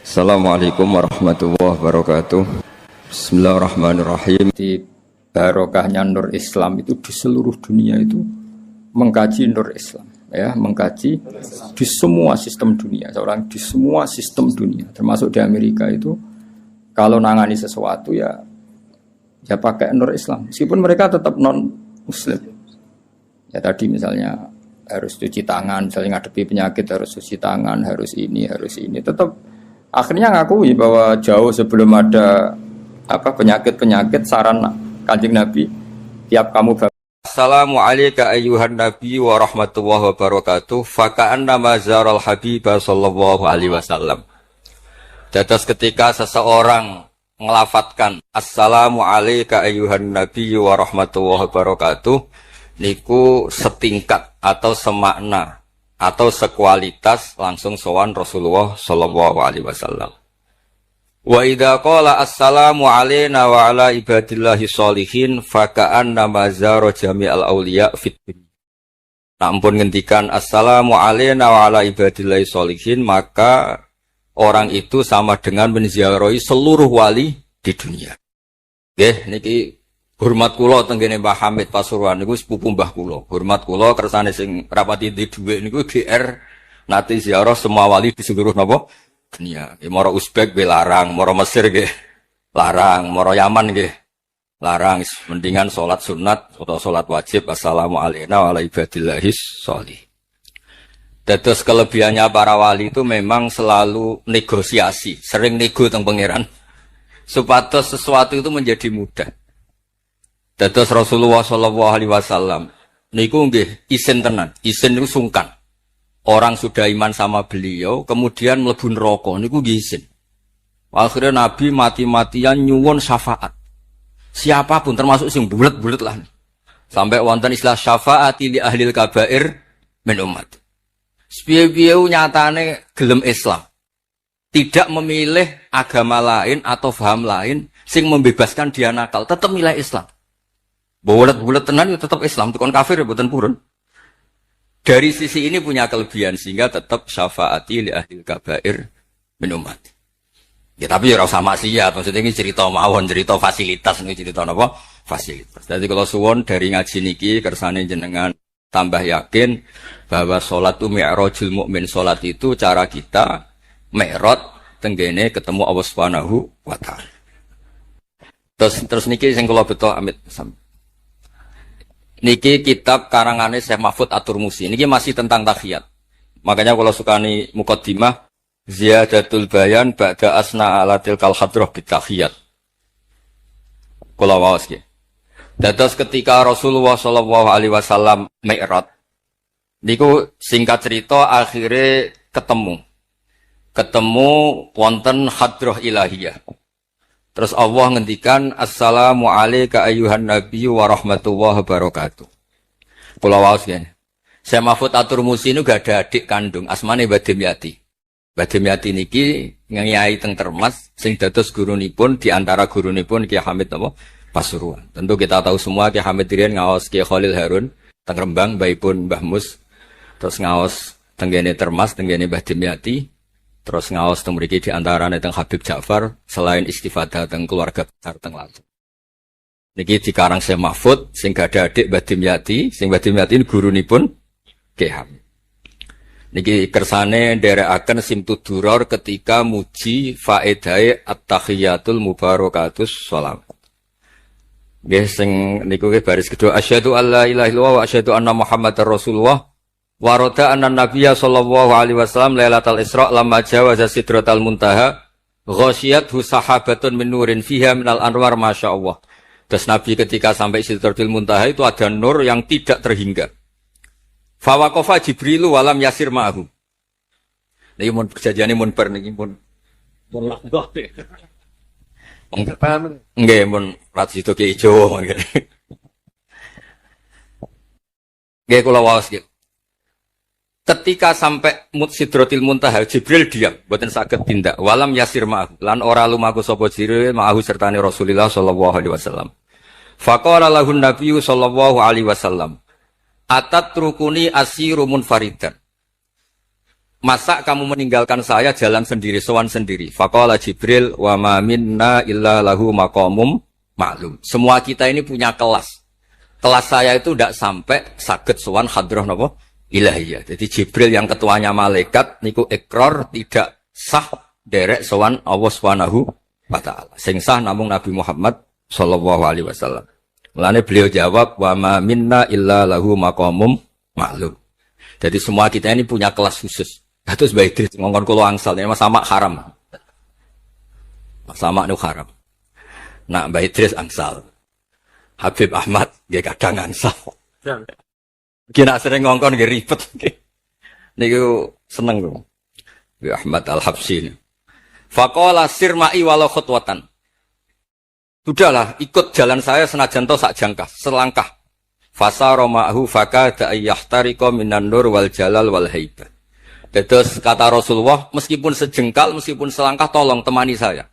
Assalamualaikum warahmatullahi wabarakatuh. Bismillahirrahmanirrahim. Di barokahnya Nur Islam itu di seluruh dunia itu mengkaji Nur Islam, ya, mengkaji di semua sistem dunia. Seorang di semua sistem dunia, termasuk di Amerika itu kalau nangani sesuatu ya pakai Nur Islam. Meskipun mereka tetap non Muslim. Ya tadi misalnya harus cuci tangan, misalnya ngadepi penyakit harus cuci tangan, harus ini, tetap. Akhirnya ngakui bahwa jauh sebelum ada penyakit-penyakit saran Kanjeng Nabi tiap kamu Assalamualaikum ayyuhan nabi wa rahmatullahi wabarakatuh faka'anna mazaral habibah sallallahu alaihi wasallam. Dados ketika seseorang ngelafatkan Assalamualaikum ayyuhan nabi wa rahmatullahi wabarakatuh niku setingkat atau semakna atau sekualitas langsung sowan Rasulullah sallallahu alaihi wasallam. Wa idza qala assalamu alaina wa ala ibadillahi sholihin fa ka'anna mazara jami'al auliya fit dunya. Nah, ampun ngendikan assalamu alaina wa ala ibadillahi sholihin, maka orang itu sama dengan menziarahi seluruh wali di dunia. Nggih, niki hormat kula tenggene Mbah Hamid Pasuruan niku sepupu mbah kula. Hormat kula kersane sing rapati di dhuwit niku GR nate ziarah semua wali di seluruh napa dunia. Moro Uzbek nggih larang, moro Mesir nggih larang, moro Yaman nggih larang. Mendingan salat sunat atau salat wajib assalamu alayna wa ala ibadillahis sholih. Dados kelebihannya para wali itu memang selalu negosiasi, sering nego teng pangeran supados sesuatu itu menjadi mudah. Dados Rasulullah sallallahu alaihi wasallam niku nggih isin tenan, isin niku sungkan. Orang sudah iman sama beliau kemudian mlebu neraka niku nggih isin. Akhirnya Nabi mati-matian nyuwun syafaat. Siapapun termasuk sing bulet-bulet lah. Sampai wonten istilah syafaati li ahlil kabair min ummat. Sepiye-piye nyatane gelem Islam. Tidak memilih agama lain atau paham lain sing membebaskan dia nakal, tetap milih Islam. Bulat-bulat tenan itu tetap Islam, tukang kafir ya buatan purun. Dari sisi ini punya kelebihan sehingga tetap syafaati li ahlil kabair min ummat. Ya tapi ya ora usah maksiat, maksudnya ini cerita mawon, cerita fasilitas, ini cerita apa? Fasilitas. Jadi kalau suwon dari ngaji niki kersane jenengan tambah yakin bahwa salat itu mi'rajul mukmin, salat itu cara kita mi'raj tenggene ketemu Allah Subhanahu wa taala. Terus niki sing kula beto amit niki kitab karangane Syekh Mahfud At-Turmusi. Niki masih tentang tahiyat. Makanya kalau sukani muqaddimah ziyadatul bayan ba'da asna ala tilkal hadrah bitahiyat. Kula waos nggih. Dados ketika Rasulullah sallallahu alaihi wasallam mi'raj niku singkat cerita akhirnya ketemu wonten hadrah ilahiyah. Terus Allah ngendikan assalamu alayka ayyuhan nabiyyu wa rahmatullahi wabarakatuh. Kula waos nggih. Syekh Mahfud At-Turmusi niku gak ada adik kandung asmane Badimyati. Badimyati niki ngiyai teng Termas sing dados gurunipun di antara gurunipun Ki Hamid apa Pasuruan. Tentu kita tahu semua Ki Hamid riyen ngaos Ki Khalil Harun teng Rembang baipun Mbah Mus. Terus ngaos tenggene Termas tenggene Badimyati. Terus ngaos teng mriki di antarane teng Habib Ja'far selain istifadah teng keluarga besar teng Lampung. Niki dikarang Syekh Mahfud sing gak ada adik Badimyati, sing Badimyati ini gurunipun Ki Hamid. Niki kersane nderekaken Simtud Duror ketika muji faedahe at-tahiyatul mubarakatus shalam. Nggih sing niku baris kedua asyhadu alla ilaha illallah wa asyhadu anna muhammadar rasulullah. Warada anna nabiyya sallallahu alaihi wasallam lailatul isra lamma jawaza sidratal muntaha ghasyiyathu sahabatun min nurin fiha minal anwar masyaallah. Terus Nabi ketika sampai sidratul muntaha itu ada nur yang tidak terhingga. Fa waqafa Jibril walam yasir ma'ahu. Niki mun perjanjiane mun bar niki mun lakdoh. Nggih mun rat situ ki ijo nggih. Nggih kula waos nggih. Ketika sampai Sidratil Muntaha, Jibril diam, boten saged tindak. Walam yasir ma'ahu, lan ora lumaku sapa Jibril ma'ahu sertane Rasulullah sallallahu alaihi wasallam. Faqala lahu Nabiyyu sallallahu alaihi wasallam, "Atat rukuni asiru munfaridan." masa kamu meninggalkan saya jalan sendiri, sowan sendiri? Faqala Jibril, wa ma minna illa lahu maqamum ma'lum. Semua kita ini punya kelas. Kelas saya itu tidak sampai saged sowan hadrah napa? Ilahiyah. Jadi Jibril yang ketuanya malaikat niku ikrar tidak sah derek sowan Allah Subhanahu wa taala. Sing sah namung Nabi Muhammad sallallahu alaihi wasallam. Mulane beliau jawab wa ma minna illa lahu maqamum ma'lum. Jadi semua kita ini punya kelas khusus. Terus Mbak Idris ngongkon kula angsal ini sama haram. Sama nu haram. Nak Mbak Idris angsal. Habib Ahmad nggih kadang angsal. Kena sering ngongkon nggih ribet. Niku seneng kok. Mbak Ahmad Al-Habsyi. Faqala sirma'i walau khutwatan. Sudahlah, ikut jalan saya senajan to sak jangkah, selangkah. Fasara ma'hu fakada ayyahtariqa minan nur wal jalal wal haibah. Terus kata Rasulullah, meskipun sejengkal, meskipun selangkah, tolong temani saya.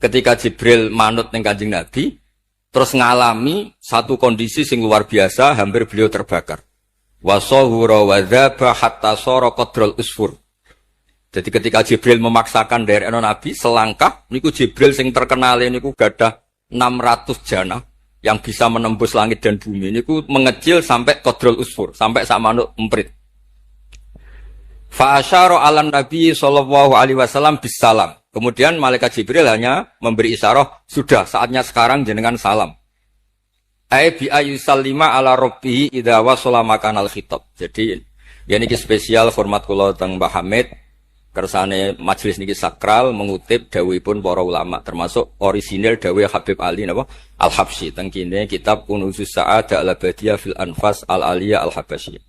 Ketika Jibril manut ning Kanjeng Nabi, terus ngalami satu kondisi sing luar biasa, hampir beliau terbakar. Wasahura wa dzaba hatta sara qadrul usfur. Jadi ketika Jibril memaksakan dari Nabi selangkah, niku Jibril sing terkenal niku gadah 600 jana yang bisa menembus langit dan bumi. Niku mengecil sampai qadrul usfur, sampai sak manuk emprit. Fa asyara 'alan Nabi sallallahu alaihi wasallam bisalam. Kemudian malaikat Jibril hanya memberi isyarat, sudah saatnya sekarang jenengan salam. Ai bi ayusallima ala rabbihi idza wasala makanal khitab. Jadi ya niki spesial format kula teng Mbah Hamid. Kersane majelis niki sakral mengutip dawuhipun para ulama termasuk orisinil dawuh Habib Ali napa Al-Habsyi teng kene kitab Kunuzus Sa'adah Al-Abadiyah fil Anfas Al-Aliyah Al-Habasyiyah.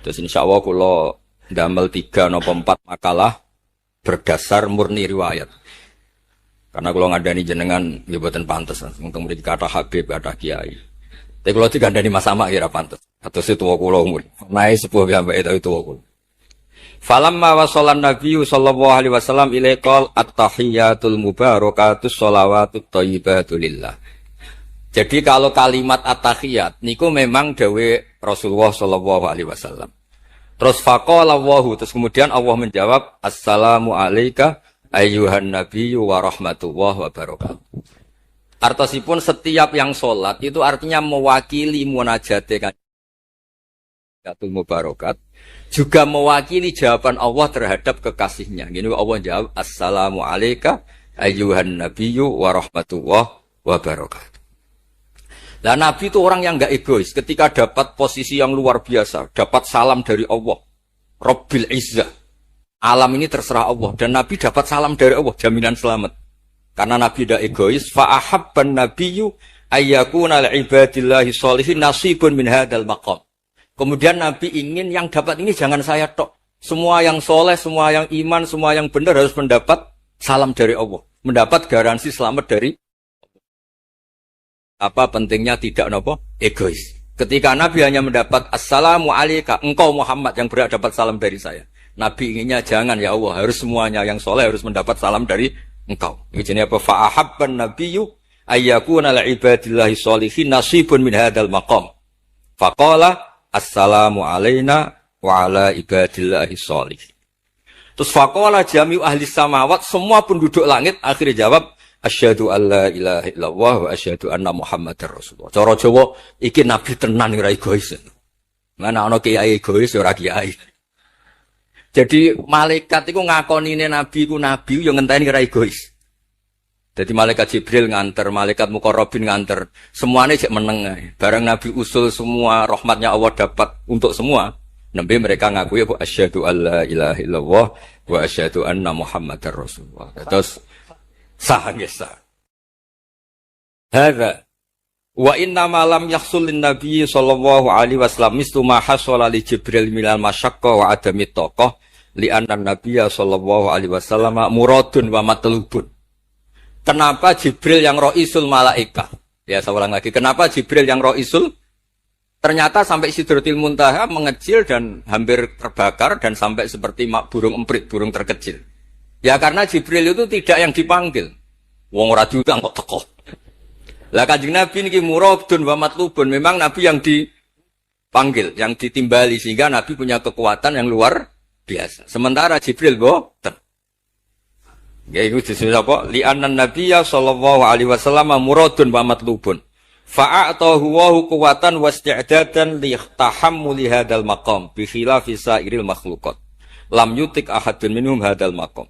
Terus insyaallah kula ndamel 3 napa 4 makalah berdasar murni riwayat. Karena kula ngandani jenengan nggih boten pantes untuk mriki kata Habib kata Kiai. Tapi kula digandani Mas Sama kira pantes. Atus tuwa kula umur. Nae sepuh piyambake tapi tuwa kula. Falamma wasallan Nabi sallallahu alaihi wasallam ilaikal at-tahiyatul mubarakatus sholawatut thayyibatu lillah. Jadi kalau kalimat at-tahiyat niku memang dawuh Rasulullah sallallahu alaihi wasallam. Terus faqala Allahu, terus kemudian Allah menjawab assalamu alayka ayyuhan nabiyyu wa rahmatullahi wa barakatuh. Artosipun setiap yang sholat itu artinya mewakili munajate kanjeng mubarakat, juga mewakili jawaban Allah terhadap kekasihnya. Gini Allah jawab assalamu alayka ayyuhan nabiyyu wa rahmatullahi wa barakatuh. Nah, Nabi itu orang yang enggak egois. Ketika dapat posisi yang luar biasa, dapat salam dari Allah, Rabbil Izzah, alam ini terserah Allah, dan Nabi dapat salam dari Allah, jaminan selamat. Karena Nabi tidak egois. Fa'ahabban nabiyyu ayyakuna li'ibadillahi sholihin nasibun min hadal maqam. Kemudian Nabi ingin yang dapat ini jangan saya tok. Semua yang soleh, semua yang iman, semua yang benar harus mendapat salam dari Allah, mendapat garansi selamat dari apa pentingnya tidak nopo egois. Ketika Nabi hanya mendapat assalamu alayka, engkau Muhammad yang berhak dapat salam dari saya. Nabi inginnya jangan ya Allah, harus semuanya yang soleh harus mendapat salam dari engkau. Ini apa? Fa'ahabban nabiyyu ayyakuna li'ibadillahi sholihin nasibun min hadal maqam. Faqala assalamu alayna wa ala ibadillahi sholihin. Terus faqala jami'u ahli samawat, semua penduduk langit akhirnya jawab asyhadu alla ilaha illallah wa asyhadu anna muhammadar rasulullah. Cara Jawa iki nabi tenan ora egois. Mana ana kiai egois ora kiai. Jadi malaikat iku ngakonine nabi iku nabi yo ngenteni ora egois. Jadi malaikat Jibril nganter, malaikat Muqarrabin nganter, semuanya cek meneng ae. Barang nabi usul semua rahmatnya Allah dapat untuk semua. Nabi mereka ngakui asyhadu alla ilaha illallah wa asyhadu anna muhammadar rasulullah. Terus sah nggih sah. Hadza wa inna ma lam yahsul lin nabiy sallallahu alaihi wasallam mislu ma hasala li Jibril minal masyaqqa wa adami taqah li anna nabiyya sallallahu alaihi wasallam muradun wa matlubun. Kenapa Jibril yang raisul malaika? Ya saya ulang lagi, kenapa Jibril yang raisul? Ternyata sampai Sidratil Muntaha mengecil dan hampir terbakar dan sampai seperti burung emprit, burung terkecil. Ya karena Jibril itu tidak yang dipanggil. Wong ora diundang kok teko. Lah Kanjeng Nabi niki muradun wa matlubun, memang Nabi yang dipanggil, yang ditimbali sehingga Nabi punya kekuatan yang luar biasa. Sementara Jibril boten. Ya iku disebut apa? Li'anna nabiyya sallallahu alaihi wasallam muradun wa matlubun. Fa'atahu wa quwwatan wasti'dadan li tahammuli hadzal maqam bi khilafi sa'iril makhluqat. Lam yutik ahadun minhum hadzal maqam.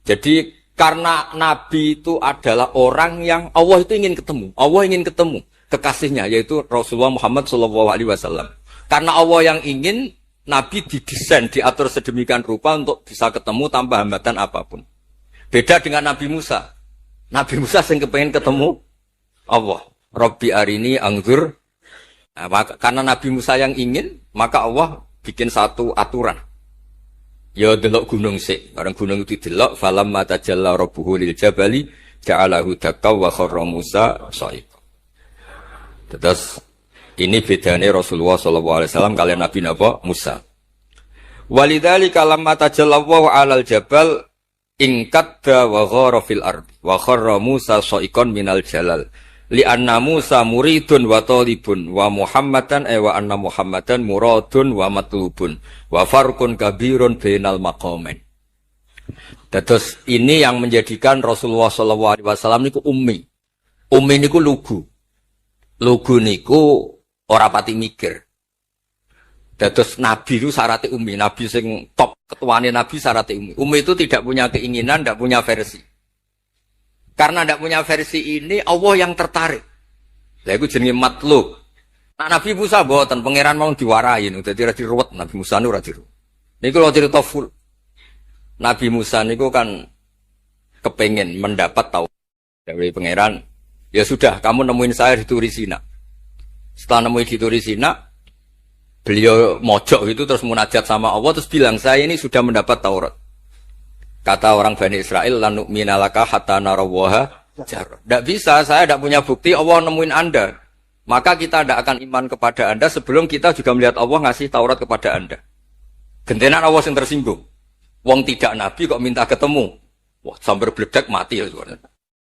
Jadi karena Nabi itu adalah orang yang Allah itu ingin ketemu. Allah ingin ketemu kekasihnya yaitu Rasulullah Muhammad sallallahu alaihi wasallam. Karena Allah yang ingin, Nabi didesain, diatur sedemikian rupa untuk bisa ketemu tanpa hambatan apapun. Beda dengan Nabi Musa. Nabi Musa yang kepengen ketemu Allah. Rabbi arini angzur. Nah, karena Nabi Musa yang ingin, maka Allah bikin satu aturan. Ya delok gunung sik. Barang gunung itu delok, falamma tajalla rabbuhu lil jabali ja'alahu dakka wa kharra Musa sha'iqa. Terus ini bedanya Rasulullah SAW kalian Nabi Musa. Walidzalika lamma tajallallahu 'alal jabal ingkadda wa ghara fil ardi wa kharra Musa sha'iqan minal jalal. Li'anna Musa muridun wa talibun wa Muhammadan wa anna Muhammadan muradun wa matlubun wa farqun kabirun bainal maqamain. Terus ini yang menjadikan Rasulullah SAW niku ummi. Ummi niku lugu. Lugu niku ora pati mikir. Terus Nabi itu syaratnya ummi. Nabi sing top ketuane Nabi syaratnya ummi. Ummi itu tidak punya keinginan, tidak punya versi. Karena tidak punya versi ini, Allah yang tertarik. Lah iku jenenge matlub. Nah, Nabi Musa mboten pangeran mau diwarahi, dadi ora diruwet Nabi Musa niku ora diruwet. Niku lho cerita full. Nabi Musa niku kan kepengen mendapat tahu dari pangeran. Ya sudah, kamu nemuin saya di Turi Sina. Setelah nemuin di Turi Sina, beliau mojok itu terus munajat sama Allah terus bilang, saya ini sudah mendapat Taurat. Kata orang Bani Israel, la nu'mina laka hatta narawaha jar. Tidak bisa, saya tidak punya bukti Allah nemuin Anda. Maka kita tidak akan iman kepada Anda sebelum kita juga melihat Allah ngasih Taurat kepada Anda. Gentenan Allah yang tersinggung. Wong tidak Nabi kok minta ketemu. Wah, sambar bledek mati ya.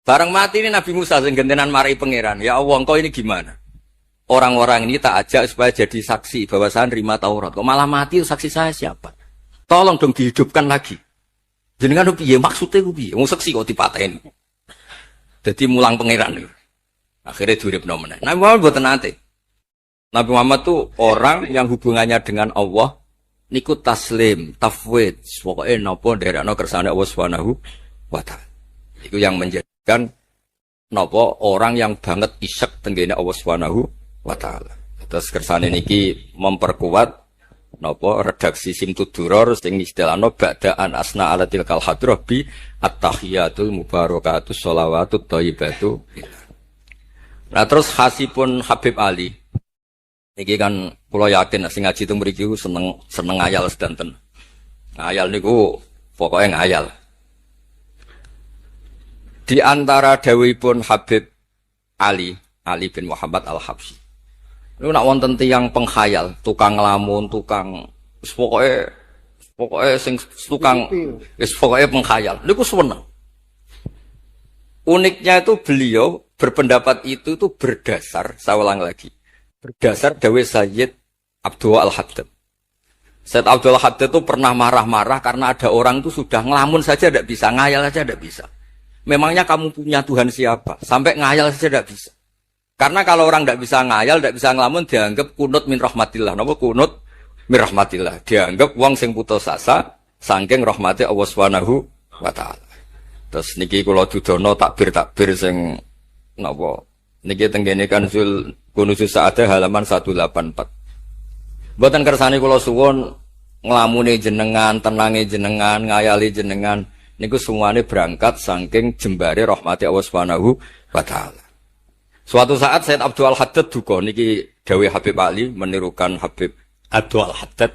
Bareng mati ini Nabi Musa yang gentenan marahi pangeran. Ya Allah, engkau ini gimana? Orang-orang ini tak ajak supaya jadi saksi bahwa saya nerima Taurat. Kok malah mati saksi saya siapa? Tolong dong dihidupkan lagi. Jenengan piye maksudnya ku piye? Wong seksi kok dipateni. Dadi mulang pangeran niku. Akhirnya diuripno meneh. Nabi Muhammad mboten nate. Nabi Muhammad tuh orang yang hubungannya dengan Allah niku taslim, tafwid, pokoke napa nderekno kersane Allah Subhanahu wa taala. Iku yang menjadikan napa orang yang banget isek tenggene Allah Subhanahu wa taala. Terus kersane niki memperkuat napa redaksi Simtud-Duror sing istilahno ba'daan asna ala tilkal hadrah bi at-tahiyatul mubarakatus sholawatut thayyibatu. Nah terus khasipun Habib Ali iki kan kula yakin sing ngaji teng mriki seneng ngayal sedanten. Ngayal niku pokoke ngayal. Di antara dawuhipun Habib Ali bin Muhammad Al-Habsyi. Lu nak wonten tiyang penghayal, tukang ngelamun, tukang pokoknya sing tukang pokoknya penghayal. Niku seneng. Uniknya itu beliau berpendapat itu berdasar, saya ulang lagi, berdasar dawuh Sayyid Abdul Al-Haddad. Sayyid Abdul Al-Haddad itu pernah marah-marah karena ada orang itu sudah ngelamun saja tidak bisa, ngayal saja tidak bisa. Memangnya kamu punya Tuhan siapa? Sampai ngayal saja tidak bisa. Karena kalau orang tidak bisa ngayal, tidak bisa ngelamun, dianggap kunut min rahmatillah. Napa kunut min rahmatillah? Dianggap wong sing putus asa saking rahmati Allah Subhanahu wa taala. Terus niki kula dudono takbir sing napa? Niki tenggene Kanzul Kunuzus Sa'adah halaman 184. Mboten kersane kula suwun nglamune jenengan, tenange jenengan, ngayali jenengan niku semuanya berangkat saking jembare rahmati Allah Subhanahu wa taala. Suatu saat Sayyid Abdul Al-Haddad duka niki dawuh Habib Ali menirukan Habib Abdul Al-Haddad.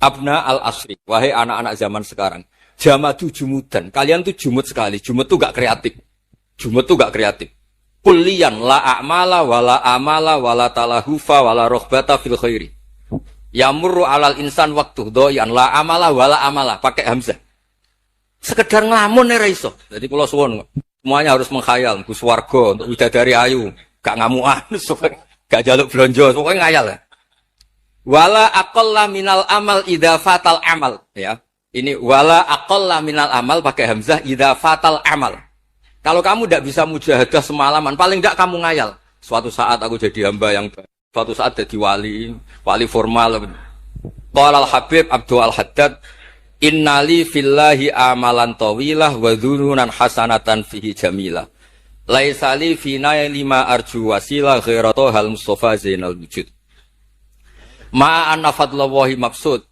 Abna al-asri, wahai anak-anak zaman sekarang, jamadu jumudan. Kalian tuh jumud sekali. Jumud tuh gak kreatif. Jumud tuh gak kreatif. Kulliyan la a'mala wala amala wala talahufa wala rohbata fil khairi. Yamurru alal insan waktu doyan la amala wala amala pakai hamzah. Sekedar ngelamun ora iso. Jadi kula suwun semuanya harus menghayal, Gus Warga untuk bidadari ayu, gak ngamuan, gak jaluk blonjo, pokoknya ngayal. Wala aqalla minal amal idza fatal amal, ya. Ini wala aqalla minal amal pakai hamzah idza fatal amal. Kalau kamu tidak bisa mujahadah semalaman, paling tidak kamu ngayal. Suatu saat aku jadi hamba yang baik. Suatu saat jadi wali formal. Qala al-Habib Abdul Al-Haddad, innali fillahi amalan tawilah wa dhununan hasanatan fihi jamilah. Laisali fina lima arju wasilah ghairatu hal Mustafa Zainal Wujud. Ma anna fadlallahi maqsud.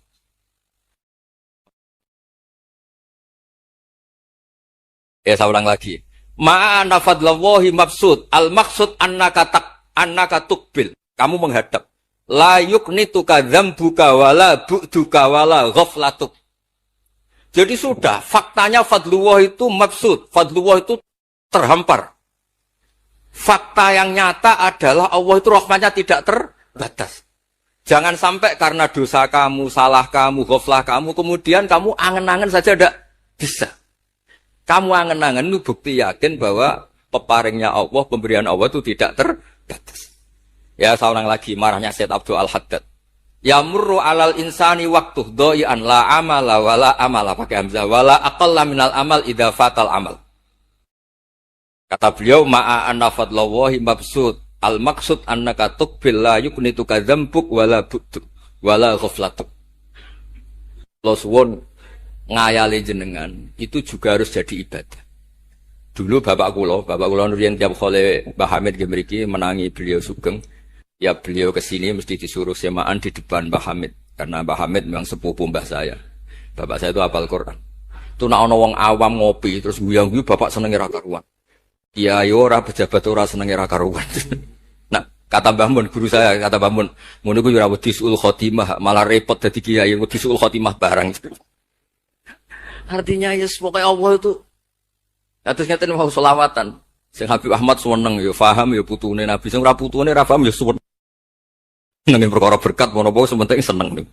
Ya, saya ulang lagi. Ma anna fadlallahi maqsud. Al maqsud annaka tuqbil. Kamu menghadap. La yuknituka dzambuka wala bu'duka wala ghaflatuk. Jadi sudah, faktanya fadlullah itu maqsud. Fadlullah itu terhampar. Fakta yang nyata adalah Allah itu rahmatnya tidak terbatas. Jangan sampai karena dosa kamu, salah kamu, ghaflah kamu, kemudian kamu angen-angen saja tidak bisa. Kamu angen-angen itu bukti yakin bahwa peparingnya Allah, pemberian Allah itu tidak terbatas. Ya, seorang lagi marahnya Syed Abdul Al-Haddad. Ya murru alal insani waktu doi'an la amala wala amala pakai hamzah wala aqalla minal amal idza fatal amal. Kata beliau ma'a anna fadlallahi mabsud. Al-maksud annaka tuqbil la yuknituka dzambuk wala bu'duk wala ghaflatuk. Lo suwun ngayali jenengan itu juga harus jadi ibadah. Dulu bapak kula riyen tiap kali Mbah Hamid nggih mriki menangi beliau sugeng, ya beliau kesini mesti disuruh semaan di depan Mbah Hamid karena Mbah Hamid memang sepupu mbah saya. Bapak saya itu hafal Quran. Itu nek ana wong awam ngopi terus guyang-guyu bapak senenge ra karuan. Kiai ora pejabat ora senenge ra karuan. Nah, kata Mbah Mun guru saya, kata Mbah Mun, ngono ku ora wedi suul khotimah, malah repot dadi kiai wedi suul khotimah barang. Artinya ya pokoke Allah itu atus ngaten mau selawatan. Sing Habib Ahmad seneng ya paham ya putune Nabi, sing ora putune ora paham ya suwun. Nang perkara berkat menapa sementing seneng.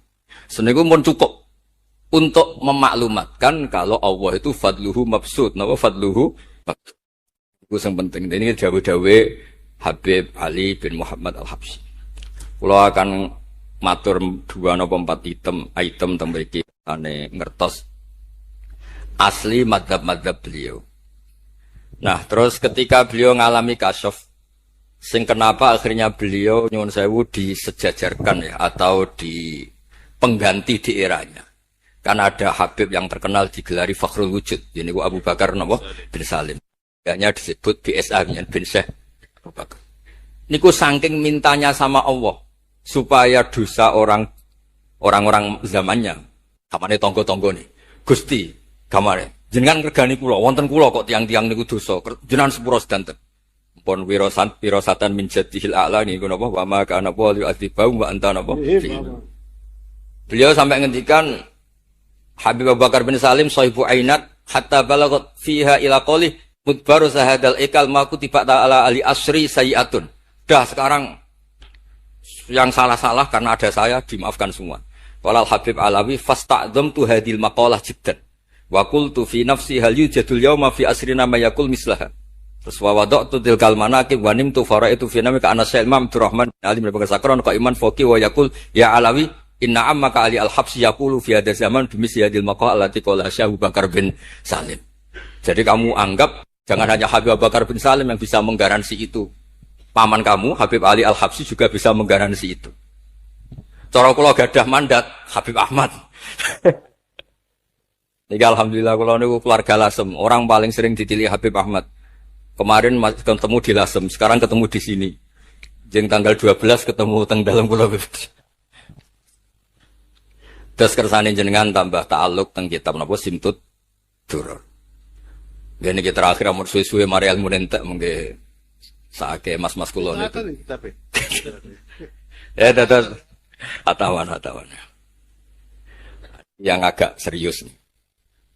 Seneng iku mun cukup untuk memaklumatkan kalau Allah itu fadluhu mabsud, napa fadluhu mabsud. Itu yang penting. Ini dawe-dawe Habib Ali bin Muhammad Al-Habsyi. Kalau akan matur 2 atau 4 item tentang mriki ane ngertos asli madhab-madhab beliau. Nah, terus ketika beliau ngalami kasyaf, sing kenapa akhirnya beliau nyuwun sewu disejajarkan ya atau di pengganti di eranya. Karena ada Habib yang terkenal digelari Fakhrul Wujud. Ini Abu Bakar bin Salim. Hanya disebut BSA bin Syekh Abu Bakar. Niku saking mintanya sama Allah supaya dosa orang-orang zamannya, kamane tonggo-tonggo nih, Gusti, kamane jenengan regani kula, wonten kula kok tiang-tiang niku dosa, jenengan sepuro sedanten. Pun wirosatan min jadihil a'la niku napa wa ma kana wali atibau wa anta napa. Beliau sampai ngendikan Habib Abu Bakar bin Salim sahibu ainat hatta balagat fiha ila qali mudbaru sahadal ikal maku tiba ta'ala ali asri sayiatun. Dah sekarang yang salah-salah karena ada saya dimaafkan semua. Walal Habib Alawi fasta'dham tu hadil maqalah jiddan. Wa qultu fi nafsi hal yujadul yawma fi asrina ma yaqul mislaha. Terus wa wada'tu tilkal manaqib wa nimtu faraitu fi namika ana Syekh Imam Abdurrahman Ali bin Bakar Sakron qaiman faqi wa yaqul ya Alawi inna ammaka ali al-habsi yaqulu fi hadha zaman bimisli hadil maqalah allati qala Syekh Abu Bakar bin Salim. Jadi kamu anggap jangan hanya Habib Abu Bakar bin Salim yang bisa menggaransi itu. Paman kamu, Habib Ali Al-Habsyi juga bisa menggaransi itu. Cara kula gadah mandat, Habib Ahmad. Ini alhamdulillah kula niku keluarga Lasem. Orang paling sering dipilih Habib Ahmad. Kemarin ketemu di Lasem, sekarang ketemu di sini. Jeng tanggal 12 ketemu teng dalam kula. Terus kersane jenengan tambah ta'alluq teng kitab napa Simtud Duror. Gini kita terakhir amur suwe-suwe mari ilmu nentek mengke saake mas-mas kula niku. Ya dados atawan. Yang agak serius nih.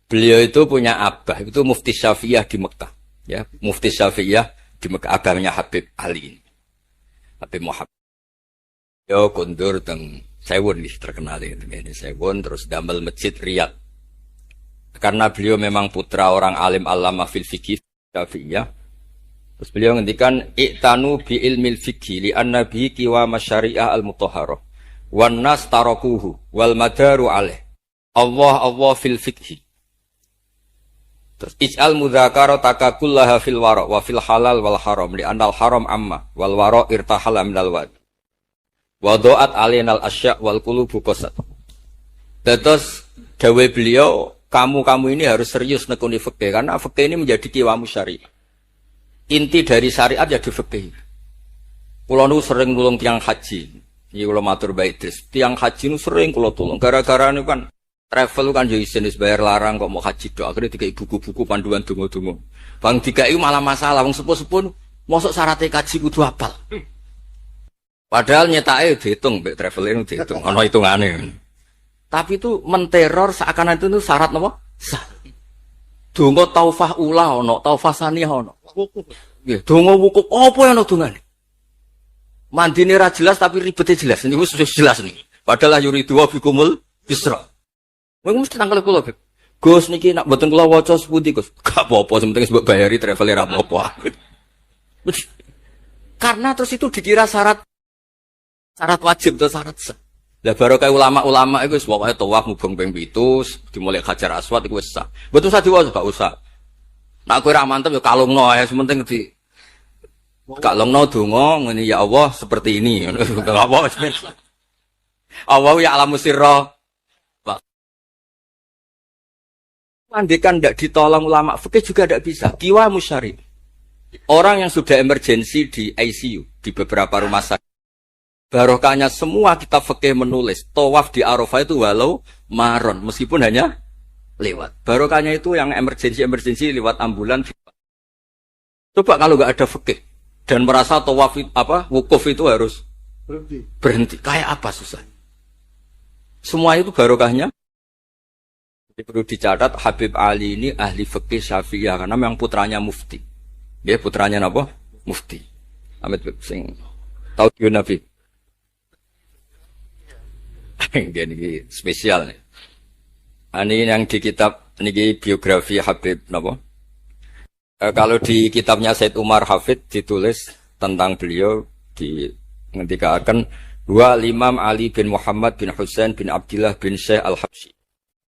Beliau itu punya abah, itu Mufti Syafi'iyah di Mekah, ya. Mufti Syafi'iyah di Mekah, abahnya Habib Ali. Habib Muhammad. Yo kondur teng Sewon nih terkenal ini Sewon terus damel masjid Riyadh. Karena beliau memang putra orang alim alama fil fikih Syafi'iyah. Terus beliau ngendikan iktanu bi ilmil fikih li anna bihi qiwa masyari'ah al-mutahharah wan nas tarakuhu wal madaru alaih. Allah fil fiqhi. Terus ij'al mudzakarata kullaha fil wara wa fil halal wal haram li anal haram amma wal wara irtahala minal wad. Wa do'at alinal asya' wal qulubu qasad. Terus dawe beliau, kamu ini harus serius nekuni fikih karena fikih ini menjadi kiwamu syariah. Inti dari syariat ya di fikih. Kula nu sering nulung tiang haji. Iki kula matur bae Idris. Tiang haji nu sering kula tulung gara-gara niku kan travel kan yo isin wis bayar larang kok mau haji tok. Akhire dikai buku-buku panduan donga-donga. Bang dikai malah masalah wong sepuh-sepuh mosok syaratnya kaji kudu hafal. Padahal nyetake diitung mbek traveler diitung ana hitungane. Tapi itu menteror seakan itu syarat napa? Sah. Donga taufah ula ana, taufah saniyah ana. Nggih, donga wukuf apa yang ana dongane? Mandine ra jelas tapi ribete jelas. Niku wis jelas niki. Padahal yuridu wa bikumul yusra. Wong mesti tanggal kula, Beb. Gus niki nak mboten kula waca sepundi, Gus? Gak apa-apa, sementing mbok bayari traveler ra apa-apa. Karena terus itu dikira syarat wajib atau syarat sah. Lah barokah ulama-ulama iku wis pokoke tawaf mubeng ping 7 dimulai Hajar Aswad iku wis sah. Mboten usah diwaca, gak usah. Nek kowe ra mantep ya kalungno ae, sementing di kalungno donga ngene ya Allah seperti ini. Enggak apa wis. Allah ya alamu sirra. Andekan tidak ditolong ulama fikih juga tidak bisa. Kiwa musyari. Orang yang sudah emergensi di ICU di beberapa rumah sakit. Barokahnya semua kitab fikih menulis tawaf di Arafah itu walau maron meskipun hanya lewat. Barokahnya itu yang emergensi lewat ambulan. Coba kalau nggak ada fikih dan merasa tawaf wukuf itu harus berhenti. Kayak apa susah? Semua itu barokahnya. Jadi perlu dicatat Habib Ali ini ahli fikih Syafi'iyah karena memang putranya mufti. Dia putranya apa? Mufti. Amit sing tahu Nabi. Dia ini spesial nih. Ini yang di kitab ini biografi Habib napa? Kalau di kitabnya Said Umar Hafid ditulis tentang beliau di ngendikaken wa Imam Ali bin Muhammad bin Husain bin Abdullah bin Syekh Al-Habsyi.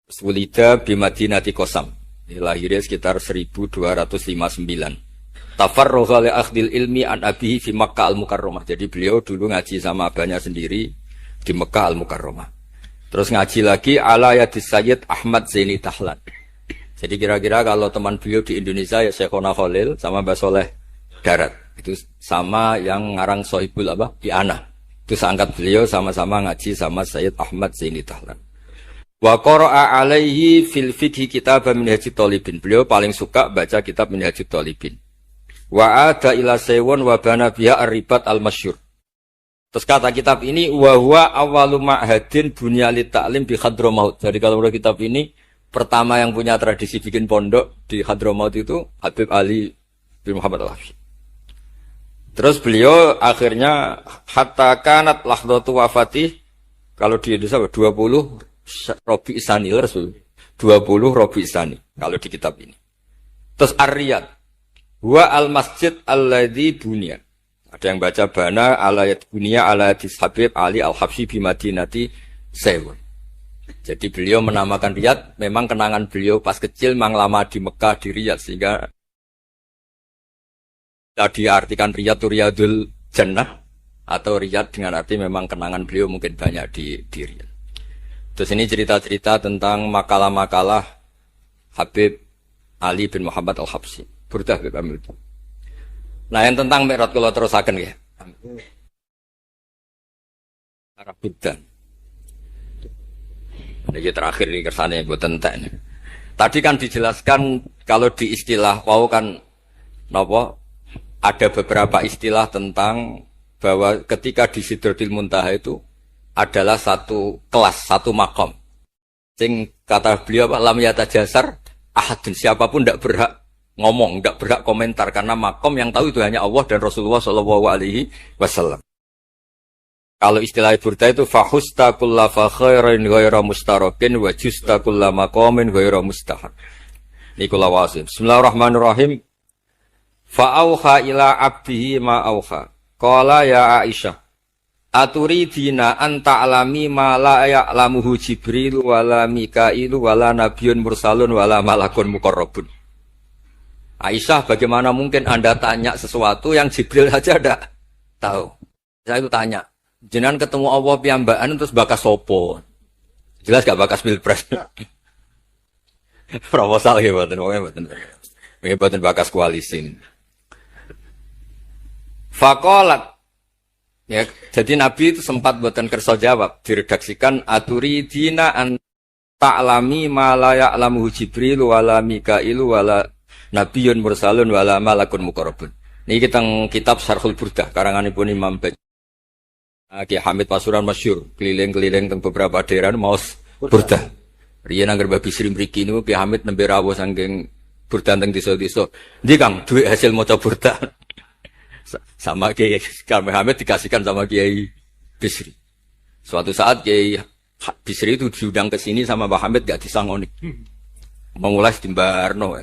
Sulida bi Madinati Qasam. Lahirnya sekitar 1259. Tafarrugha li akhdil ilmi an abihi fi Makkah Al-Mukarramah. Jadi beliau dulu ngaji sama abahnya sendiri di Mekah Al-Mukarramah. Terus ngaji lagi ala yadis Sayyid Ahmad Zaini Tahlan. Jadi kira-kira kalau teman beliau di Indonesia ya Syekhona Khalil sama Mbah Soleh Darat. Itu sama yang ngarang Sohibul Iana. Itu seangkat beliau sama-sama ngaji sama Sayyid Ahmad Zaini Tahlan. Wa qara'a alaihi fil fiqhi kitab Minhajut Thalibin. Beliau paling suka baca kitab Minhajut Thalibin. Wa ada ila sewon wa bana biha ar-ribat al-masyhur. Terus kata kitab ini wa huwa awwalu ma'hadin bunya li ta'lim bi Hadramaut. Jadi kalau menurut kitab ini pertama yang punya tradisi bikin pondok di Hadramaut itu Habib Ali bin Muhammad Al-Habsyi. Terus beliau akhirnya hatta kanat lahdatu wafati kalau di Indonesia 20 Robi Isani Rasul 20 Robi Isani kalau di kitab ini. Terus Ar-Riyad wa al-masjid alladzi bunya. Ada yang baca bana alayat bunya alayat Habib Ali Al-Habsyi bi Madinati Sewon. Jadi beliau menamakan Riyadh memang kenangan beliau pas kecil memang lama di Mekah di Riyadh sehingga tadi artikan Riyadh itu Riyadul Jannah atau Riyadh dengan arti memang kenangan beliau mungkin banyak di Riyadh. Terus ini cerita-cerita tentang makalah-makalah Habib Ali bin Muhammad Al-Habsyi. Burdah Habib Amil. Nah yang tentang Mi'raj kalau terusaken ya. Arab Buddha. Ini terakhir ini kersane buat entek. Tadi kan dijelaskan kalau di istilah wau kan napa ada beberapa istilah tentang bahwa ketika di Sidratul Muntaha itu adalah satu kelas, satu makom. Sing kata beliau lam yatajasar ahadun, siapapun tidak berhak ngomong, tidak berhak komentar karena makom yang tahu itu hanya Allah dan Rasulullah SAW. Kalau istilah burda itu fahusta kulla fa khairin ghaira mustarakin wa justa kulla maqamin ghaira mustahar. Nikulah wasim. Bismillahirrahmanirrahim. Fa auha ila abdihi ma auha. Qala ya Aisyah Aturi dina anta alami ma la ya'lamuhu Jibril wala Mikailu wala nabiyyun mursalun wala malakun muqarrabun. Aisyah, bagaimana mungkin Anda tanya sesuatu yang Jibril saja tidak tahu? Saya itu tanya, jenengan ketemu Allah piyambakan terus bakas sopo? Jelas gak bakas pilpres? Proposal ya buatan bakas koalisi. Fakolat. Ya, jadi Nabi itu sempat buatan kerso jawab, diredaksikan aturi dina an ta'lami ma la ya'lamuhu Jibril wala Mikailu wala nabiyyun mursalun wala malakun muqarrabun. Ini kita kitab Syarhul Burdah karanganipun Imam Bajuri. Ki Hamid Pasuruan masyhur, keliling-keliling teng beberapa daerah maos Burdah. Riyen anggar Mbah Bisri mriki niku Ki Hamid nembe rawuh saking Burdah teng desa-desa. Ndi Kang, duit hasil maca Burdah. Sama Kiai Hamid dikasihkan sama Kiai Bisri. Suatu saat Kiai Bisri itu diundang ke sini sama Mbah Hamid gak disangoni. Memulai di Mbarno.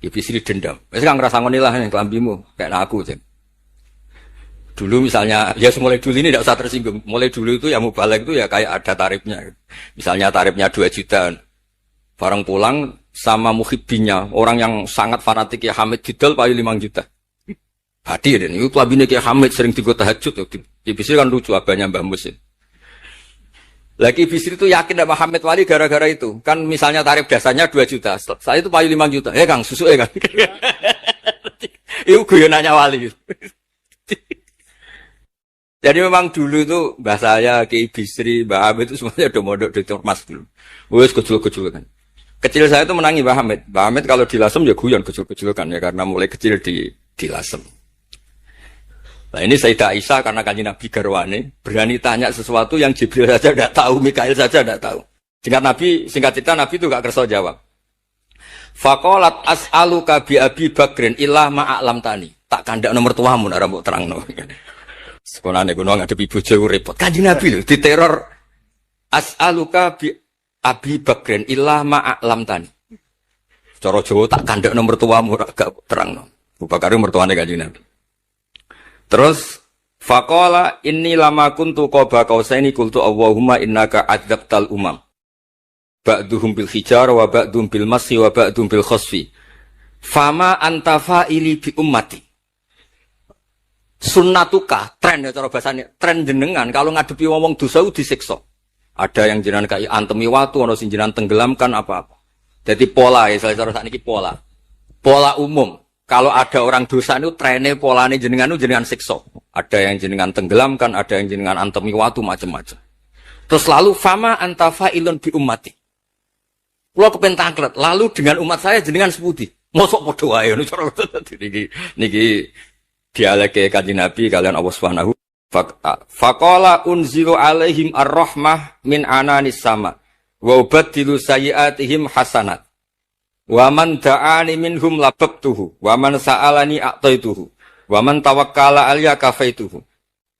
Kiai Bisri dendam. Wes kan ngrasangoni lah yang kelambimu kayak aku, Ceng. Dulu misalnya, ya mulai dulu ini tidak usah tersinggung. Mulai dulu itu yang mubalek itu ya kayak ada tarifnya. Misalnya tarifnya 2 juta. Barang pulang sama muhibbinya, orang yang sangat fanatik ya Hamid didol payu 5 juta. Hadir dan itu kelabine Kiai Hamid sering digo tahajud. Kiai Bisri kan lucu abahnya Mbah Musin. Lagi Bisri itu yakin sama Hamid Wali gara-gara itu. Kan misalnya tarif dasarnya 2 juta. Saya itu payu 5 juta. Kang, susu kan. Itu guyonannya Wali. Jadi memang dulu itu mbah saya, Kiai Bisri, Mbah Hamid itu semuanya udah modok di Mas dulu. Wes kecil-kecil kan. Kecil saya itu menangi Mbah Hamid. Mbah Hamid kalau dilasem ya guyon kecil-kecil kan ya karena mulai kecil dilasem. Nah ini Sayyidah Aisyah karena kanjeng Nabi garwane berani tanya sesuatu yang Jibril saja tidak tahu, Mikail saja tidak tahu. Singkat cerita Nabi itu gak kerso jawab. Faqalat as'aluka bi Abi Bakrin illa ma'alam tani. Tak kandak nomor tuamu nak rambut terangno. Sekolahane kuno ngadepi bojo repot. Kanjeng Nabi lho diteror as'aluka bi Abi Bakrin illa ma'alam tani. Cara Jawa tak kandak nomor tuamu gak terangno. Abu Bakar mertuane kanjeng Nabi. Terus faqala inni lama kuntu qaba qausaini qultu Allahumma innaka adzabtal umam. Ba'duhum bil hijar wa ba'dhum bil masyi wa ba'dhum bil khasfi. Fama anta fa'ili bi ummati. Sunnatuka, tren ya cara bahasane, tren jenengan kalau ngadepi wong dosa disiksa. Ada yang jenengan kaya antemi watu, ana sing jenengan tenggelamkan apa-apa. Jadi pola ya cara sakniki pola. Pola umum. Kalau ada orang dosa itu trennya polanya jenengan itu jenengan siksa. Ada yang jenengan tenggelamkan, ada yang jenengan antemi watu macam-macam. Terus lalu fama anta fa'ilun bi ummati. Kula kepentaklet, lalu dengan umat saya jenengan seputi. Mosok padha wae ngono cara niki dialeke Kanjeng Nabi kalian Allah Subhanahu faqala unzilu alaihim ar-rahmah min ananis sama wa ubaddilu sayyi'atihim hasanat. Wa man da'ani minhum lababtuhu wa man sa'alani a'taituhu wa man tawakkala alayya kafaituhu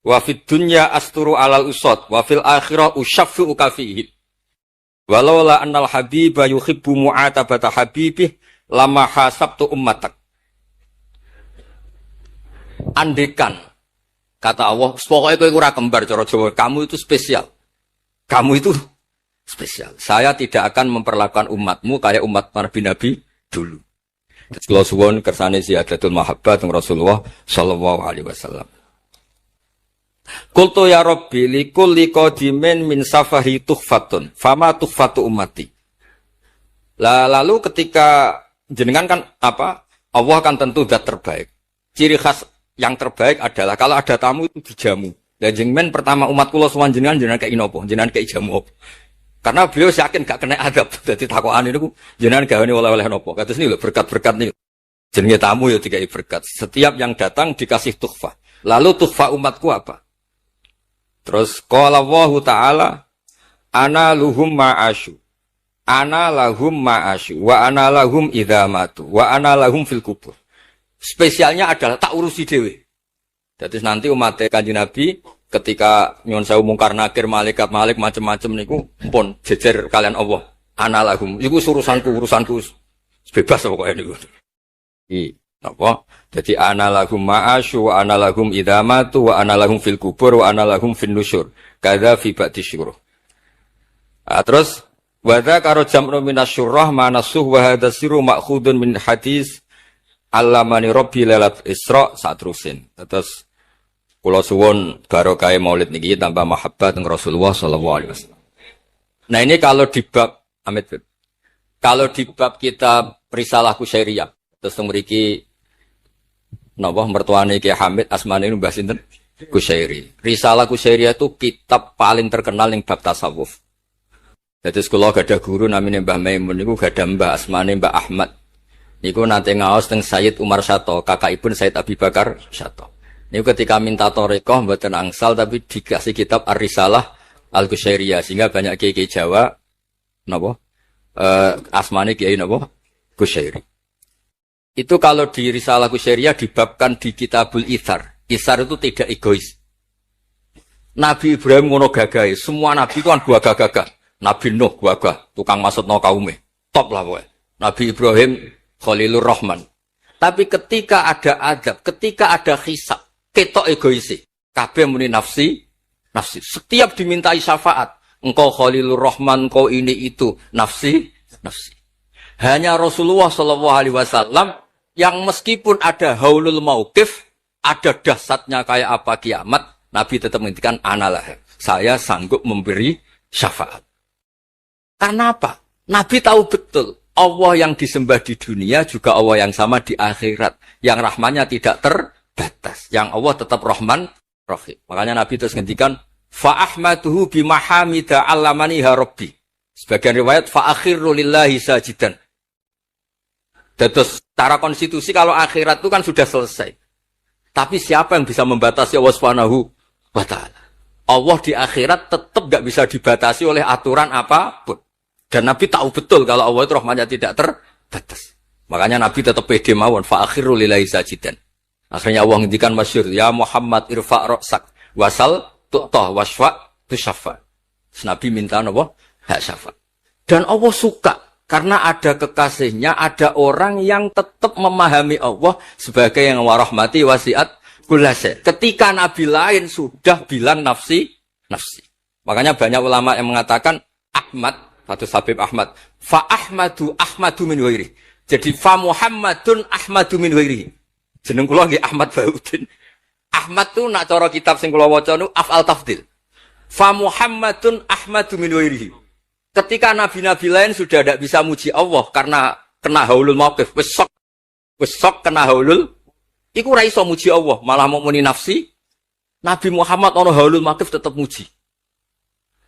wa fid dunya asturu alal usad wa fil akhirah usyaffi'u kafihi walaula annal habiba yuhibbu mu'atabata habibih lama hasabtu ummatak. Andekan kata Allah pokoknya kowe ora kembar cara Jawa, kamu itu spesial, kamu itu spesial. Saya tidak akan memperlakukan umatmu kayak umat Nabi dulu. Kalau suwon kersane ziyadatul mahabbat Rasulullah sallallahu alaihi wasallam. Qultu ya Rabbi likulli qadimin min safari tuhfatun fama tuhfatu ummati. Lalu ketika jenengan kan apa? Allah kan tentu zat terbaik. Ciri khas yang terbaik adalah kalau ada tamu itu dijamu. Dan jenengan pertama umat kula sowan jenengan kayak inopo, jenengan kayak jamu. Karena beliau yakin gak kena adab. Jadi takokan ini jenengan gawane oleh-oleh nopo. Kados ini lho berkat-berkat nih. Jenenge tamu ya dikai berkat. Setiap yang datang dikasih tuhfah. Lalu tuhfah umatku apa? Terus qala Allah Ta'ala ana luhum ma'asyu. Ana lahum ma'asyu wa ana lahum idza matu wa ana lahum fil kubur. Spesialnya adalah tak urusi dhewe. Jadi nanti umat Kanjeng Nabi ketika nyuwun sewu mungkar nakir malaikat malik macam-macam niku pun jejer kalian Allah analahum iku urusanku bebas pokoknya niku Apa? Jadi ana lahum ma'asyu wa ana lahum idza matu wa ana lahum fil kubur wa ana lahum fin nusyur. Kadza fi ba'di syuruh. Terus wa dzakara jam'un minasyurrah manasuh wa hadza sirru ma'khudun min hadis allamani rabbi lailat isra satrusin. Terus kula suwun barokah maulid niki tambah mahabbah teng Rasulullah sallallahu alaihi wasallam. Nah ini kalau di bab kitab Risalah Kusyairiyah terus mriki napa mertuane Ki Hamid asmane Mbah sinten Kusyairi. Risalah Kusyairiyah itu kitab paling terkenal ing bab tasawuf. Dadi kula gadah guru namine Mbah Maimun niku gadah Mbah asmane Mbah Ahmad. Niku nate ngaos teng Sayyid Umar Sato, kakakipun Sayyid Abi Bakar Sato. Niku ketika minta thariqah mboten angsal tapi dikasih kitab Ar-Risalah Al-Kusyairiyah sehingga banyak kiai Jawa napa asmane kiai napa Kusyairi. Itu kalau di Risalah Kusyairiyah dibabkan di Kitabul Itsar. Itsar itu tidak egois. Nabi Ibrahim ngono gagahe, semua nabi kan gagah-gagah. Nabi Nuh gagah, tukang maksudno kaume. Top lah kowe. Nabi Ibrahim Khalilur Rahman. Tapi ketika ada adab, ketika ada hisab, ketok egoisi. Kabeh muni nafsi. Setiap dimintai syafaat, engkau Khalilur Rahman, engkau ini itu, nafsi. Hanya Rasulullah sallallahu alaihi wasallam yang meskipun ada haulul mauqif, ada dahsyatnya kayak apa kiamat, Nabi tetap menghentikan analah. Saya sanggup memberi syafaat. Karena apa? Nabi tahu betul Allah yang disembah di dunia juga Allah yang sama di akhirat. Yang rahmannya tidak terbatas. Yang Allah tetap Rahman Rahim. Makanya Nabi terus menghentikan fa'ahmaduhu bimahamida allamaniha rabbi. Sebagian riwayat fa'akhirru lillahi sajidan. Terus secara konstitusi kalau akhirat itu kan sudah selesai. Tapi siapa yang bisa membatasi Allah Subhanahu wa ta'ala? Allah di akhirat tetap gak bisa dibatasi oleh aturan apapun. Dan Nabi tahu betul kalau Allah itu rahmatnya tidak terbatas. Makanya Nabi tetap pede mawon fa'akhirru lillahi sajidan. Akhirnya Allah ngendikan masyhur, ya Muhammad irfa' ra'sak wasal tu'tah wasfa' tusyaffa. Nabi minta apa? Hak syafaat. Dan Allah suka karena ada kekasihnya, ada orang yang tetap memahami Allah sebagai yang warahmati wasiat kullase. Ketika Nabi lain sudah bilang nafsi. Makanya banyak ulama yang mengatakan Ahmad, Fatus Habib Ahmad, fa Ahmadu min wairi. Jadi fa Muhammadun Ahmadu min wairi. Jeneng kula nggih Ahmad Baudin. Ahmad tu nak cara kitab sing kula waca niku af'al tafdil. Fa Muhammadun Ahmadu min wairi. Ketika nabi-nabi lain sudah tidak bisa muji Allah karena kena haulul mauqif, wis sok kena haulul, iku ora iso muji Allah, malah mau muni nafsi. Nabi Muhammad ono haulul mauqif tetap muji.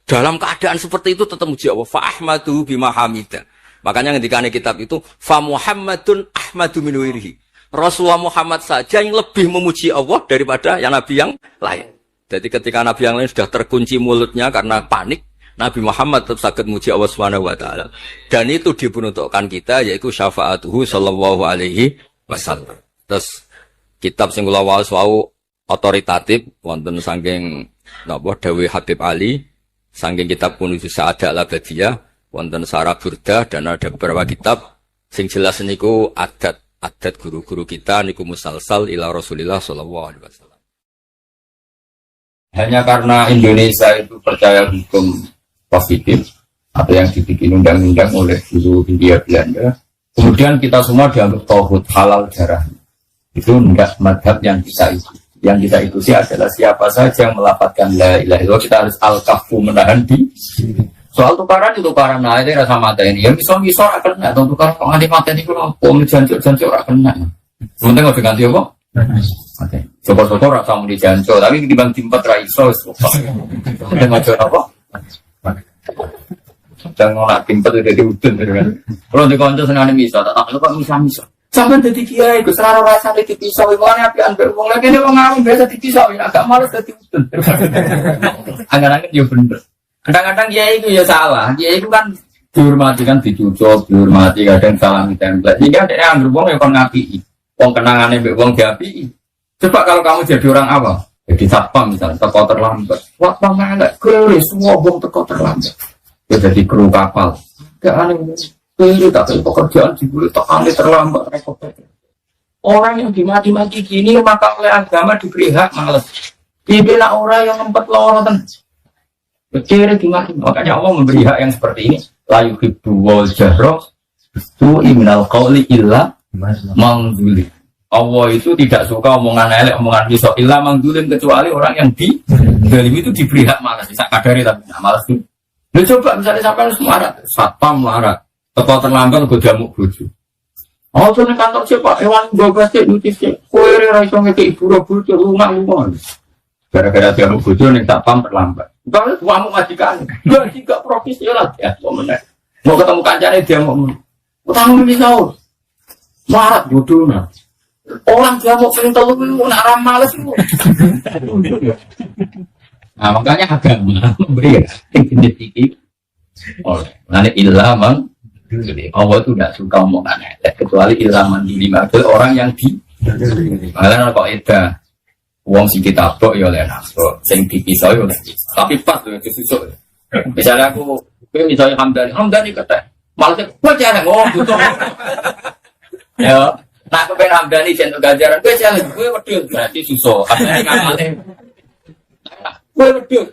Dalam keadaan seperti itu tetap muji Allah. Fa ahmadu bimahamida. Makanya ketika kitab itu fa Muhammadun Ahmadu min wairihi. Rasulullah Muhammad saja yang lebih memuji Allah daripada yang nabi yang lain. Jadi ketika nabi yang lain sudah terkunci mulutnya karena panik, Nabi Muhammad tetap sakit muji Allah Subhanahu wa taala. Dan itu diperuntukkan kita yaitu syafaatuhu sallallahu alaihi wasallam. Terus kitab sing kula waos wau otoritatif wonten saking napa dawuh Habib Ali, saking kitab Kunuz Sa'adah Al-Abadiyah, wonten Sarah Burdah dan ada beberapa kitab sing jelas niku adat guru-guru kita niku musalsal ila Rasulillah sallallahu alaihi wasallam. Hanya karena Indonesia itu percaya hukum positif atau yang dibikin undang-undang oleh guru Hindia Belanda, kemudian kita semua dianggap tauhid halal darah. Itu enggak madhab yang kita ikuti. Yang kita ikuti adalah siapa saja yang melafadzkan la ilaha illallah, kita harus al-kafu menahan di. Soal tukaran nah itu rasa mata ini. Yang bisa akan kena, atau tukaran pengantin mata ini kalau om jancuk ora kena. Sementara nggak diganti apa? Oke. Coba-coba rasa mau dijancuk, tapi dibang timpat raiso. Dengan apa? Jangan nak timpet udah diudun kan. Kalau di konco senane bisa, tak tahu kok bisa. Sampai dadi kiai, Gus ora rasa dadi pisau, wong apian mbek wong lagi wong ngawur biasa dadi pisau, agak males dadi udun. Angan-angan yo bener. Kadang-kadang kiai itu ya salah. Kiai itu kan dihormati kan dicucuk, dihormati kadang salah ditempel. Sehingga dia anggere wong ya kon ngapiki. Wong kenangane mbek wong diapiki. Coba kalau kamu jadi orang awam, jadi satpam misalnya, teko terlambat. Wah, elek kere semua wong teko terlambat. Ya jadi kru kapal. Gak aneh. Kere tak pekerjaan dibule tekane terlambat repot. Orang yang dimaki-maki gini maka oleh agama diberi hak males. Dibela orang yang ngempet lorotan. Kecil dimaki. Makanya Allah memberi hak yang seperti ini. La yuhibbu wal jahra itu minal qawli illa mangduli. Allah itu tidak suka omongan elek, omongan pisau illa mangdulin, kecuali orang yang dalam itu diberi hak malas. Bisa kadari tapi nggak malas itu. Lu coba misalnya sampai semua marah, satpam marah, teko terlambat gue jamuk bojo. Oh tuh kantor siapa? Hewan bagas cek nutis cek. Kue raiso ngeke ibu robu cek lunga. Gara-gara jamuk bojo nih satpam terlambat. Kalau kamu majikan, dia juga profesional ya. Mau ketemu kancane dia mau. Utang pisau. Marah bodoh nah. Orang jamuk sering telu itu nak ramales itu. Nah makanya agama memberi titik oleh nanti ilaman. Allah itu tidak suka omongan kecuali ilaman di lima orang yang di. Malah kok itu uang si kita bok ya oleh nafsu, sing dipisau ya oleh. Tapi pas tuh susuk. Misalnya aku misalnya Hamdani kata malah gue jangan ngomong gitu. Ya. Nah, aku pengen Hamdani jentuk ganjaran, gue jalan, gue wedul, berarti suso. Hamdani ngamalnya. Gue wedul.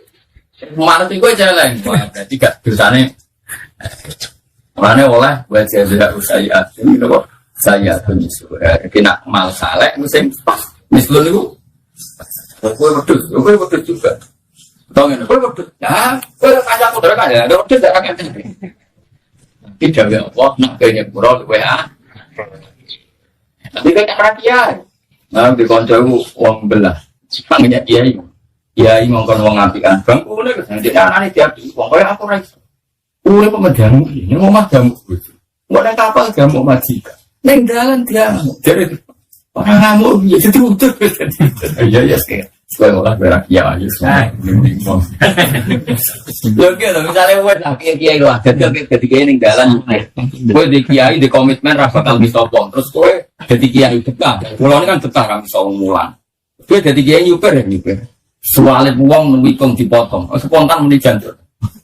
Kemarin gue jalan, berarti gak dosanya. Makanya oleh, gue jalan saya itu kok. Saya itu misalnya, kena mal saleh, musim pas. Misalnya itu, gue wedul juga. Tolongin, gue wedul. Ya, gue kajak mudah kan ya, gue wedul gak kakek. Tidak ya Allah, nak kayaknya kurang, gue tapi kan rakyat, nah di konco uang belah, panggilnya kiai ngongkon uang ngapikan bang, udah kesana jadi anak tiap uang kaya aku rais, udah pemedamu ini mau madamu, nggak ada kapal jamu majikan, neng jalan dia, jadi orang ngamuk ya jadi utuh, ya sekian. Sekolah olah berak ya aja semua. Yo gitu misalnya wes kiai lah ketika ini jalan gue di kiai di komitmen rasa bakal bisa pon terus gue jadi kiai dekat pulau ini kan dekat kan bisa mulan gue jadi kiai nyuper ya nyuper soalnya uang menwikong dipotong spontan meni jantur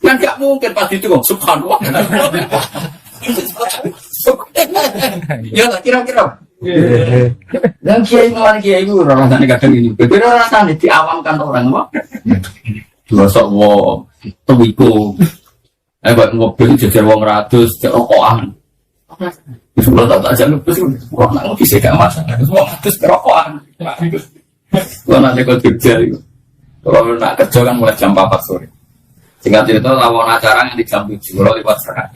kan gak mungkin pasti itu kok subhanallah ya lah kira-kira dan kiai malah kiai itu rasanya kadang ini berbeda rasanya diawamkan orang apa dua sok wo tewiku buat mobil jajar wong ratus rokokan sebelum tak jangan terus orang nggak bisa gak masalah semua ratus rokokan kalau nanti kau kerja itu kalau nak kerja kan mulai jam 4 sore singkat cerita lawan acara yang di jam 7 kalau lewat sekarang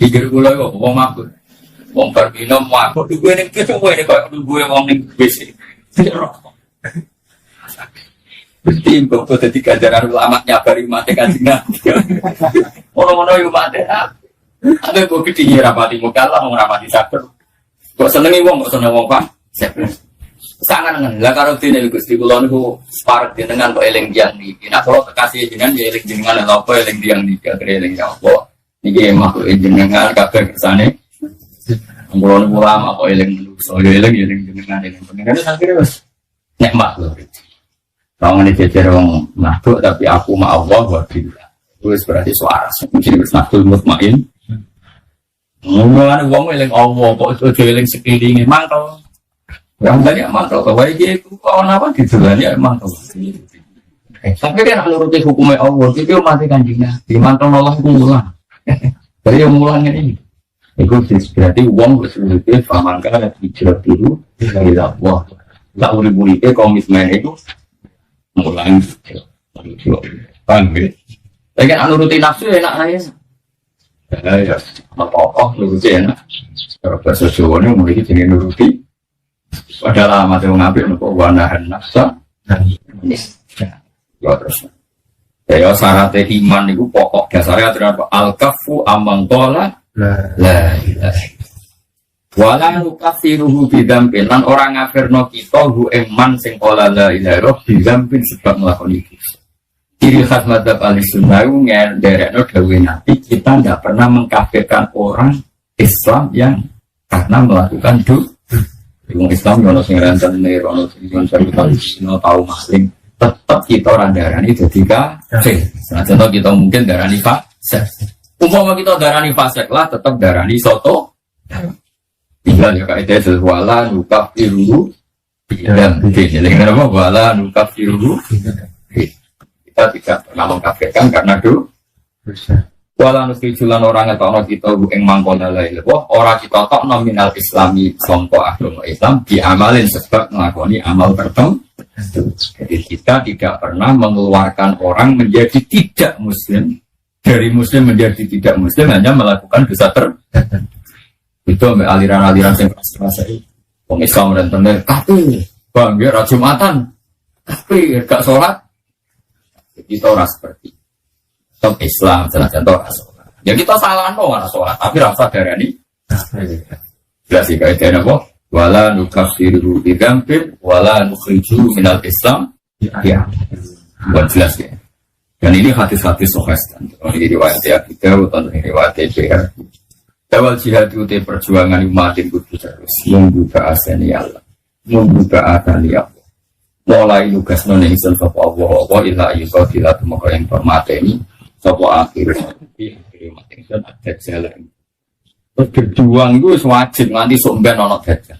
pikir gue lagi mau mabuk wong berminum mabuk gue nih kita gue nih kalau gue wong nih besi berarti gue jadi ganjaran ulama nyabari mati kajian ono-ono yang mati ada gue gede rapati muka lah mau rapati sabar kok senengi wong pak sangat lah kalau tidak gusti kulon itu separuh dengan kok eling yang di nah kalau kekasih jenengan ya eling jenengan atau apa eling yang di eling yang apa ini makhluk jenengan kabar kesana kulon ulama kok eling so eling jenengan itu akhirnya mas nikmat loh orang ini jajar orang makhluk tapi aku ma Allah wa billah itu berarti suara mungkin bersnatul mutmain ngomong wong eling Allah kok itu eling sekelilingnya mangkel yang banyak mangkel bahwa itu kawan apa ditulanya mangkel tapi kan menuruti hukumnya Allah itu mati kanjingnya di mangkel Allah itu mulang dari yang mulangnya ini itu berarti uang berseluruhnya famangkal dan hijrah dulu dari Allah tak boleh-boleh komitmen itu mulang panggil tapi kan nuruti nafsu enak aja ya apa-apa nuruti enak kalau bahasa Jawa ini mulai jenis nuruti padahal amat yang ngambil untuk wanahan nafsa ya terus ya syaratnya iman itu pokok dasarnya terhadap al-kafu amang tola la ilaha wala nukafiruhu bidampin lan orang ngafirno kita hu eman sing kola la ilaha bidampin sebab melakukan itu ciri khas madzhab al-sunnah ngenderekno dawe nabi kita tidak pernah mengkafirkan orang Islam yang karena melakukan Wong Islam ono sing ranten ner ono sing ono tahu masing tetap kita ora darani dadi kafir. Senajan kita mungkin darani fasik. Umpama kita darani fasik lah tetap darani soto. Tinggal ya kaidah wala nukafiru bidan. Jadi kenapa wala nukafiru? Kita tidak pernah mengkafirkan karena dosa. Wala nukijulan orang ngetokno kita ing mangkona lain. Wah, ora kita tok nominal Islami sangka agama Islam diamalin sebab nglakoni amal tertentu. Jadi kita tidak pernah mengeluarkan orang menjadi tidak muslim dari muslim menjadi tidak muslim hanya melakukan dosa tertentu. Itu aliran-aliran yang keras-keras itu. Wong Islam dan tenar kafir, bangga ra Jumatan. Kafir gak salat. Kita ora seperti top Islam salah contoh sholat. Ya kita salah no nggak sholat, tapi rasa darah ini jelas sih kaitnya apa? Wala nukafiru bidambin, wala nukhriju minal Islam. Ya, buat jelas ya. Dan ini hadis-hadis sahih. Ini riwayat ya kita atau riwayat BR. Dawal jihad itu perjuangan umatin kudu terus membuka asani Allah, membuka asani Allah. Mulai nugas nona insun sapa Allah ila yuqa ila maka yang hormate ini. Sopo akhir mati dan ada jalan. Berjuang itu wajib nganti somben ono dajjal.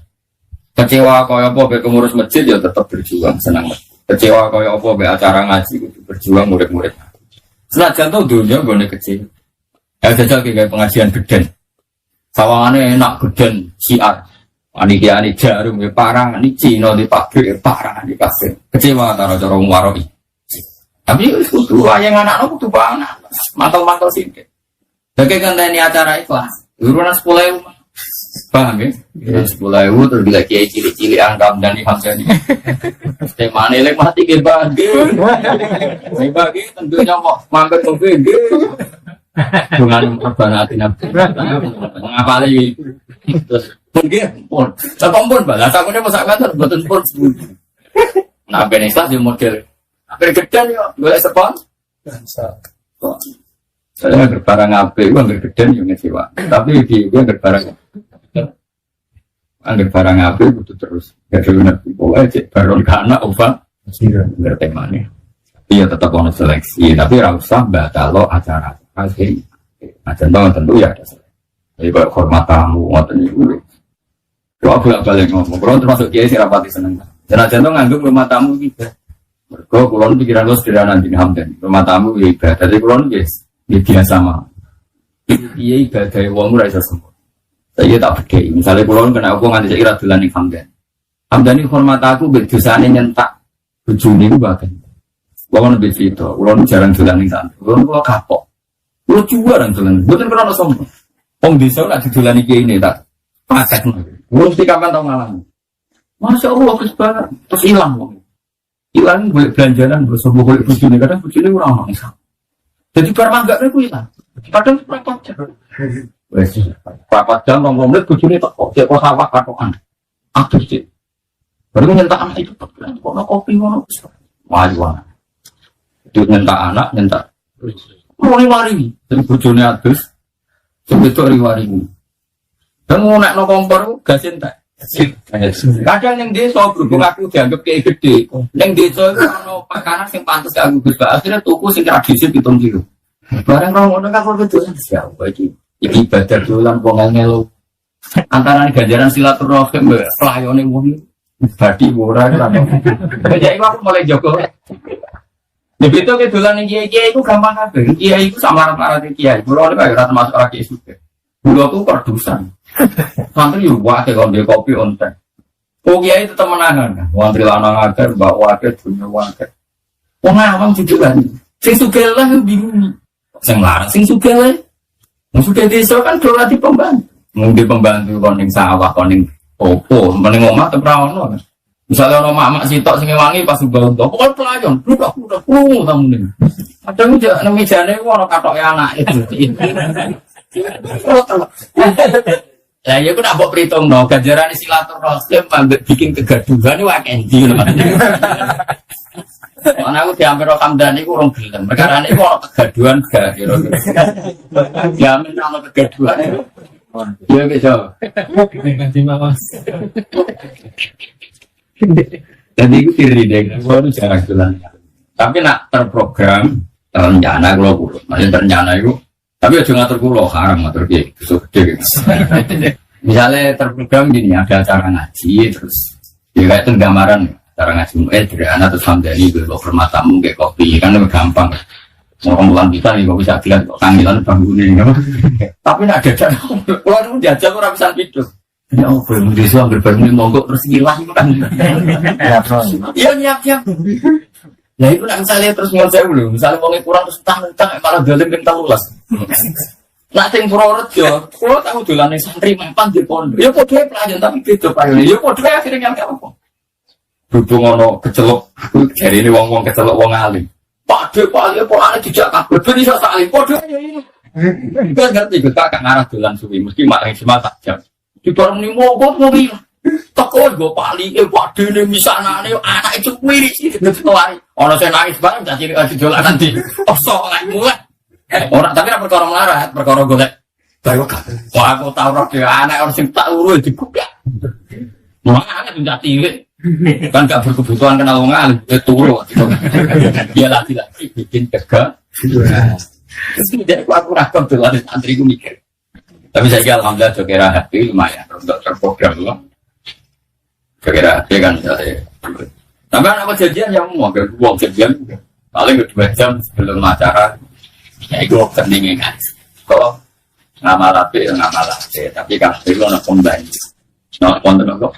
Kecewa kaya apa be pengurus masjid ya tetap berjuang senang. Kecewa kaya apa be acara ngaji kudu berjuang murid-murid. Senajan to dunya gone kecil. Ya dajjal kayak pengajian geden. Sawangane enak geden siar. Panitia ini jarum ya parah, ini Cina di pabrik parah di kafe. Kecewa cara waroi. Tapi itu yang anak-anak itu banget, mantel-mantel singkat. Jadi kan ini acara ikhlas, urunan 10.000, paham ya? 10.000 terus bila kiai cili-cili angkam dan dihamdani. Tema nilai mati ke bagi, bagi tentunya mau mampir ke bagi. Dengan perbanati nabi, mengapa lagi? Terus pun, pun balas aku ni masak kantor, betul pun. Nabi Islam di model. Bergeden ya, boleh sepon? Saya berbarang apa? Gue bergeden yang ngecewa. Tapi di gue berbarang apa? Itu terus. Gak ada nabi bawa aja. Baron kana obat. Bertemanya. Iya tetap ono seleksi. Tapi rasa batalo acara asli. Acara tentu ya ada seleksi. Jadi kalau hormat tamu, ngotot ini. Kalau aku balik ngomong, kalau termasuk kiai sih rapati seneng. Jangan nganggep rumah tamu gitu. Mereka kulon pikiran lo sederhana di Hamdan. Rumah tamu ya ibadah. Dari kulon ya biasa mah. Iya ibadah wong ora iso semua. Saya tak beda. Misalnya kulon kena aku nganti saya dolan ning Hamdan. Hamdan iki hormat aku mbek dosane nyentak bojone iku bae. Kulon lebih itu. Kulon jarang dolan ning sana. Kulon kok kapok. Lu juga orang dolan. Mboten krono sombong. Wong desa nak didolani kiai ini tak pasak. Mesti kapan tau ngalang. Masya Allah kesempatan terus hilang wong. Hilang boleh belanjanan bersama boleh bujuni kadang bujuni orang mangsa. Jadi barang enggak aku hilang. Padahal berapa jam? Wes berapa jam ngomong menit bujuni tak kok cek sawah katokan. Aduh sih. Baru nyentak anak itu kok kopi ngono. Wah. Itu nyentak anak nyentak. Mari. Jadi bujuni adus. Sebetulnya riwari. Dan ngonekno kompor gas entek. Kadang yang desa berhubung aku dianggap kayak gede. Yang desa itu kalau makanan yang pantas aku Gus Pak. Akhirnya tuku sing tradisi 7 kilo. Barang orang kan kalau betul siapa iki? Iki ibadah dolan wong ngelo. Antara ganjaran silaturahim pelayone wong badi ora kan. Jadi aku mulai jogo. Begitu ke dolan kiai itu gampang kabeh. Kiai itu sama rata-rata kiai. Kulo ora termasuk ora kiai suka. Kulo tuh perdusan. Santri yo wae kalau dia kopi onten. Oh kiai tetap menahan. Santri lanang akeh, mbak wae dunya wae. Wong awam dijual. Sing sugih lah bingung. Sing larang sing sugih lah. Wong sugih desa kan ora di pembantu. Mung di pembantu kon ning sawah kon ning opo, meneng omah ora ono. Misalnya ono mak sitok sing wangi pas mbau to, kok pelayon, udah tamu ning. Kadang nang mejane ono katoke anake. Ya ya aku nak buat perhitung no, ganjaran silaturahim ambek bikin kegaduhan itu akeh ndi lho. Ana aku diambil Hamdan iku urung gelem. Perkara niku ono kegaduhan gak kira. Diambil ono kegaduhan. Ya bisa. Ganti Mas. Jadi itu diri deh, baru jarang jalan. Tapi nak terprogram, rencana kalau maksudnya rencana itu. Tapi aja ngatur kulo haram ngatur ki, besok gede. Misalnya terprogram gini, ada acara ngaji, terus ya kayak itu gambaran acara ngaji sederhana terus Hamdani bawa permatamu kayak kopi, kan lebih gampang. Mau kemulan kita nih, kok bisa bilang kok kangilan bangunin, tapi nak jajan, kalau itu jajan orang bisa hidup. Ya belum disuruh berbangun mogok terus hilang kan? Iya nyiap. Ya itu nak misalnya terus ngonsep belum, misalnya mau kurang terus utang malah dalam kentang lulas. Nak ting Purworejo, kalau tahu dolan santri mempan di pondok, ya kok dia pelajaran tapi beda paling, ya kok dia akhirnya nggak apa. Berhubung ono kecelok, jadi ini wong kecelok wong alim. Pak dia tidak kabel, beri saya saling, kok dia ini. Enggak ngerti kita akan arah dolan suwi, mesti malah cuma tak jam. Di barang ini mogok mobil, teko gue pali, waduh ini misalnya anak itu wiris itu tuai. Orang saya nangis banget, jadi kasih jualan nanti. Oh soalnya mulai. Orang tapi nak perkara melarat, perkara golek. Baru kan, wah aku tahu roh dia anak orang sing tak urus dikupiak. Mana tuh jati kan gak berkebutuhan kenal wong alim, turu. Dia laki-laki bikin tegak. Terus kemudian aku rakam tuh ada santri gue mikir. Tapi saya alhamdulillah jokera hati lumayan untuk terprogram loh. Jokera hati kan misalnya. Tapi anak kejadian yang mau gak uang kejadian paling 2 jam sebelum acara. Ya itu pentingnya kan. Kalau ngamal api, tapi kan itu nak pembantu. Nak pembantu.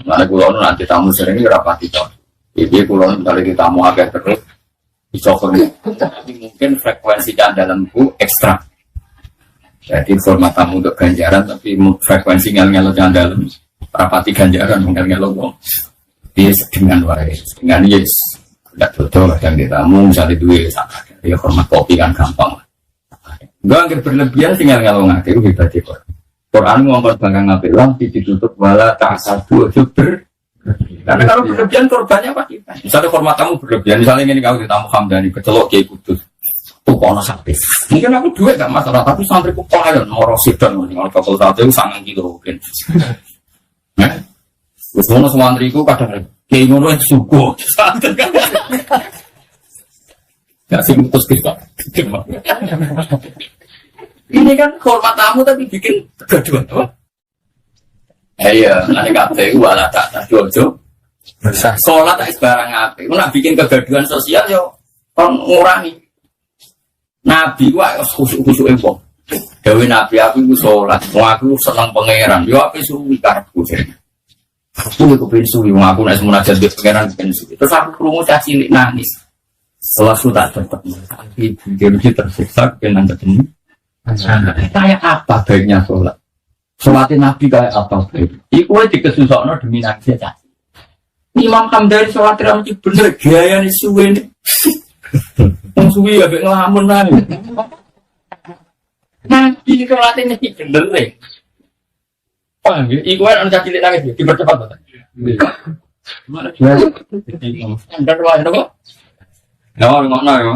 Mana kulon nanti tamu sering rapati toh. Jadi kulon kali kita tamu agak terus dicoba. Tapi mungkin frekuensi dalam buku ekstra. Jadi format tamu untuk ganjaran, tapi frekuensi ngel-ngel yang dalam rapati ganjaran ngel-ngel wong. Dia dengan waris, dengan yes, tidak betul yang ditamu misalnya duit, dia format kopi kan gampang. Enggak angker berlebihan tinggal ngel ngakir hebat itu. Quran ngomong bangga ngapil lang ditutup wala ta'asadu ber. Karena kalau berlebihan korbannya apa kita? Misalnya format tamu berlebihan, misalnya ini kau ditamu Hamdani kecelok Kiai Kudus. Kono sakit. Mungkin aku duit gak masalah, tapi santri ku pelayan moro sidon kalau kapal sate ku 9 kilo mungkin. Wis ngono santriku kadang kayak ngono suku. Ya sing putus kita. Ini kan hormat tamu tapi bikin kegaduhan tuh. Iya, nanti KPU ala tak dojo. Sholat tak sembarang ape. Nak bikin kegaduhan sosial yo kon ngurangi. Nabi wae khusuk-khusuk wong. Dewe nabi aku iku salat, wong aku seneng pangeran. Yo ape suwi karepku. Aku iku pengen suwi wong aku nek munajat mbek pangeran pengen suwi. Terus aku krungu cah cilik nangis. Setelah sudah tetap dia tersiksa dengan ketemu. Kayak apa baiknya sholat? Sholatin nabi kayak apa baik? Iku aja dikesusokno demi nangis cah. Imam Hamdani sholat ramji bener gaya nih suwi nih. Suwi ya ngelamun aja. Nanti sholatnya nih bener deh. Oh, iku kan orang cilik nangis dipercepat banget. Mana dia? Standar wae kok. Ngono yo.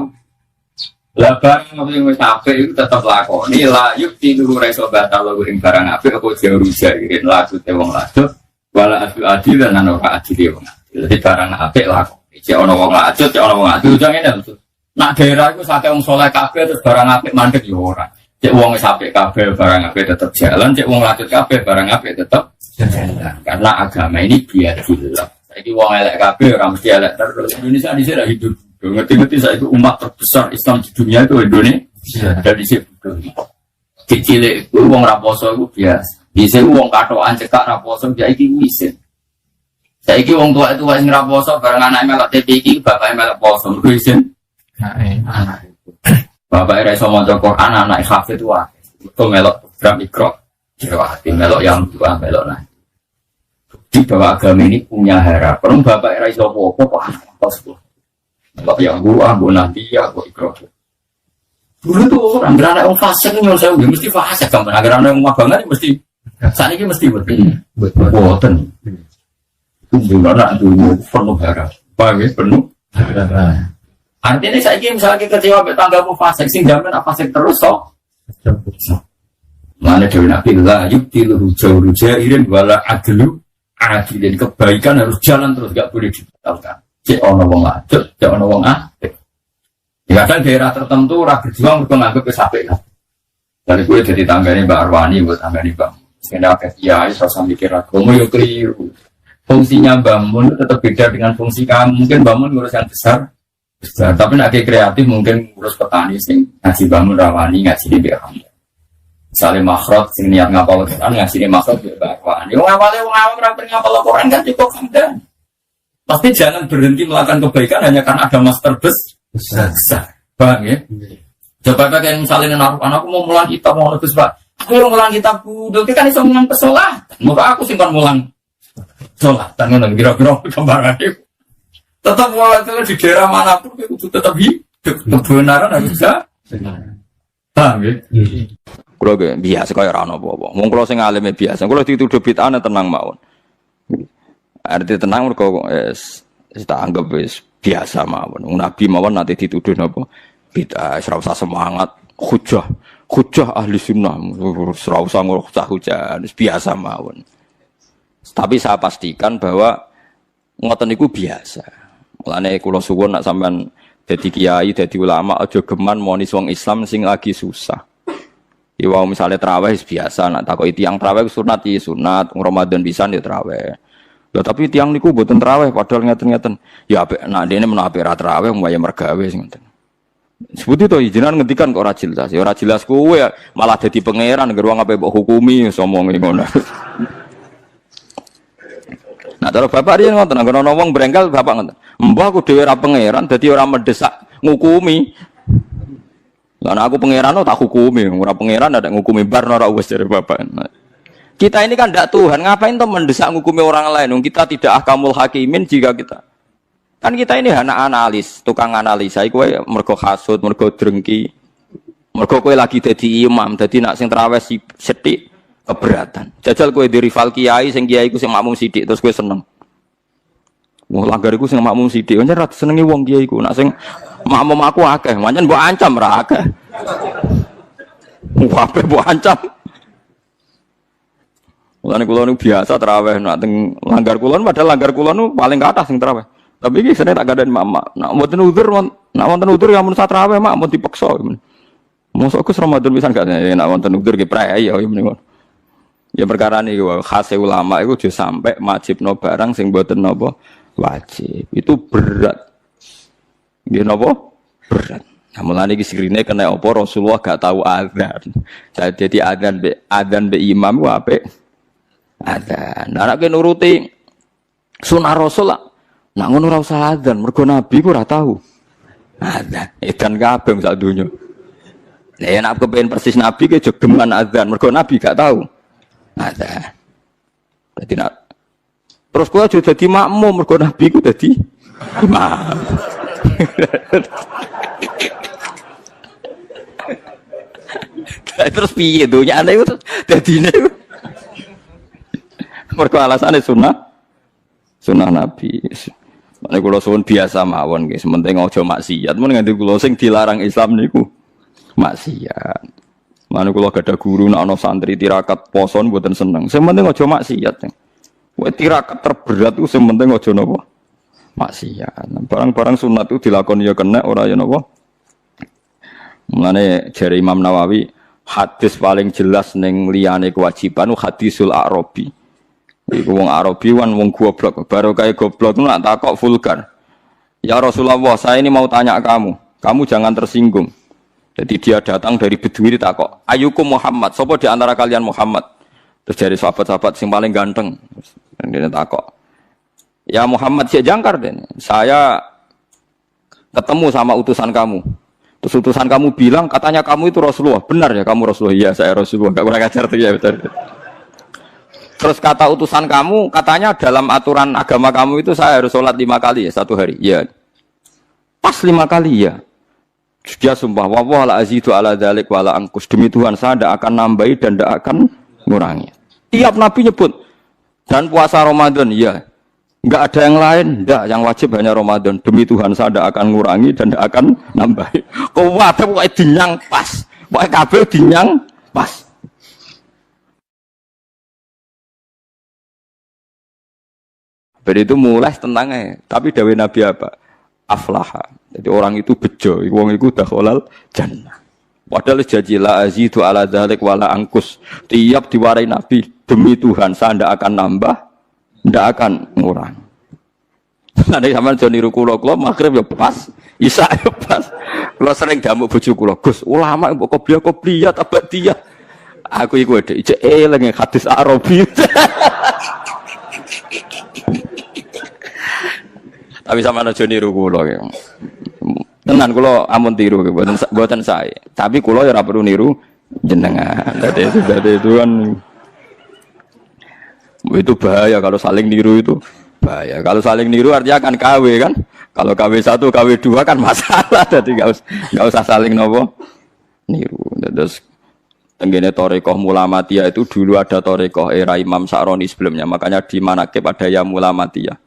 Lah barang yang wis apik iku tetep lakoni la yuk tidur reso batal ing barang apik apa jauh rujakin lagu te wong lajut wala adil dan ana ora adil wong. Jadi barang apik lakoni. Cek ana wong lajut, cek ana wong adil jange lho. Nak daerah iku sakake wong saleh kabeh terus barang apik mandek yo ora. Cek wong wis apik kabeh barang apik tetep jalan, cek wong lajut kabeh barang apik tetep jalan. Karena agama ini biadillah. Saiki wong elek kabeh ora mesti elek terus. Indonesia dhisik ra hidup. Ngerti-ngerti saya itu umat terbesar Islam di dunia itu Indonesia. Dari situ kecil itu wong raposo itu biasa. Bisa wong katoan cekak raposo dia iki wisin. Saiki wong tua itu wis ngraposo bareng anake melok TPI bapake melok poso wisin. Bapak iso maca Quran anak hafid wae. Itu melok program Iqra. Hati melok yang tua melok nah. Di bahwa agama ini punya harapan. Bapak iso apa-apa kok Bapak yang gua, bu nabi ya, bu ikro. Dulu tuh orang berada orang fasik nih, saya udah mesti fasik kan. Agar orang yang banget mesti, saat ini mesti buatan. Tunggu anak dulu penuh harap, bagi penuh harap. Artinya saya ini misalnya kecewa betanggamu fasik, sing jamin apa fasik terus so. Mana dewi nabi lah, yuk tilu ruja irin wala adlu, adilin kebaikan harus jalan terus, gak boleh dibatalkan. Cek ono wong lajut, cek ono wong apik. Ya kan daerah tertentu ora berjuang mergo nganggep wis apik lah. Dari gue jadi tanggane Mbak Arwani buat tanggane Mbak. Sekarang agak ya, saya mikir agama yo keliru. Fungsinya bangun tetap beda dengan fungsi kamu. Mungkin bangun ngurus yang besar, tapi nak kreatif mungkin ngurus petani sing ngaji bangun rawani ngaji di kamu. Misalnya makhraj sing niat ngapal Quran ngaji di makhraj di rawani. Wong awam rapi ngapal Quran kan cukup kan. Pasti jangan berhenti melakukan kebaikan hanya karena ada master besar. Bang ya. Coba pakai misalnya naruh anakku mau mulang kitab mau lebih sebab. Aku mau mulang kitabku, dulu kan iso mulang pesolah. Muka aku simpan mulang. Sholat, tangan kira-kira kembaran itu. Tetap walaupun di daerah manapun itu tetap hidup. Kebenaran harus bisa. Paham ya? Kalau biasa kayak rano apa-apa. Mau kalau saya ngalami biasa. Kalau dituduh bid'ah tenang mawon. Arti tenang mereka kita anggap biasa mawon. Nabi mawon nanti dituduh apa? Bid'ah. Serasa semangat. Hujah ahli sunnah. Serasa hujah. Biasa mawon. Tapi saya pastikan bahwa ngoten niku biasa. Mulane kula suwun nak sampean dadi kiai, dadi ulama aja geman monis wong Islam sing lagi susah. Ya wau misale traweh biasa nak takoki tiyang traweh sunat iki sunat, Ramadan pisan ya traweh. Lha tapi tiyang niku mboten traweh padahal ngeten-ngeten. Ya apik nak dene menawa apik ra traweh mbaya mergawe sing ngoten. Sebuti to jenengan ngendikan kok ora jelas. Ya ora jelas kowe malah dadi pangeran ngger wong ape mbok hukumi somonge ngono. Nah, kalau bapak dia ngoten, ana wong brengkel bapak ngoten. Mbah aku dhewe ora pangeran, dadi ora mendesak ngukumi. Lah aku pangeran tak hukumi, ora pangeran ada ngukumi bar ora wis dari bapak. Nah, kita ini kan ndak Tuhan, ngapain toh mendesak ngukumi orang lain? Kita tidak ahkamul hakimin jika kita. Kan kita ini anak analis, tukang analisa iku mergo hasud, mergo drengki. Mergo kowe lagi dadi imam, dadi nak sing traweh sithik keberatan. Jajal kowe di rival kiai sing kiai ku sing makmum sithik terus kowe seneng. Wong langgar iku sing makmum sithik, pancen ra senengi wong kiai ku. Nek sing makmum aku akeh, pancen mbok ancam ra akeh. Wae mbok ancam. Mulane kula niku biasa traweh nek teng langgar kula padahal langgar kula nu paling kathah sing traweh. Tapi iki sene tak gadani mak. Nek mboten udzur, nek wonten udzur ya mun traweh mak mun dipeksa. Mosok Gus Ramadan pisan gak nek wonten udzur ki prei ya meniku. Ya perkara ini khas ulama itu juga sampai wajibno barang sing mboten napa wajib. Itu berat. Nggih napa? Berat. Nah, mulane iki sirine kena apa Rasulullah gak tahu azan. Jadi azan be imam ku apik. Azan. Nah, nek nuruti sunah Rasul lah. Nak ngono ora usah azan, mergo Nabi ku ora tahu. Azan. Edan kabeh sak donya. Lah nek kepen persis Nabi ke jogeman azan, mergo Nabi gak tahu. Ada. Jadi nak terus kau aja jadi makmum, mergo Nabi ku jadi imam. Terus piye dunya ane itu dadine. Mergo alasane sunah Nabi. Nek kula suwun biasa mawon nggih, sementing aja maksiat. Mun nganti kula sing dilarang Islam niku maksiat. Mana kalau ada guru nak ono santri tirakat poson buatan seneng. Sementing ojo maksiat. Wah tirakat terberat itu sementing ojo nopo maksiat. Barang-barang sunat itu dilakoni ya kena ora ya nopo. Mulane jare Imam Nawawi hadis paling jelas neng liyane kewajiban hadisul Arabi. Iku wong Arabi wan wong goblok. Baru kayak goblok nak takok vulgar. Ya Rasulullah, saya ini mau tanya kamu jangan tersinggung. Jadi dia datang dari Bedui ditakok, "Ayukum Muhammad, sapa di antara kalian Muhammad?" Terus dari sahabat-sahabat yang paling ganteng. Dan dia takok, "Ya Muhammad si jangkar den. Saya ketemu sama utusan kamu. Terus utusan kamu bilang katanya kamu itu Rasulullah. Benar ya kamu Rasulullah?" "Iya, saya Rasulullah." Enggak kurang ajar tuh ya betul. Terus kata utusan kamu katanya dalam aturan agama kamu itu saya harus sholat 5 kali ya satu hari. Iya. Pas 5 kali ya. Dia sumpah, wa la azidu ala dzalik wa la angkus. Demi Tuhan saya tidak akan nambahi dan tidak akan ngurangi. Tiap Nabi nyebut. Dan puasa Ramadan, ya. Enggak ada yang lain, enggak. Yang wajib hanya Ramadan. Demi Tuhan saya tidak akan ngurangi dan tidak akan nambahi. Kau wadah pokoknya dinyang pas. Pokoknya kabel dinyang pas. Berarti itu mulai tentangnya. Tapi dawai Nabi apa? Aflaha. Jadi orang itu bejo, wong itu dakhalal jannah. Padahal janji la azidu ala dzalik wala angkus. Tiap diwarai Nabi, demi Tuhan saya ndak akan nambah, ndak akan ngurang. Nanti sampean aja niru kula magrib ya pas, isya ya pas. Kula sering damuk bojo kula, Gus, ulama mbok kopiah abadiyah. Aku iku dhek ijek eling hadis Arabi. Tapi sampean aja niru kula ya. Tenan kula amun tiru mboten sae. Tapi kula ya ora perlu niru jenengan. Dadi itu kan itu bahaya kalau saling niru itu. Bahaya. Kalau saling niru artinya kan KW kan. Kalau KW 1, KW 2 kan masalah. Jadi enggak usah saling nopo niru. Terus tenggene Thariqah Mulamatiyah itu dulu ada Thariqah era Imam Sa'roni sebelumnya. Makanya di Manaqib ada ya Mulamatiyah.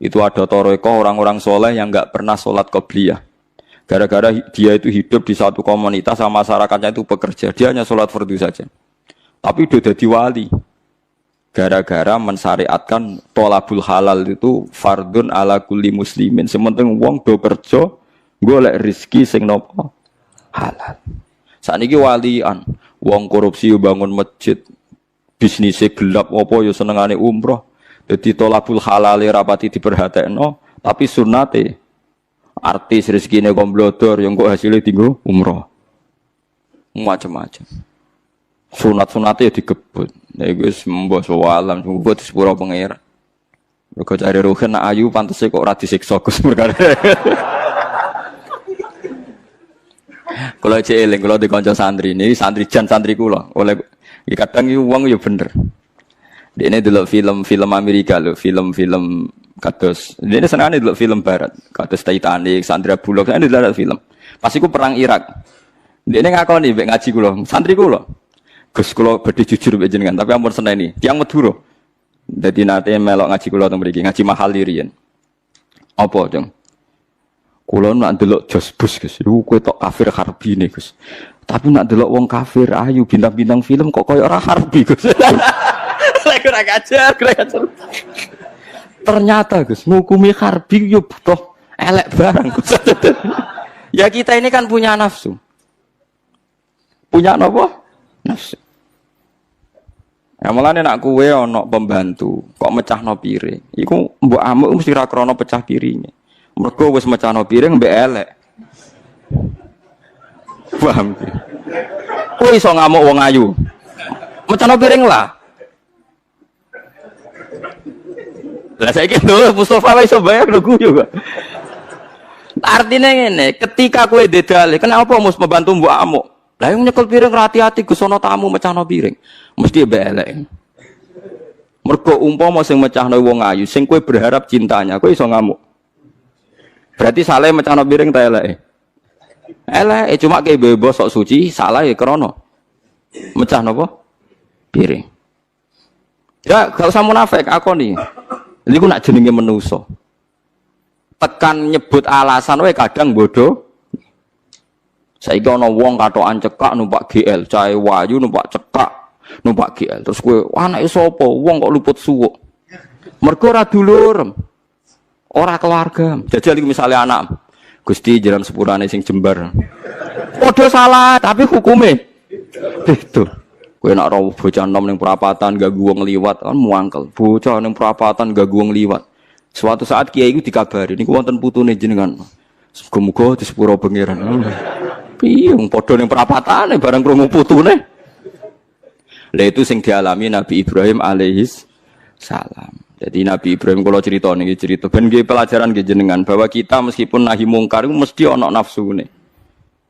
Itu ada Thariqah orang-orang soleh yang enggak pernah sholat qobliyah. Gara-gara dia itu hidup di satu komunitas sama masyarakatnya itu pekerja, dia hanya sholat fardu saja. Tapi udah jadi wali. Gara-gara mensyariatkan tolabul halal itu fardun ala kulli muslimin. Sementing wong do kerja, golek rezeki sing nopo halal. Saniki walian, wong korupsi bangun masjid, bisnisnya gelap apa ya senengane umroh. Jadi tolabul halal rapati diperhatekno, tapi sunnate artis rezekine komblodor yang kok hasilnya tinggal umroh macam-macam sunat-sunatnya digebut ya guys mbok soalan mbok sepuro pengira mergo cari ruhen nak ayu pantese kok ora disiksa Gus perkara kula eling kula di kanca santri ini santri jan santri kula oleh kadang iki wong ya bener dene delok film Amerika lho film-film kados ini senengane delok film barat kados Titanic, Sandra Bullock ini delok film pas iku perang Irak dene ngakoni mbek ngaji kula santri kula Gus kula badhe jujur mbek jenengan tapi ampun seneni tiyang Madura dadi nate melok ngaji kula teng mriki ngaji mahal riyen apa Jeng kula nak delok Jos Bus Gus iku kowe tok kafir harbine Gus tapi nak delok wong kafir ayu bintang-bintang film kok koyo ora harbi Gus kurang ajar ternyata Gus ngukumi harbi yo butuh elek barang Gus. Ya kita ini kan punya nafsu. Punya apa? Nafsu. Ya mulane nak kowe ana pembantu kok mecahno piring. Iku mbok amuk mesti ra krana pecah piringe. Mergo wis mecahno piring mbek elek. Paham ki? Kowe iso ngamuk wong ayu. Mecahno piring lah. Lah saiki lho Mustofa iso bayar lho guyu kok. Artinya ngene, ketika kowe dedale, kenapa mus membantu mbok amuk? Lah yang nyekel piring hati-hati Gus ana tamu mecahno piring. Mesti elek. Mergo umpama sing mecahno wong ayu, sing kowe berharap cintanya, kowe iso ngamuk. Berarti salah mecahno piring ta eleke? Eleke cuma ke bebas sok suci, salah ya krana mecahno apa? Piring. Ya, gak usah munafik akoni. Iku nak jenenge manusa. Tekan nyebut alasan wae kadang bodoh. Saiki ana wong katokan cekak numpak GL, cahe wayu numpak cekak, numpak GL. Terus kowe anake sapa? Wong kok luput suwuk. Mergo ora dulur. Ora keluarga. Jajal iku misale anak. Gusti jaran sepurane sing jembar. Padha salah, tapi hukume itu. Kowe nek ora bocah enom ning perapatan ganggu wong liwat kan muangkel. Bocah ning perapatan ganggu wong liwat. Suatu saat kiai iku dikabari niku wonten putune jenengan. Muga-muga di sepuro pangeran. Piye wong padha ning perapatane bareng krungu putune. Lah itu sing dialami Nabi Ibrahim alaihis salam. Jadi Nabi Ibrahim kalau cerita niki cerita ben nggih pelajaran nggih jenengan bahwa kita meskipun nahi mungkar iku mesti ana nafsune.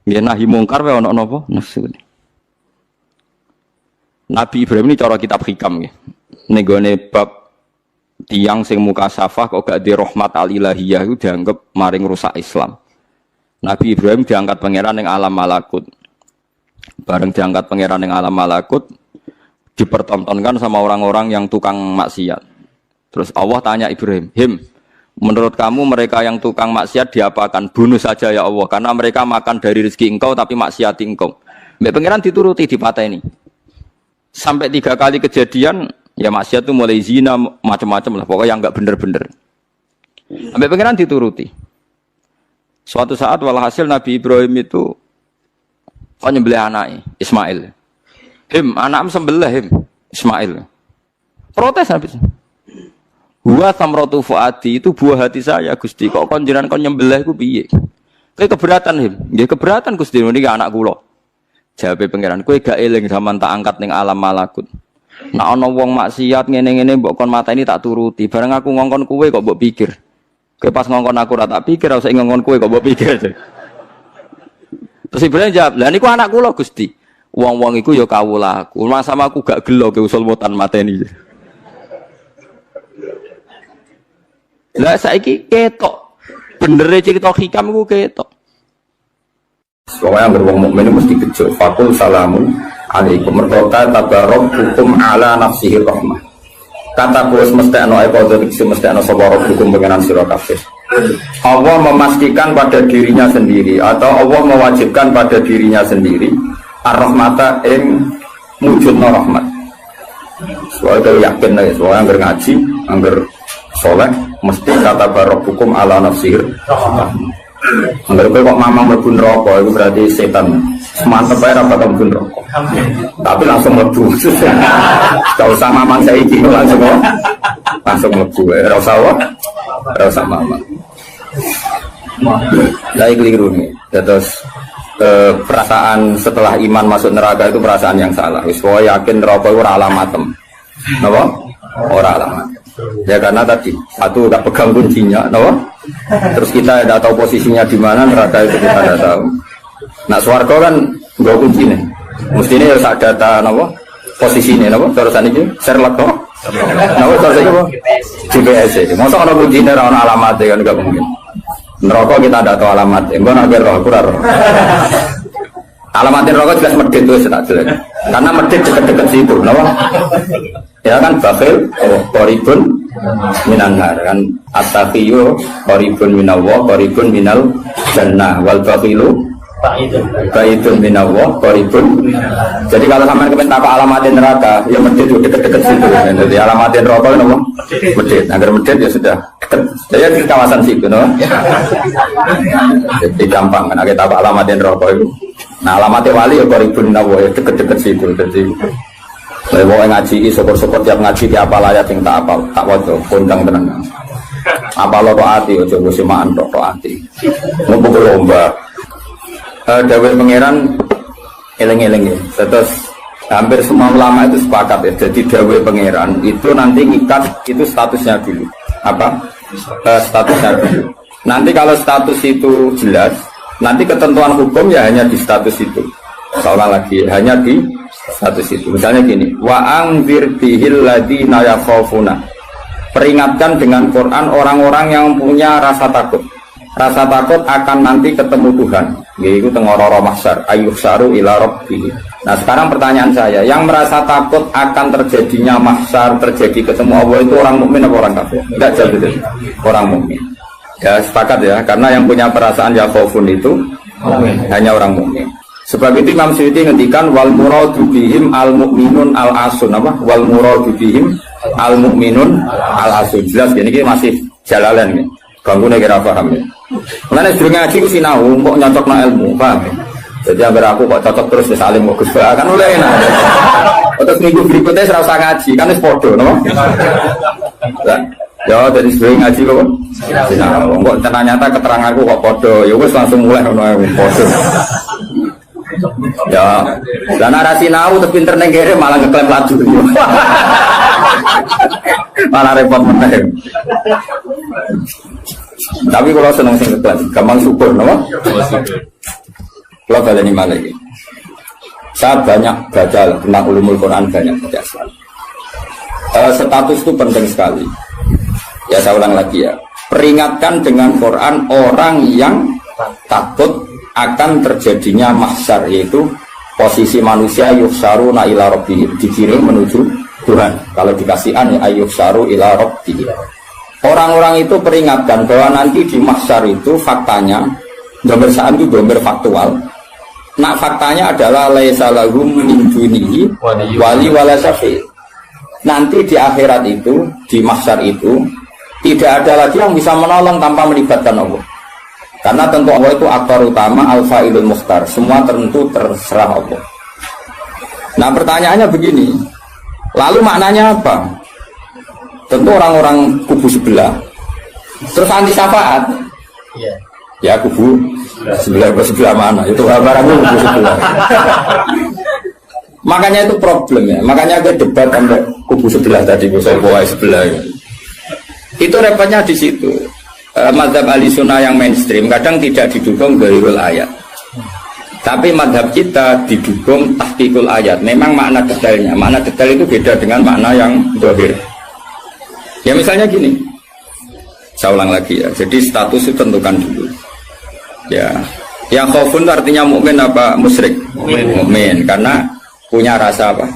Nggih nahi mungkar wae ana napa? Nafsune. Nabi Ibrahim ini cara kitab hikam nggih. Nenggone bab tiyang sing mukasafah kok gak di rahmat al-ilahiyah itu dianggap maring rusak Islam. Nabi Ibrahim diangkat pangeran ning alam malakut. Bareng diangkat pangeran ning alam malakut dipertontonkan sama orang-orang yang tukang maksiat. Terus Allah tanya Ibrahim, menurut kamu mereka yang tukang maksiat diapakan? Bunuh saja ya Allah, karena mereka makan dari rezeki engkau tapi maksiati engkau. Mbak pangeran dituruti dipateni. Sampai 3 kali kejadian, ya maksiat itu mulai zina macam-macam lah, pokoknya yang enggak bener-bener. Mbak pangeran dituruti. Suatu saat walhasil Nabi Ibrahim itu kok nyembelih anake Ismail. Him, anakmu sembelih him Ismail. Protes habis. Wa samratu fuadi itu buah hati saya Gusti. Kok kon jenengan kon nyembelih ku piye? Kowe keberatan him. Nggih keberatan Gusti niki anak kula. Jawabe pangeran, kowe gak eling zaman tak angkat ning alam malakut. Nek ana wong maksiat ngene-ngene mbok kon mateni tak turuti. Bareng aku ngongkon kowe kok mbok pikir. Kowe pas ngongkon aku ora tak pikir, ora usah ngongkon kowe kok mbok pikir. Terus Ibrahim jawab, "Lah niku anak kula Gusti." Wong-wong iku ya kawulaku. Masa aku gak gelo ke usul mutan mateni. Lah saiki ketok. Benere cerita hikam iku ketok. Soalnya yang berwong mukmin mesti kecil. Fakul salamun alaikum. Merkoka tabarok hukum ala nafsihir rahmah. Kata kuis mesti ano ekodorik mesti ano sabarok hukum pengenan sirah kafir. Allah memastikan pada dirinya sendiri atau Allah mewajibkan pada dirinya sendiri ar-rahmata ing mujudna rahmat. Soalnya kalau yakin lah, soalnya anggar ngaji, anggar soleh, mesti kata barok hukum ala nafsihir rahmah. Anggar kok mamang mlebu neraka itu berarti setan. Semantep ae ra bakal mlebu neraka. Tapi langsung mlebu. Enggak usah mamang saiki langsung mlebu. Ora usah mamang. Lah iki keliru nih. Terus perasaan setelah iman masuk neraka itu perasaan yang salah. Wis kowe yakin neraka itu ora alamatem. Napa? Ora alamat. Ya karena tadi satu gak pegang kuncinya, napa? Terus kita tidak tahu posisinya di mana, neraka itu kita tidak tahu. Nah swarga kan nggak kunci nih. Mestinya harus ada data, napa? Posisinya, napa? Terusan itu Sherlock, napa? Napa terus itu GPS itu. Masa orang kuncinya orang alamat kan nggak mungkin. Neraka kita tidak tahu alamat. Enggak nak roh kurang. Alamatnya neraka jelas medit itu tak jelas. Karena medit dekat-dekat situ, napa? Ya kan bakhil qaribun minanar kan at-taqiyyu qaribun minallah qaribun minal jannah wal bakhilu baidun minallah qaribun. Jadi kalau sampean kepen takok alamatin neraka ya medhit deket-deket situ. Jadi alamatin neraka napa? Medhit. Agar medhit ya sudah deket. Saya di kawasan situ no. Jadi gampang kan kita takok alamatin neraka itu. Nah alamatnya wali ya qaribun minallah ya deket-deket situ. Jadi mau ngaji, syukur-syukur tiap ngaji tiap apa ayat yang tak apal, tak waduh, kondang tenang. Apa lo hati, coba semaan roh hati. Ngumpul lomba. Dawai pangeran, eleng-eleng ya. Terus hampir semua ulama itu sepakat ya. Jadi dawai pangeran itu nanti ngikat itu statusnya dulu. Apa? Statusnya dulu. Nanti kalau status itu jelas, nanti ketentuan hukum ya hanya di status itu. Seolah lagi hanya di status itu. Misalnya gini, wa angzir bihil ladina yakhafuna. Peringatkan dengan Quran orang-orang yang punya rasa takut. Rasa takut akan nanti ketemu Tuhan. Yaitu tengororo mahsyar, ayyuhsaru ila rabbih. Nah, sekarang pertanyaan saya, yang merasa takut akan terjadinya mahsyar, terjadi ketemu Allah itu orang mukmin atau orang kafir? Enggak jauh betul. Orang mukmin. Ya, sepakat ya, karena yang punya perasaan yakhafun itu hanya orang mukmin. Sebab itu Imam Suyuti ngendikan wal muradu bihim al mukminun al asun apa wal muradu bihim al mukminun al asun. Jelas ya ini masih jalalan ya. Ganggu kira paham ya. Mulane durung ngaji ku sinau kok nyocokno ilmu, paham ya. Jadi agar aku kok cocok terus wis alim kok Gus kan oleh enak. Terus minggu berikutnya ora usah ngaji, kan wis padha no. Ya dari sering ngaji kok. Sinau kok ternyata keteranganku kok padha, ya wis langsung mulai ono padha. Ya, dan narasi nau tapi pinter neng kere malah ngeklaim laju, malah repot meneh. Tapi kalau seneng sing ngeklaim, gampang syukur, no? Kalau baleni malah ini, saya banyak baca tentang ulumul Quran banyak baca. Status itu penting sekali. Ya saya ulang lagi ya, peringatkan dengan Quran orang yang takut akan terjadinya mahsyar, yaitu posisi manusia yuhsaruna ila rabbih, dikirim menuju Tuhan. Kalau dikasih an ya yuhsaru ila rabbih. Orang-orang itu peringatkan bahwa nanti di mahsyar itu faktanya gambar saat itu gambar faktual. Nah faktanya adalah laisa lahum min dunihi wali wala syafi'. Nanti di akhirat itu, di mahsyar itu tidak ada lagi yang bisa menolong tanpa melibatkan Allah. Karena tentu Allah itu aktor utama, al-fa'ilul mukhtar. Semua tentu terserah Allah. Nah pertanyaannya begini, lalu maknanya apa? Tentu orang-orang kubu sebelah terus anti syafaat. Ya kubu sebelah mana? Itu barang kubu sebelah. Makanya itu problem ya. Makanya ada debat sampai kubu sebelah tadi, sebelah. Itu repotnya di situ. Mazhab ahli sunnah yang mainstream kadang tidak didukung dalil ayat. Tapi madhab kita didukung tahqiqul ayat. Memang makna detailnya. Makna detail itu beda dengan makna yang zahir. Ya misalnya gini. Saya ulang lagi ya. Jadi status itu tentukan dulu. Ya. Yang khaufun artinya mukmin apa musyrik? Mukmin. Karena punya rasa apa?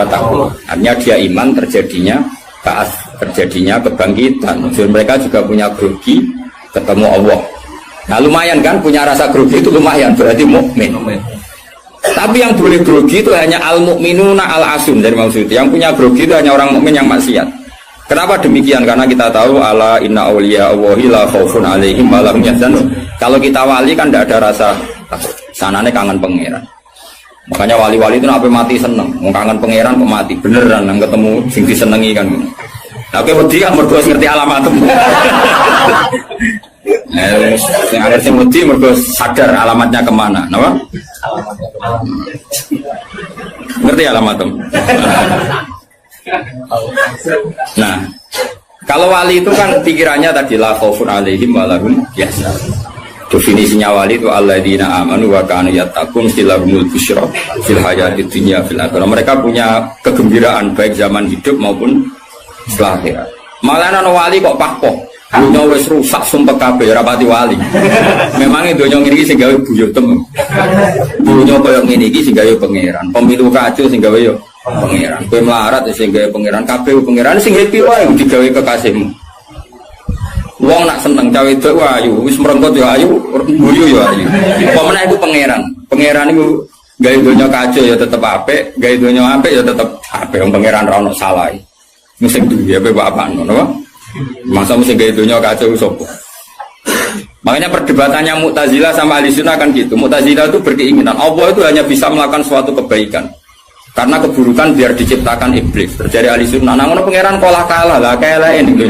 Takut. Artinya dia iman terjadinya taat, terjadinya kebangkitan. Jadi mereka juga punya grogi ketemu Allah. Nah lumayan kan punya rasa grogi itu lumayan berarti mukmin. Tapi yang boleh grogi itu hanya al-mukminuna al-asun dari maksud. Yang punya grogi itu hanya orang mukmin yang maksiat. Kenapa demikian? Karena kita tahu ala inna awliya Allahi la khaufun alaihim wa lahum yahzanun. Kalau kita wali kan tidak ada rasa takut. Sanane kangen pangeran. Makanya wali-wali itu sampai mati seneng. Mau kangen pangeran kok mati beneran nang ketemu sing disenengi kan. Tapi wedi kan mergo ngerti alamatmu. Yang ada yang wedi mergo sadar alamatnya kemana, napa? Ngerti alamatmu. Nah, kalau wali itu kan pikirannya tadi la khaufun alaihim wa lahum yahzanun. Definisinya wali itu alladzina amanu wa kanu yattaqun lahumul busyra fil hayatid dunya fil akhirah. Mereka punya kegembiraan baik zaman hidup maupun setelah akhirat. Malah ana wali kok pahpoh. Dunya wis rusak sumpek kabeh ora pati wali. Memang donya ngene iki sing gawe buyutem. Dunya koyo ngene iki sing gawe pangeran. Pemilu kacau sing gawe yo pangeran. Kowe melarat sing gawe pangeran, kabeh pangeran sing happy wae digawe kekasihmu. Wong nak seneng cawe wedok ayu, wis merengkot yo ayu, guyu yo ayu. Pemene iku pangeran. Pangeran iku gawe donya kacau ya tetep apik, gawe donya apik ya tetep apik. Wong pangeran ra ono salah. Mesti duwe ape bapak ngono. Masa mesti gawe donya kacau sapa? Makanya perdebatannya Mu'tazilah sama Ahlussunnah kan gitu. Mu'tazilah itu berkeinginan Allah itu hanya bisa melakukan suatu kebaikan. Karena keburukan biar diciptakan iblis. Terjadi Ahlussunnah. Nah, ngono pangeran kalah lah kaelain gitu.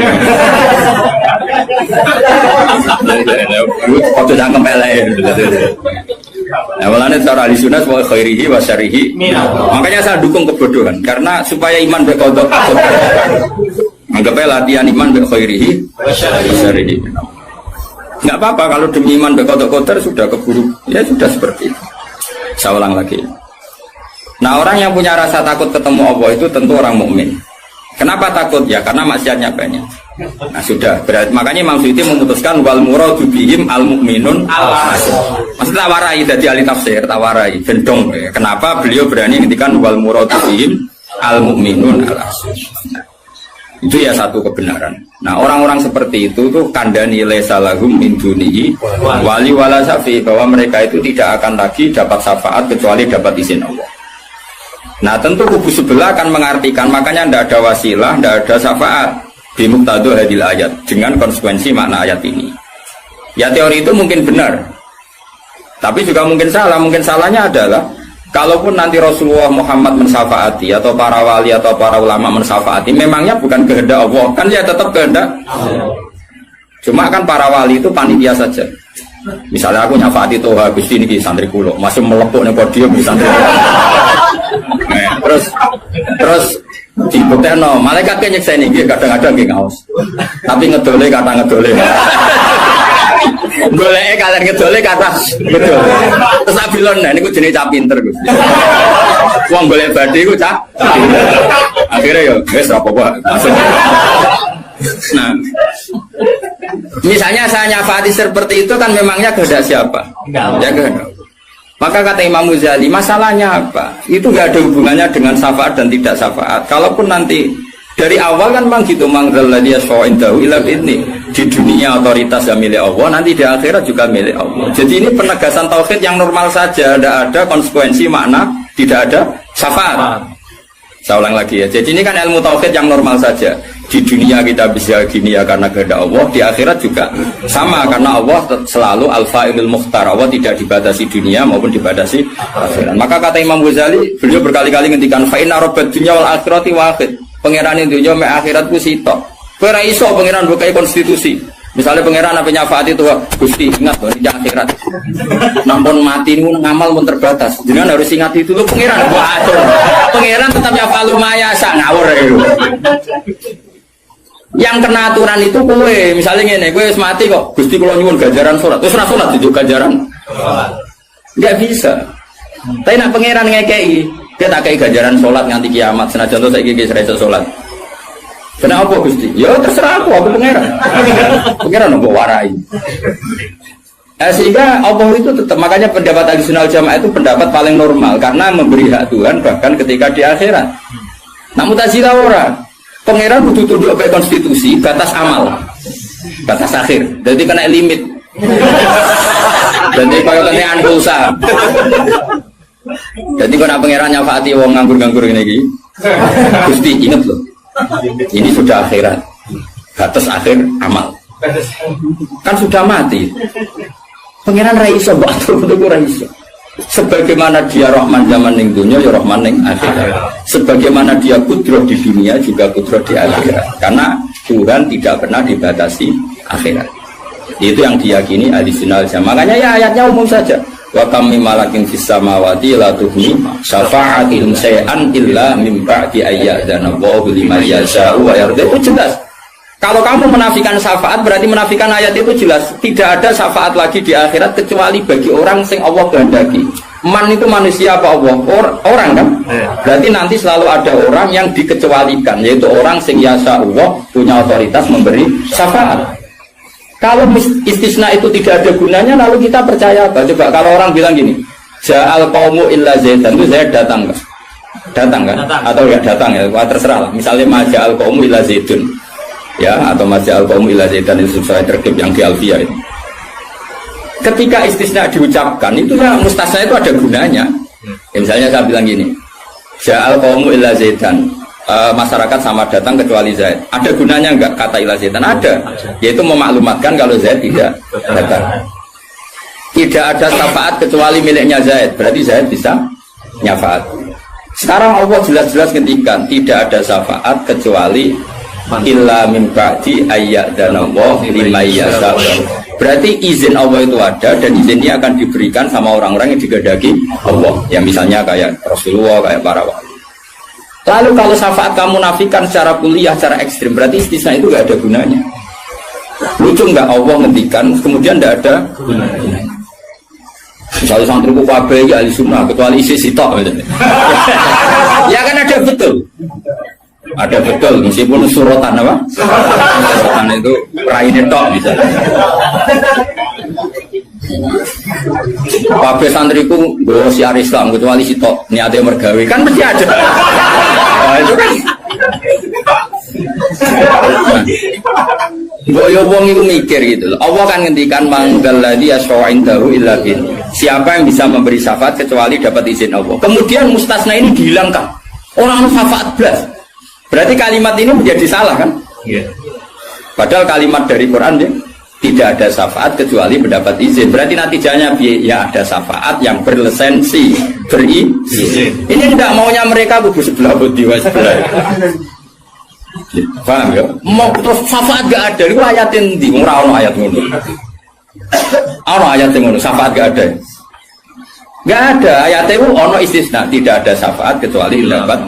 Kok tidak kembelain. Nah, mulane cara Ahlussunnah sebagai khairihi wa syarihi. Makanya saya dukung kebodohan karena supaya iman berkodok. Anggapnya latihan iman berkhairihi wa syarihi. Enggak apa-apa kalau demi iman berkodok-kodok sudah keburu. Ya sudah seperti itu. Saya ulang lagi. Nah orang yang punya rasa takut ketemu Allah itu tentu orang mukmin. Kenapa takut? Ya karena maksiatnya banyak. Nah sudah, berarti makanya Imam Suyuti memutuskan wal muradu bihim al mukminun al-asun. Maksudnya tawarai dari ahli tafsir, tawarai gendong. Kenapa beliau berani ngendikan wal muradu bihim al mukminun al-asun? Itu ya satu kebenaran. Nah orang-orang seperti itu tuh kandani laisa lahum min dunihi wali wala syafi, bahwa mereka itu tidak akan lagi dapat syafaat kecuali dapat izin Allah. Nah tentu kubu sebelah akan mengartikan, makanya tidak ada wasilah, tidak ada syafaat di muqtadu hadil ayat dengan konsekuensi makna ayat ini. Ya teori itu mungkin benar, tapi juga mungkin salah. Mungkin salahnya adalah kalaupun nanti Rasulullah Muhammad mensyafaati atau para wali atau para ulama mensyafaati, memangnya bukan kehendak Allah, kan ya tetap kehendak Allah. Cuma kan para wali itu panitia saja. Misalnya aku nyafaati Toha Gusti niki santri kula, masih melepuk ning podium di santri. Terus dibuktekno, malaikat ke nyekseni nggih kadang-kadang nggih ngaos. Tapi ngedole kata ngedole. Goleke kalian ngedole kata ngedole. Terus abilon nah niku jenenge cah pinter Gus. Wong golek badhe iku cah. Akhire yo wis ora apa-apa. Nah, misalnya saya nyafaati seperti itu kan memangnya kehendak siapa? Ya kehendak. Maka kata Imam Ghazali, masalahnya apa? Itu nggak ada hubungannya dengan syafaat dan tidak syafaat. Kalaupun nanti dari awal kan memang gitu, mangzalladzi yashfa'u indahu illa bi'idznih. Di dunia otoritas yang milik Allah, nanti di akhirat juga milik Allah. Jadi ini penegasan tauhid yang normal saja, tidak ada konsekuensi makna, tidak ada syafaat. Saya ulang lagi ya. Jadi ini kan ilmu tauhid yang normal saja. di dunia kita bisa gini ya karena kehendak Allah, di akhirat juga sama karena Allah selalu al-fa'ilul mukhtar. Allah tidak dibatasi dunia maupun dibatasi akhirat. Maka kata Imam Ghazali, beliau berkali-kali ngendikan fa inna rabbad dunya wal akhirati wahid. Pangeran dunya mek akhirat ku sitok. Kowe ora iso pangeran bukai konstitusi. Misalnya pangeran apa nyafaat itu, Gusti ingat loh di akhirat. Nampun mati niku ngamal mun terbatas. Jenengan harus ingat itu loh pangeran. Waduh. Pangeran tetap nyafa lumaya sak ngawur itu. Yang kena aturan itu kowe, misalnya ngene, kowe wis mati kok, Gusti kula nyuwun ganjaran salat. Terus ora salat dijuk ganjaran. Enggak bisa. Tapi nak pangeran ngekeki, dia tak kei ganjaran salat nganti kiamat. Senajan to saiki wis ra iso salat. Kenapa Gusti? Ya terserah aku pangeran. Pangeran mbok warai. Sehingga Allah itu tetap, makanya pendapat Ahlussunnah Jamaah itu pendapat paling normal karena memberi hak Tuhan bahkan ketika di akhirat. Nah Mu'tazilah ora. Pangeran butuh tunduk ke konstitusi, batas amal, batas akhir. Jadi kena limit. Jadi kalau kena pulsa. Jadi kalau pangeran nyafaati wong nganggur-nganggur ini, Gusti ingat loh. Ini sudah akhirat, batas akhir amal. Kan sudah mati. Pangeran Raiso batul untuk Raiso. Sebagaimana dia Rahman zaman ning dunia, ya Rahman ning akhirat. Sebagaimana dia kudroh di dunia, juga kudroh di akhirat. Karena Tuhan tidak pernah dibatasi akhirat. Itu yang diyakini Ahlussunnah wal Jamaah. Makanya ya ayatnya umum saja. Wa kam min malakin fis samawati la tuhni syafa'atihim syai'an illa min ba'di ayyadana Allahu liman yasha'u wa yarda. Itu jelas. Kalau kamu menafikan syafaat berarti menafikan ayat itu jelas. Tidak ada syafaat lagi di akhirat kecuali bagi orang sing Allah kehendaki. Man itu manusia apa Allah? Orang kan? Berarti nanti selalu ada orang yang dikecualikan, yaitu orang sing yasa Allah punya otoritas memberi syafaat. Kalau istisna itu tidak ada gunanya, lalu kita percaya apa? Coba kalau orang bilang gini, ja'al qaumu illa zaidan, itu Zaid datang kan? Datang kan? Atau enggak datang ya? Wah, terserah lah. Misalnya maja'al qaumu illa zaidun, ya, atau maja'al qaumu illa zaidan, itu saya terkib yang di Alfiyah itu. Ketika istisna diucapkan, itu ya mustasna itu ada gunanya. Ya, misalnya saya bilang gini, ja'al qaumu illa zaidan, masyarakat sama datang kecuali Zaid. Ada gunanya enggak kata ila Zaidan? Ada. Yaitu memaklumatkan kalau Zaid tidak datang. Tidak ada syafaat kecuali miliknya Zaid. Berarti Zaid bisa nyafaat. Sekarang Allah jelas-jelas ngendikan tidak ada syafaat kecuali illa min ba'di ayyadana-Allah liman yasha'u. Berarti izin Allah itu ada dan izin ini akan diberikan sama orang-orang yang digedaki Allah. Ya misalnya kayak Rasulullah, kayak para wali. Lalu kalau syafaat kamu nafikan secara kuliah, secara ekstrim, berarti istisna itu gak ada gunanya. Lucu nggak Allah ngendikan, kemudian tidak ada gunanya. Misalnya santriku kabeh ya ahli sunnah, kecuali isi sitok. Ya kan ada betul. Ada betul, meskipun suratan apa? Suratan itu raine tok misalnya. Kabeh santriku nggawa siar Islam kecuali sitok niate mergawe, kan mesti ada. Nah, itu kan. Mbok yo wong iku mikir gitu loh. Allah kan ngendikan manggal ladzi yashfa'u indahu illa bin. Siapa yang bisa memberi syafaat kecuali dapat izin Allah. Kemudian mustasna ini dihilangkan. Orang syafaat blas. Berarti kalimat ini menjadi salah kan? Iya. Padahal kalimat dari Quran ya, tidak ada syafaat kecuali mendapat izin. Berarti natijanya ya ada syafaat yang berlisensi, berizin. Ini tidak maunya mereka kubu sebelah budi sebelah. Paham ya? Mau terus syafaat gak ada. Itu ayatin di ora ono ayat ngono. Ono ayat ngono, syafaat gak ada. Gak ada ayat itu ono istisna, tidak ada syafaat kecuali mendapat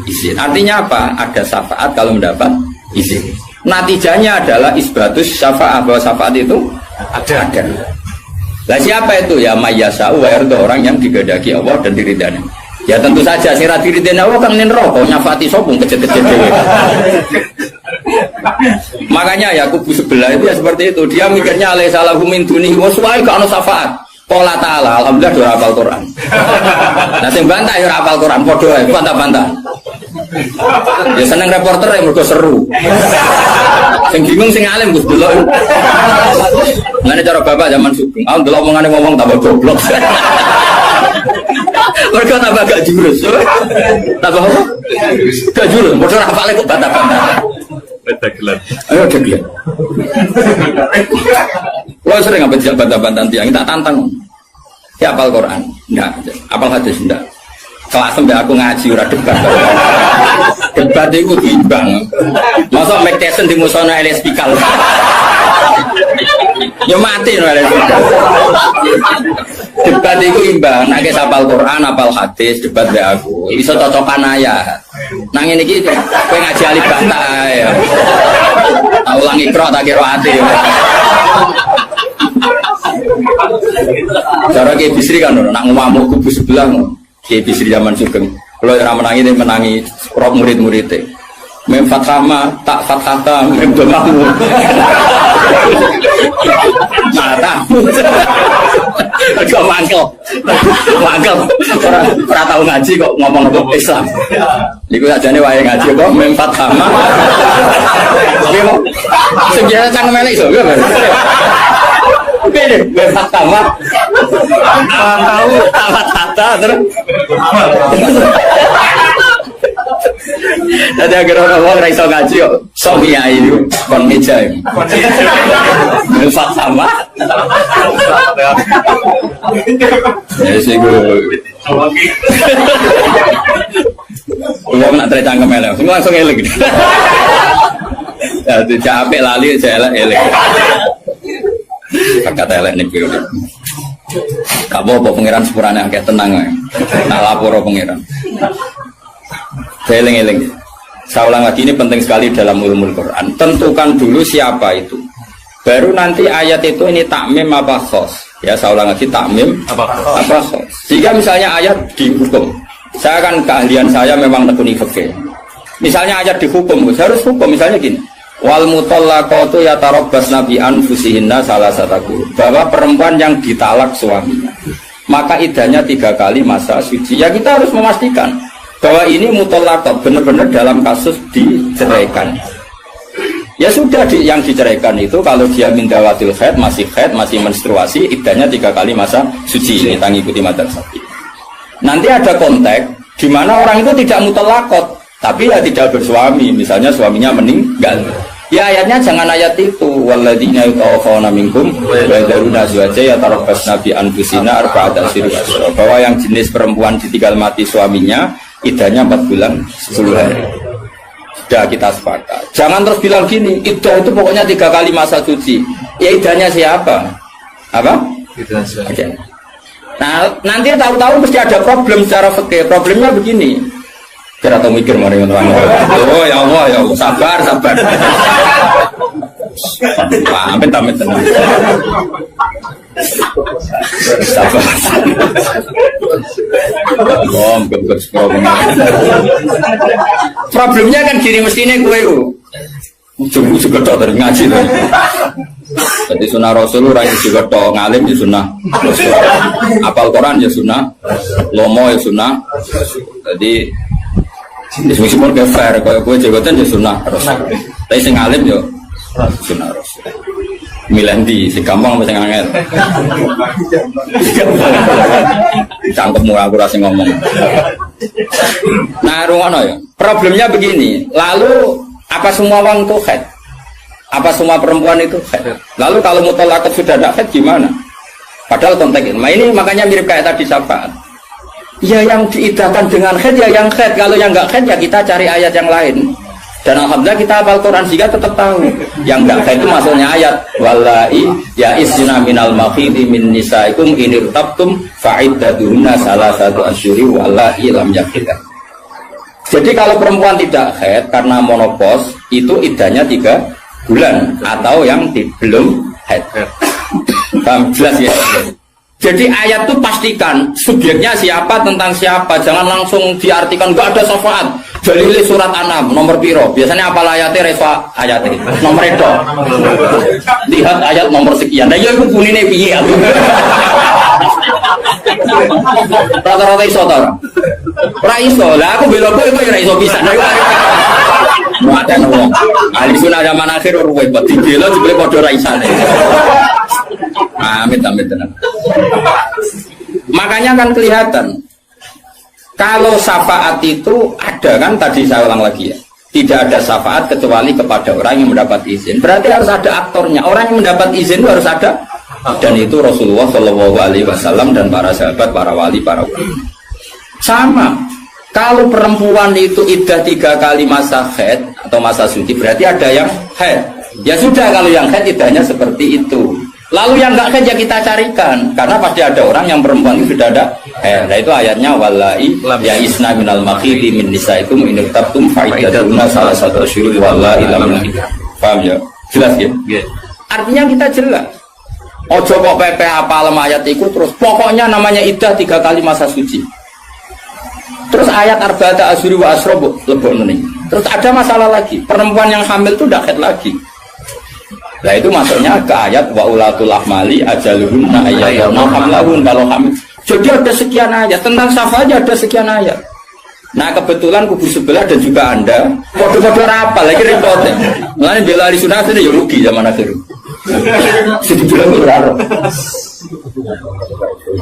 izin. Artinya apa? Ada syafaat kalau mendapat izin. Natijanya adalah isbatus syafaat, bahwa syafaat itu ada. Lah siapa itu? Ya mayyasa'u wa yarda, orang yang digedaki Allah dan diridani. Ya tentu saja sira diridani Allah kan neraka nyafati sopung kecet-kecet dhewe. Makanya ya kubu sebelah itu ya seperti itu. Dia mikirnya alaisa lahu min dunihi wa suwa'i ka ana syafaat. Qala ta'ala alhamdulillah ora hafal Quran. Nah sing bantah ya ora hafal Quran padha ae bantah-bantah. Ya seneng reporter yang mergo seru. Sing bingung sing alim Gus delok. Ngene cara bapak zaman Sugeng. Aku delok omongane ngomong tambah goblok. Mergo tambah gak jurus. Tambah apa? Gak jurus, padha hafale kok bantah-bantah. Ayo dagelan. Lo sering apa tidak bantah-bantah tiang, tak tantang. Ya apal Quran, enggak. Apal hadis enggak. Kelas sampai aku ngaji ora debat. Debat itu timbang. Masa Mike Tyson di musono Elias Pikal. Ya mati no Elias Pikal. Debat itu imbang. Nek apal Quran, apal hadis, debat be aku. Iso cocokan ayat. Nang ngene iki kowe ngaji alif bata ya. Tak ulang ikra tak kira ati. Cara Kiai Bisri kan nak ngamuk kubu sebelah. Kiai Bisri zaman Sugeng. Kalau yang menangi roh murid-muridnya. Mem fathama tak fathata mem domamu. Mata. Kau mangkel. Orang tahu ngaji kok ngomong Islam. Iku aja nih wae ngaji kok mem fathama. Sejarah cang melek so. Beda, bebas sama. Tahu, tata terus. Nanti agar orang raiso ngaji kok, sok kiai itu, kon meja itu. Bebas sama. Ya sih gue. Gue nak tercangkem elek, semua langsung elek. Jadi capek lali, saya elek. Kata elek nih periode. Kamu apa pengiran sepurane angkat tenang ya. Nak lapor pengiran. Eling-eling. Saya ulang lagi, ini penting sekali dalam ulumul Quran. Tentukan dulu siapa itu. Baru nanti ayat itu ini takmim apa khos. Ya saya ulang lagi, takmim apa khos. Jika misalnya ayat dihukum, saya kan keahlian saya memang tekuni fikih. Misalnya ayat dihukum, saya harus hukum misalnya gini. Wal mutallaqatu yatarabbasna bi anfusihinna salasataku, bahwa perempuan yang ditalak suaminya maka idahnya 3 kali masa suci. Ya kita harus memastikan bahwa ini mutallaqat benar-benar dalam kasus diceraikan. Ya sudah yang diceraikan itu kalau dia mindawatil haid, masih menstruasi, idahnya 3 kali masa suci. Kita ngikuti madzhab Syafi'i. Nanti ada konteks di mana orang itu tidak mutallaqat tapi ya tidak bersuami, misalnya suaminya meninggal. Ya ayatnya jangan ayat itu. Walladzina yatawaffawna minkum wa yadharuna azwajan yatarabbasna bi anfusina arba'ata asyhur. Bahwa yang jenis perempuan ditinggal mati suaminya, idahnya 4 bulan 10 hari. Sudah kita sepakat. Jangan terus bilang gini, idah itu pokoknya 3 kali masa suci. Ya idahnya siapa? Apa? Okay. Nah, nanti tahu-tahu mesti ada problem secara fikih. Problemnya begini. Kira tahu mikir mari orang. Oh ya Allah, sabar. Amit tenang. Sabar. Problemnya kan gini, mestinya gue ujung ketok dari ngaji tuh. Jadi sunnah Rasul orang yang juga ketok ngalim ya sunnah Rasul. Apal Quran ya sunnah, lomo ya sunnah. Jadi meskipun ke fair, kalau gue jabatan ya sunnah Rasul. Tapi sing ngalim ya sunnah Rasul. Milih di si gampang masih ngangel. Cangkemmu aku rasa ngomong. Nah, rungono ya. Problemnya begini. Lalu apa semua orang itu haid? Apa semua perempuan itu haid? Lalu kalau mutallaqat sudah tidak haid gimana? Padahal konteks ini makanya mirip kayak tadi syafaat. Ya yang diidahkan dengan haid ya yang haid. Kalau yang enggak haid ya kita cari ayat yang lain. Dan alhamdulillah kita hafal Quran sehingga tetap tahu yang enggak haid itu maksudnya ayat wallahi ya isna minal makhidi min nisaikum inirtabtum fa'iddatuhunna salasatu asyhuri wallahi lam yaqidah. Jadi kalau perempuan tidak haid karena menopause itu idahnya 3 bulan atau yang belum haid. Paham jelas ya? Jadi ayat itu pastikan subjeknya siapa tentang siapa, jangan langsung diartikan enggak ada syafaat. Dalile surat An-Nam nomor piro? Biasanya apa ayatnya refa ayatnya nomor itu. Lihat ayat nomor sekian. Nah ya iku bunine piye aku. Rata-rata iso ta. Ora iso. Lah aku bela kowe kok ora iso pisan. Muatan wong. Ali sunah zaman akhir ruwet dibela jebule padha ra isane. Amit tenan. Makanya kan kelihatan kalau syafaat itu ada kan tadi saya ulang lagi ya. tidak ada syafaat kecuali kepada orang yang mendapat izin. Berarti harus ada aktornya. Orang yang mendapat izin itu harus ada, dan itu Rasulullah Shallallahu Alaihi Wasallam dan para sahabat, para wali, para ulama. Sama. Kalau perempuan itu iddah 3 kali masa haid atau masa suci, berarti ada yang haid. Ya sudah, kalau yang haid iddahnya seperti itu. Lalu yang enggak haid ya kita carikan, karena pasti ada orang yang perempuan itu sudah ada haid. Nah itu ayatnya wallahi ya isna minal makhidi min nisaikum in tabtum faidatuna salah satu syurul wallahi lam. Paham ya? Jelas ya? Artinya kita jelas. Ojo kok PP apal ayat itu terus pokoknya namanya iddah 3 kali masa suci. Terus ayat arba'ata asyhuri wa asrobu lebokno nih. Terus ada masalah lagi, perempuan yang hamil itu tidak haid lagi. Nah itu masuknya ke ayat wa ulatul ahmali ajaluhunna ayyadna hamlahun kalau hamil. Jadi ada sekian ayat tentang syafaat aja ada sekian ayat. Nah kebetulan kubu sebelah dan juga Anda kode-kode rapal lagi repot. Mulane bela ahli sunnah itu ya rugi zaman akhir. Sedih bilang berarok.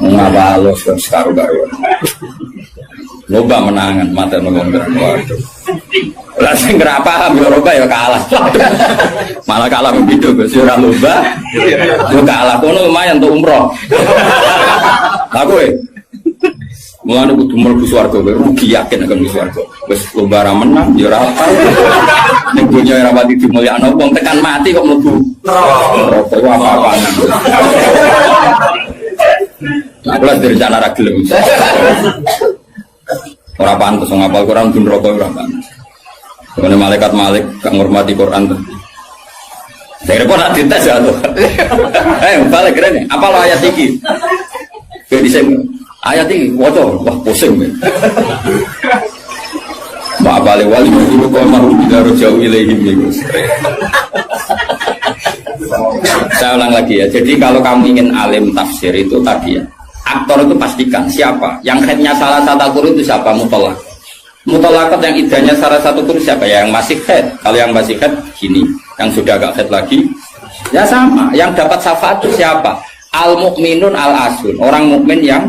Ngapa lo sekarang loba menangan mata ngomong waduh. Lah sing ora paham ya loba ya kalah. Malah kalah begitu Gus ora loba. Yo kalah kono lumayan untuk umroh. Aku mulane kudu mlebu swarga rugi yakin akan mlebu swarga. Wis lomba ra menang ya ora apa. Ning dunya ora pati dimulyakno wong tekan mati kok mlebu neraka. Iku apa-apaan. Aku lah direncana ra gelem. Ora pantes ngapal Quran pun rokok ora pantes. Karena malaikat Malik gak ngurmati Quran tuh. Saya repot nak dites ya tuh. Balik keren nih. Apa lo ayat iki? Kayak di sini. Ayat ini waduh, wah pusing. Mbak balik wali dulu kau mahu bicara jauh ilahim nih. Saya ulang lagi ya. Jadi kalau kamu ingin alim tafsir itu tadi ya. Aktor itu pastikan siapa yang haidnya salah satu kurun itu siapa mutolak. Mutolakat yang idahnya salah satu kurun siapa ya, yang masih haid. Kalau yang masih haid gini, yang sudah agak haid lagi ya sama. Yang dapat syafaat itu siapa? Al mukminun al asun, orang mukmin yang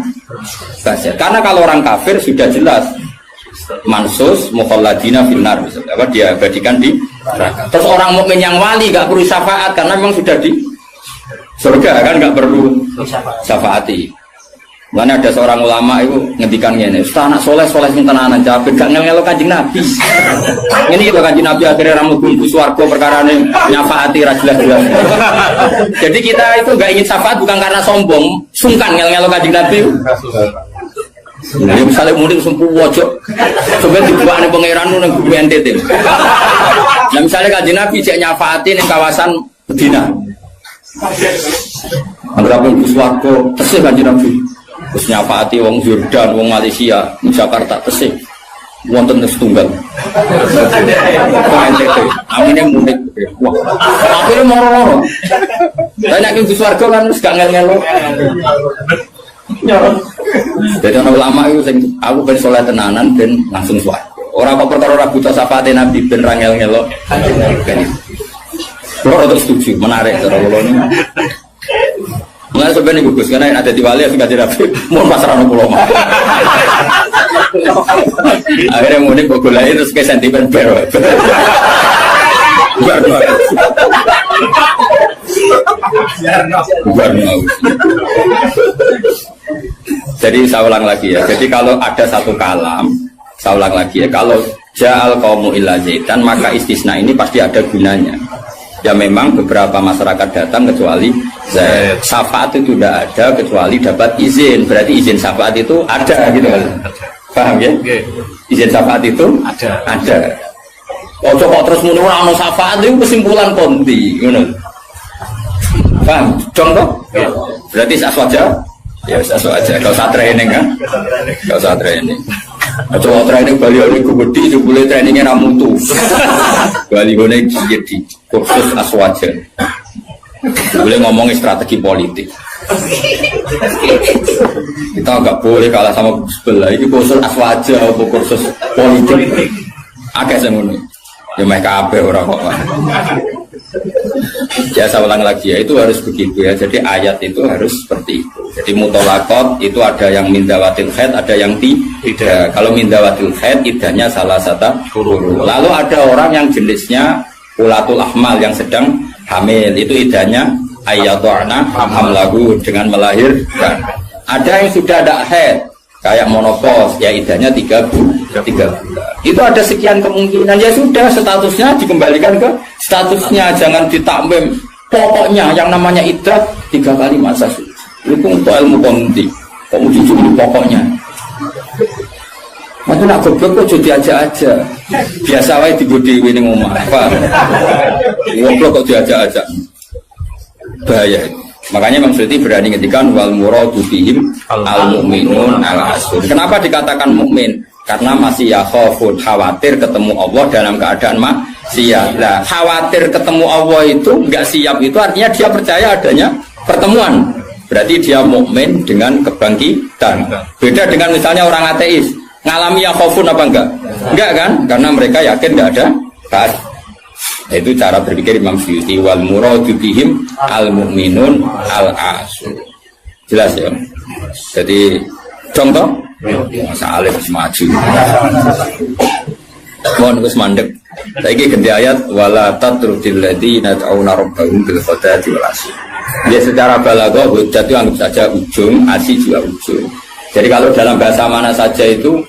basir. Karena kalau orang kafir sudah jelas mansus mukhalladina finnar, apa dia abadikan di neraka. Terus orang mukmin yang wali gak perlu syafaat karena memang sudah di surga kan, gak perlu syafaati. Mana ada seorang ulama itu ngendikan gini, Ustaz anak soleh sing tenanan jawab gak ngel-ngelo Kanjeng Nabi. Ini itu Kanjeng Nabi akhirnya ramu bumbu swarga perkara ini nyafaati ra jelas-jelas. Jadi kita itu gak ingin syafaat bukan karena sombong, sungkan ngel-ngelo Kanjeng Nabi. Nah, misalnya mudik sumpu wojok, coba dibuat nih pangeran nang bumi NTT. Nah misalnya Kanjeng Nabi cek nyafaati ning kawasan Medina. Anggap bumbu swarga tesih Kanjeng Nabi. Terus nyafaati wong Jordan, wong Malaysia, di Jakarta tesih wonten setunggal. NTT, aminnya mudik. Wah, akhirnya moro-moro. Banyak yang di swarga kan terus gak ngel-ngelo. Jadi orang ulama itu aku ben soleh tenanan ben langsung swarga. Orang kok perkara ora buta syafaate Nabi ben ra ngel-ngelo. Kalau untuk setuju, menarik cara kula ini. Mulai sebenarnya gugus karena ada di wali sudah tidak mau pasaran ulama. Akhirnya mudik gogolai terus ke sentimen baru. Jadi saya ulang lagi ya. Jadi kalau ada satu kalam, saya ulang lagi ya. Kalau ja'al qaumu illa zaidan, maka istisna ini pasti ada gunanya. Ya memang beberapa masyarakat datang kecuali syafaat itu tidak ada kecuali dapat izin. Berarti izin syafaat itu ada gitu kan. Paham ya? Izin syafaat itu ada. Oh kok terus muni ora ono syafaat itu kesimpulan konti ngono. Paham? Contoh? Berarti aswaja? Ya aswaja. Kalau usah training kan? Kalau usah training. Coba training baliho niku gedhi jebule trainingnya ra mutu. Balihone jadi kursus aswaja. Boleh ngomongin strategi politik. Kita nggak boleh kalah sama sebelah. Ini kursus aswaja atau kursus politik. Agak semuanya. Ya mereka kabeh ora kok. Ya saya ulang lagi ya, itu harus begitu ya. Jadi ayat itu harus seperti itu. Jadi mutolakot itu ada yang mindawatil khaid, ada yang tidak. Kalau mindawatil khaid idahnya salah satu huruf. Lalu ada orang yang jenisnya ulatul ahmal yang sedang hamil, itu idahnya ayatu'na hamlahu dengan melahirkan. Ada yang sudah ada haid kayak monopos, ya idahnya 3 bulan. Itu ada sekian kemungkinan, ya sudah statusnya dikembalikan ke statusnya, jangan ditakmim. Pokoknya yang namanya idah 3 kali masa suci. Itu untuk ilmu konti. Kamu jujur pokoknya. Maka nak goblok kok jadi aja. Biasa wae digodhi ning omah. Apa? Goblok kok diajak-ajak. Bahaya. Makanya Imam Suyuti berani ngetikan wal muradu bihim al mukminun al asr. Kenapa dikatakan mukmin? Karena masih yakhafun, khawatir ketemu Allah dalam keadaan maksiat. Nah, khawatir ketemu Allah itu enggak siap, itu artinya dia percaya adanya pertemuan. Berarti dia mukmin dengan kebangkitan. Beda dengan misalnya orang ateis, ngalami yakhafun apa enggak? Enggak kan? Karena mereka yakin enggak ada ba'ats. Itu cara berpikir Imam Suyuti, wal muradu bihim al mukminun al asr. Jelas ya? Jadi contoh masa alif maju. Mohon Gus mandek. Saiki ganti ayat wala tatrudil ladzina ta'una rabbahum bil ghadati wal asy. Dia secara balaghah hujjah itu anggap saja ujung, asy juga ujung. Jadi kalau dalam bahasa mana saja itu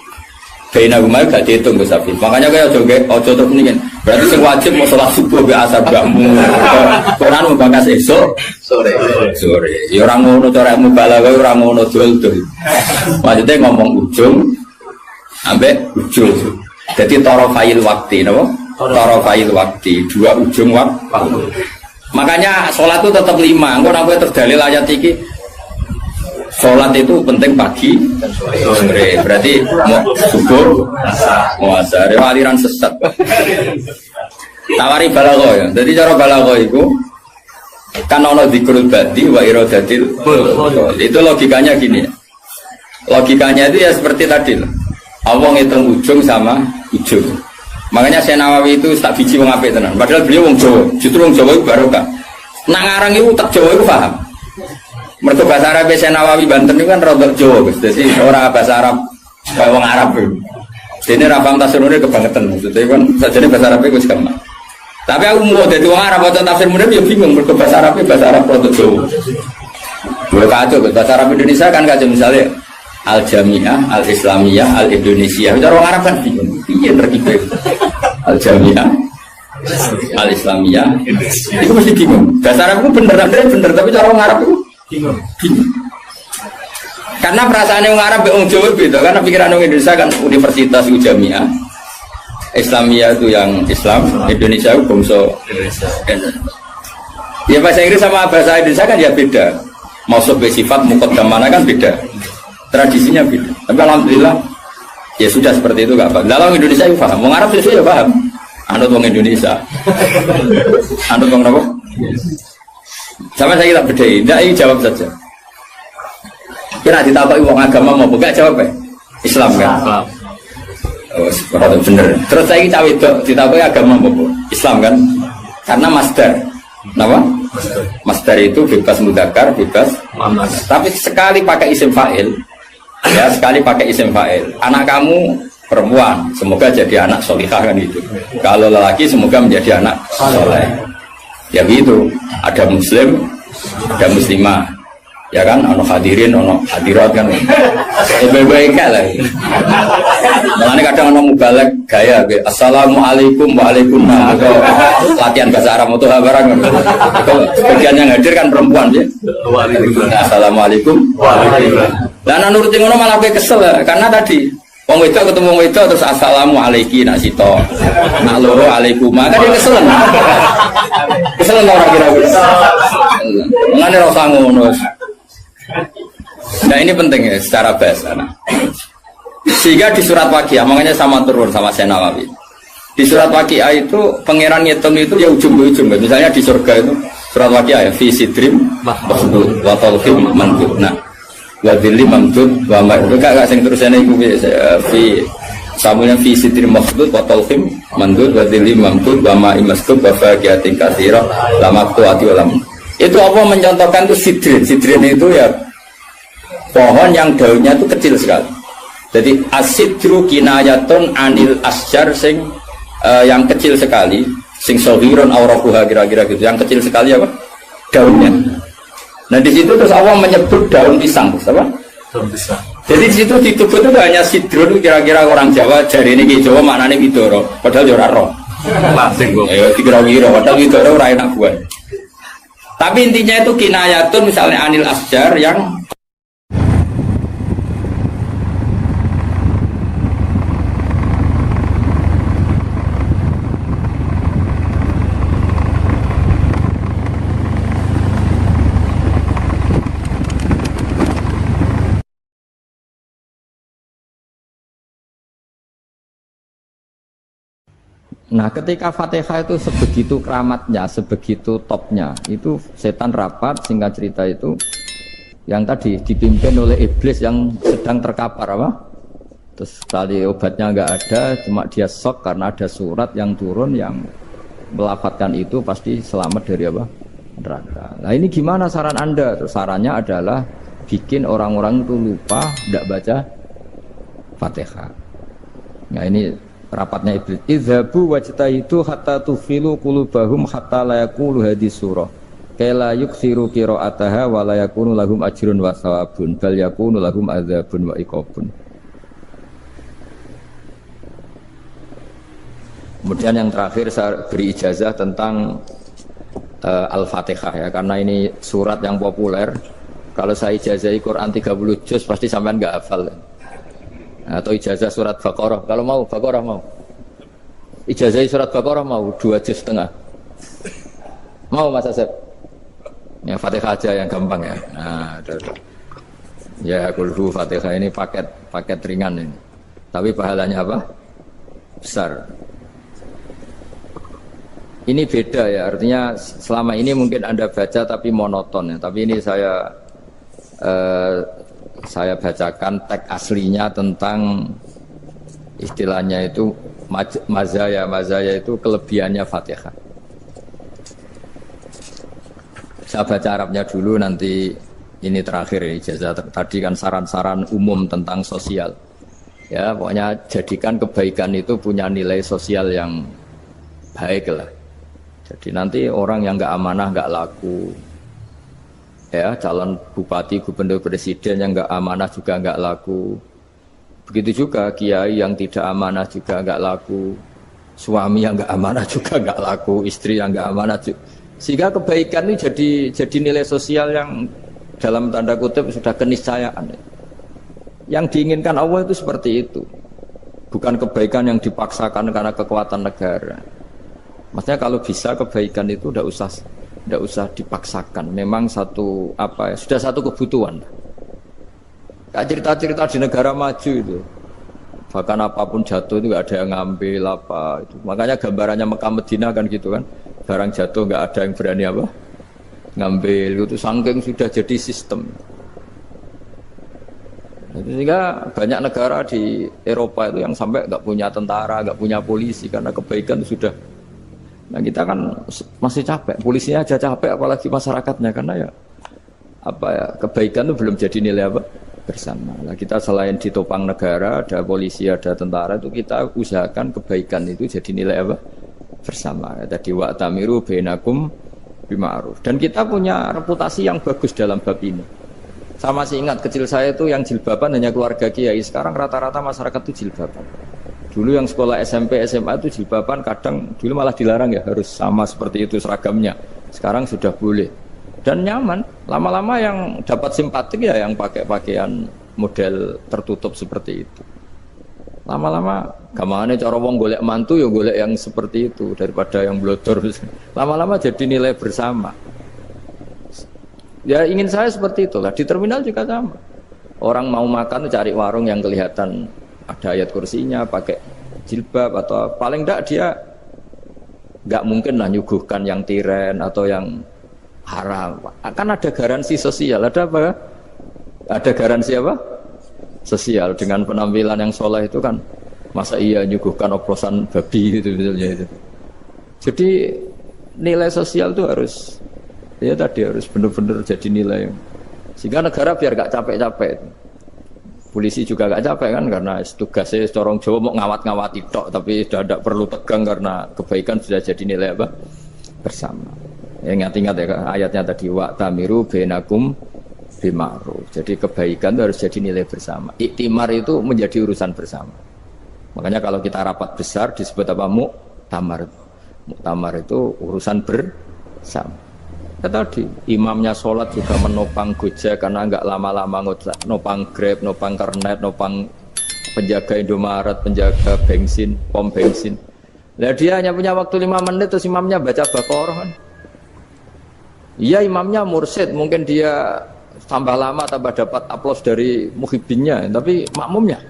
baina gumai gak dihitung Gus Afif. Makanya kayak ojo terus ini kan. Berarti sing wajib mau sholat subuh be asar mbahmu. Quran membahas esok sore. Ya ora ngono cara mubalaghah ora ngono dul-dul. Maksudnya ngomong ujung ambek ujung. Jadi tarafail waktu napa? Tarafail waktu, 2 ujung waktu. Makanya sholat itu tetap 5. Engko nek terdalil ayat iki sholat itu penting pagi dan sore. Berarti mau subuh, mau asar, aliran sesat. Tawari balaghah ya. Jadi cara balaghah itu kan ono dzikrul badi wa iradatil. Itu logikanya gini. Logikanya itu ya seperti tadi. Allah ngitung ujung sama ujung. Makanya Syekh Nawawi itu tak biji wong apik tenan. Padahal beliau wong Jawa. Justru wong Jawa itu barokah. Nak ngarang itu tak Jawa itu paham. Mereka bahasa Arab Syekh Nawawi Banten itu kan rodok Jawa, jadi orang bahasa Arab kayak wong Arab itu. Jadi ra paham tafsir murid kebangetan. Jadi kan sajane bahasa Arab itu gampang. Tapi aku mau jadi wong Arab atau tafsir murid ya bingung, mereka bahasa Arab rodok Jawa. Boleh kacau, bahasa Arab Indonesia kan kacau misalnya Al-Jami'ah, Al-Islamiyah, Al-Indonesia. Cara orang Arab kan bingung. Iya terkibir. Al-Jami'ah, Al-Islamiyah. Itu mesti bingung. Bahasa Arab itu bener, tapi cara orang Arab itu bingung. Karena perasaan orang Arab orang Jawa beda. Karena pikiran orang Indonesia kan Universitas Jami'ah. Islamiyah itu yang Islam, Indonesia itu bangsa Indonesia. Ya bahasa Inggris sama bahasa Indonesia kan ya beda. Maksud bersifat muqaddamana kan beda. Tradisinya beda. Tapi alhamdulillah ya sudah seperti itu gak apa. Dalam Indonesia itu paham. Wong Arab sesuai ya paham. Anut wong Indonesia. Anut wong apa? Sama saya tak bedai. Tidak, ini jawab saja. Kira ditapai wong agama mau buka jawab ya? Islam kan? Oh, benar. Terus saya cawe itu ditapai agama mau Islam kan? Karena masdar. Kenapa? Masdar itu bebas mudzakkar, bebas muannas. Tapi sekali pakai isim fa'il. Ya, sekali pakai isim fa'il. Anak kamu perempuan, semoga jadi anak solihah kan itu. Kalau lelaki semoga menjadi anak soleh. Ya begitu. Ada muslim, ada muslimah. Ya kan, ono hadirin, ono hadirat kan. Baik-baik lah. Makanya kadang ono mubalek gaya. Assalamualaikum waalaikumsalam. Atau latihan bahasa Arab atau barang. Sebagian yang hadir kan perempuan ya. Assalamualaikum waalaikumsalam. Dan nuruti ngono malah kesel karena tadi wong wedok ketemu wong wedok terus assalamualaikum nak sito. Nak loro alaikum. Kan dia kesel. Kesel ora kira-kira. Ngene ora usah ngono. Nah ini penting ya secara bahasa. Sehingga di surat Waqiah, makanya sama turun sama Syekh Nawawi. Di surat Waqiah itu pangeran ngitung itu ya ujung ke ujung. Misalnya di surga itu surat Waqiah ya fi sidrim mahdud wa talhim mandud. Nah, wa dhilli mamdud wa ma'ud. Enggak sing terusane iku fi Samunya fi sidri makhdud wa talqim mandud wa dhilli mamdud wa ma'i masdud wa faqiyatin katsira la maqtu'ati wa lam. Itu apa mencontohkan itu sidrin. Sidrin itu ya pohon yang daunnya itu kecil sekali. Jadi asidru kinayatun anil asjar sing yang kecil sekali, sing saghirun auraquha kira-kira gitu. Yang kecil sekali apa? Daunnya. Nah di situ terus Allah menyebut daun pisang, apa? Daun pisang. Jadi di situ disebut itu hanya sidrun, kira-kira orang Jawa jari ini ki Jawa maknane widoro, padahal yo ora roh. Lasing kok. Ya dikira-kira padahal widoro ora enak buat. Tapi intinya itu kinayatun misalnya anil asjar yang Nah, ketika Fatihah itu sebegitu keramatnya, sebegitu topnya, itu setan rapat, singkat cerita itu yang tadi dipimpin oleh iblis yang sedang terkapar apa? Terus tali obatnya nggak ada, cuma dia shock karena ada surat yang turun yang melafatkan itu pasti selamat dari apa? Neraka. Nah ini gimana saran Anda? Terus sarannya adalah bikin orang-orang itu lupa, tidak baca Fatihah. Nah ini rapatnya iblis. Idzabu wajtahidu hatta tufilu qulubahum hatta la yaqulu hadis surah. Kala yuksiru qira'ataha wa la yakunu lahum ajrun wa thawabun bal yakunu lahum adzabun wa iqabun. Kemudian yang terakhir saya beri ijazah tentang Al-Fatihah ya, karena ini surat yang populer. Kalau saya ijazahi Quran 30 juz pasti sampean enggak hafal. Atau ijazah surat Baqarah, kalau mau Baqarah mau ijazah surat Baqarah mau 2 juz setengah mau Mas Asep ya Fatihah aja yang gampang ya. Nah ya kulhu Fatihah ini paket ringan ini tapi pahalanya apa? Besar. Ini beda ya, artinya selama ini mungkin Anda baca tapi monoton ya, tapi ini saya bacakan teks aslinya tentang istilahnya itu mazaya itu kelebihannya Fatihah. Saya baca Arabnya dulu, nanti ini terakhir ya, ijazah tadi kan saran-saran umum tentang sosial ya, pokoknya jadikan kebaikan itu punya nilai sosial yang baik lah. Jadi nanti orang yang nggak amanah nggak laku ya, calon bupati, gubernur, presiden yang nggak amanah juga nggak laku. Begitu juga kiai yang tidak amanah juga nggak laku, suami yang nggak amanah juga nggak laku, istri yang nggak amanah juga. Sehingga kebaikan ini jadi nilai sosial yang dalam tanda kutip sudah keniscayaan. Yang diinginkan Allah itu seperti itu, bukan kebaikan yang dipaksakan karena kekuatan negara. Maksudnya kalau bisa kebaikan itu tidak usah dipaksakan. Memang satu apa ya, sudah satu kebutuhan. Kayak cerita-cerita di negara maju itu, bahkan apapun jatuh itu nggak ada yang ngambil apa itu. Makanya gambarannya Mekah Medina kan gitu kan, barang jatuh nggak ada yang berani apa ngambil. Itu saking sudah jadi sistem. Sehingga banyak negara di Eropa itu yang sampai nggak punya tentara, nggak punya polisi karena kebaikan itu sudah. Nah kita kan masih capek, polisinya aja capek apalagi masyarakatnya, karena ya apa ya, kebaikan itu belum jadi nilai apa bersama. Nah kita selain ditopang negara, ada polisi, ada tentara, itu kita usahakan kebaikan itu jadi nilai apa bersama. Tadi wa'tamiru bainakum bima'ruf. Dan kita punya reputasi yang bagus dalam bab ini. Saya masih ingat kecil saya itu yang jilbaban hanya keluarga kiai. Sekarang rata-rata masyarakat itu jilbaban. Dulu yang sekolah SMP, SMA itu jilbaban kadang dulu malah dilarang ya, harus sama seperti itu seragamnya. Sekarang sudah boleh dan nyaman. Lama-lama yang dapat simpatik ya yang pakai pakaian model tertutup seperti itu. Lama-lama gamane cara wong golek mantu ya golek yang seperti itu daripada yang blodor. Lama-lama jadi nilai bersama. Ya ingin saya seperti itulah. Di terminal juga sama. Orang mau makan cari warung yang kelihatan ada ayat kursinya, pakai jilbab, atau paling enggak dia enggak mungkin lah nyuguhkan yang tiren atau yang haram. Kan ada garansi sosial, ada apa? Ada garansi apa? Sosial dengan penampilan yang soleh itu kan Masa iya nyuguhkan oplosan babi gitu misalnya itu. Jadi nilai sosial itu harus ya tadi harus benar-benar jadi nilai. Sehingga negara biar gak capek-capek. Polisi juga gak capek kan karena tugasnya corong Jawa mau ngawat-ngawati tok tapi sudah tidak perlu tegang karena kebaikan sudah jadi nilai apa? Bersama. Ya, ingat-ingat ya ayatnya tadi wa tamiru bainakum bima'ruf. Jadi kebaikan itu harus jadi nilai bersama. Iktimar itu menjadi urusan bersama. Makanya kalau kita rapat besar disebut apa? Muktamar. Muktamar itu urusan bersama. Ya tadi imamnya sholat juga menopang Gojek karena nggak lama-lama nopang Grab, nopang Kernet, nopang penjaga Indomaret, penjaga bensin, pom bensin. Lah dia hanya punya waktu 5 menit terus imamnya baca Baqarah kan. Iya imamnya mursyid, mungkin dia tambah lama tambah dapat aplaus dari muhibbinnya, tapi makmumnya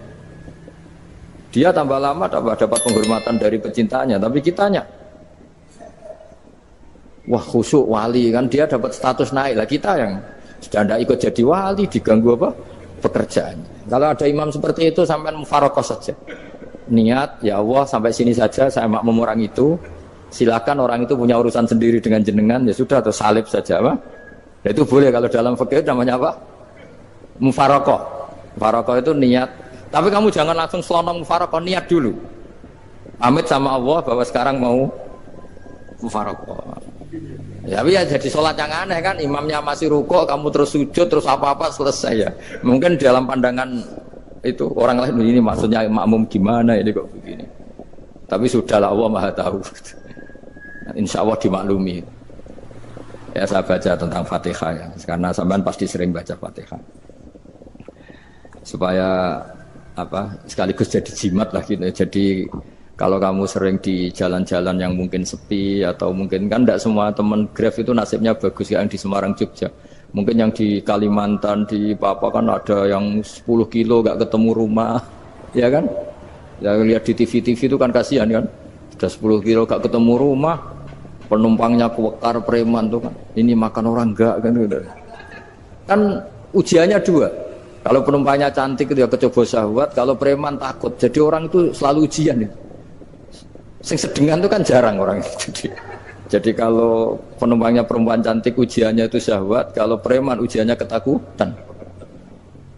dia tambah lama tambah dapat penghormatan dari pecintanya, tapi kitanya wah khusyuk wali kan dia dapat status naik lah, kita yang sudah tidak ikut jadi wali diganggu apa pekerjaannya. Kalau ada imam seperti itu sampai mufarokoh saja, niat ya Allah sampai sini saja saya makmum orang itu, silakan orang itu punya urusan sendiri dengan jenengan ya sudah atau salib saja apa. Ya, itu boleh kalau dalam fikih namanya apa? Mufarokoh. Mufarokoh itu niat. Tapi kamu jangan langsung selonong mufarokoh, niat dulu. Pamit sama Allah bahwa sekarang mau mufarokoh. Ya, tapi ya jadi sholat yang aneh kan, imamnya masih rukuk, kamu terus sujud, terus apa-apa selesai ya. Mungkin dalam pandangan itu orang lain ini maksudnya makmum gimana ini kok begini. Tapi sudahlah Allah Maha tahu. Insya Allah dimaklumi. Ya saya baca tentang Fatihah ya, karena sampean pasti sering baca Fatihah. Supaya apa sekaligus jadi jimat lah gitu. Jadi kalau kamu sering di jalan-jalan yang mungkin sepi atau mungkin kan tidak semua teman Grab itu nasibnya bagus yang di Semarang Jogja. Mungkin yang di Kalimantan di Papua kan ada yang 10 kilo gak ketemu rumah, ya kan? Ya lihat di TV-TV itu kan kasihan kan. Sudah 10 kilo gak ketemu rumah, penumpangnya kuwekar preman tuh kan. Ini makan orang enggak kan udah. Kan ujiannya dua. Kalau penumpangnya cantik itu ya kecoba syahwat, kalau preman takut. Jadi orang itu selalu ujian ya. Sing sedengan itu kan jarang orang itu. Jadi kalau penumpangnya perempuan cantik ujiannya itu syahwat, kalau preman ujiannya ketakutan.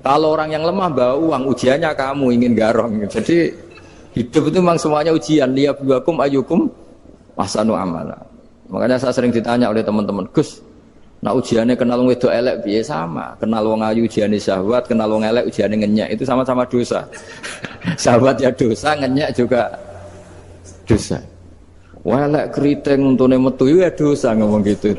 Kalau orang yang lemah bawa uang ujiannya kamu ingin garong. Jadi hidup itu memang semuanya ujian. Liyabluwakum ayyukum ahsanu amala. Makanya saya sering ditanya oleh teman-teman, Gus, nah ujiannya kenal wong wedok elek piye sama? Kenal wong ayu ujiannya syahwat, kenal wong elek ujiannya ngenyek, itu sama-sama dosa. Syahwat ya dosa, ngenyek juga dosa. Wah elek keriting untune metu ya dosa ngomong gitu.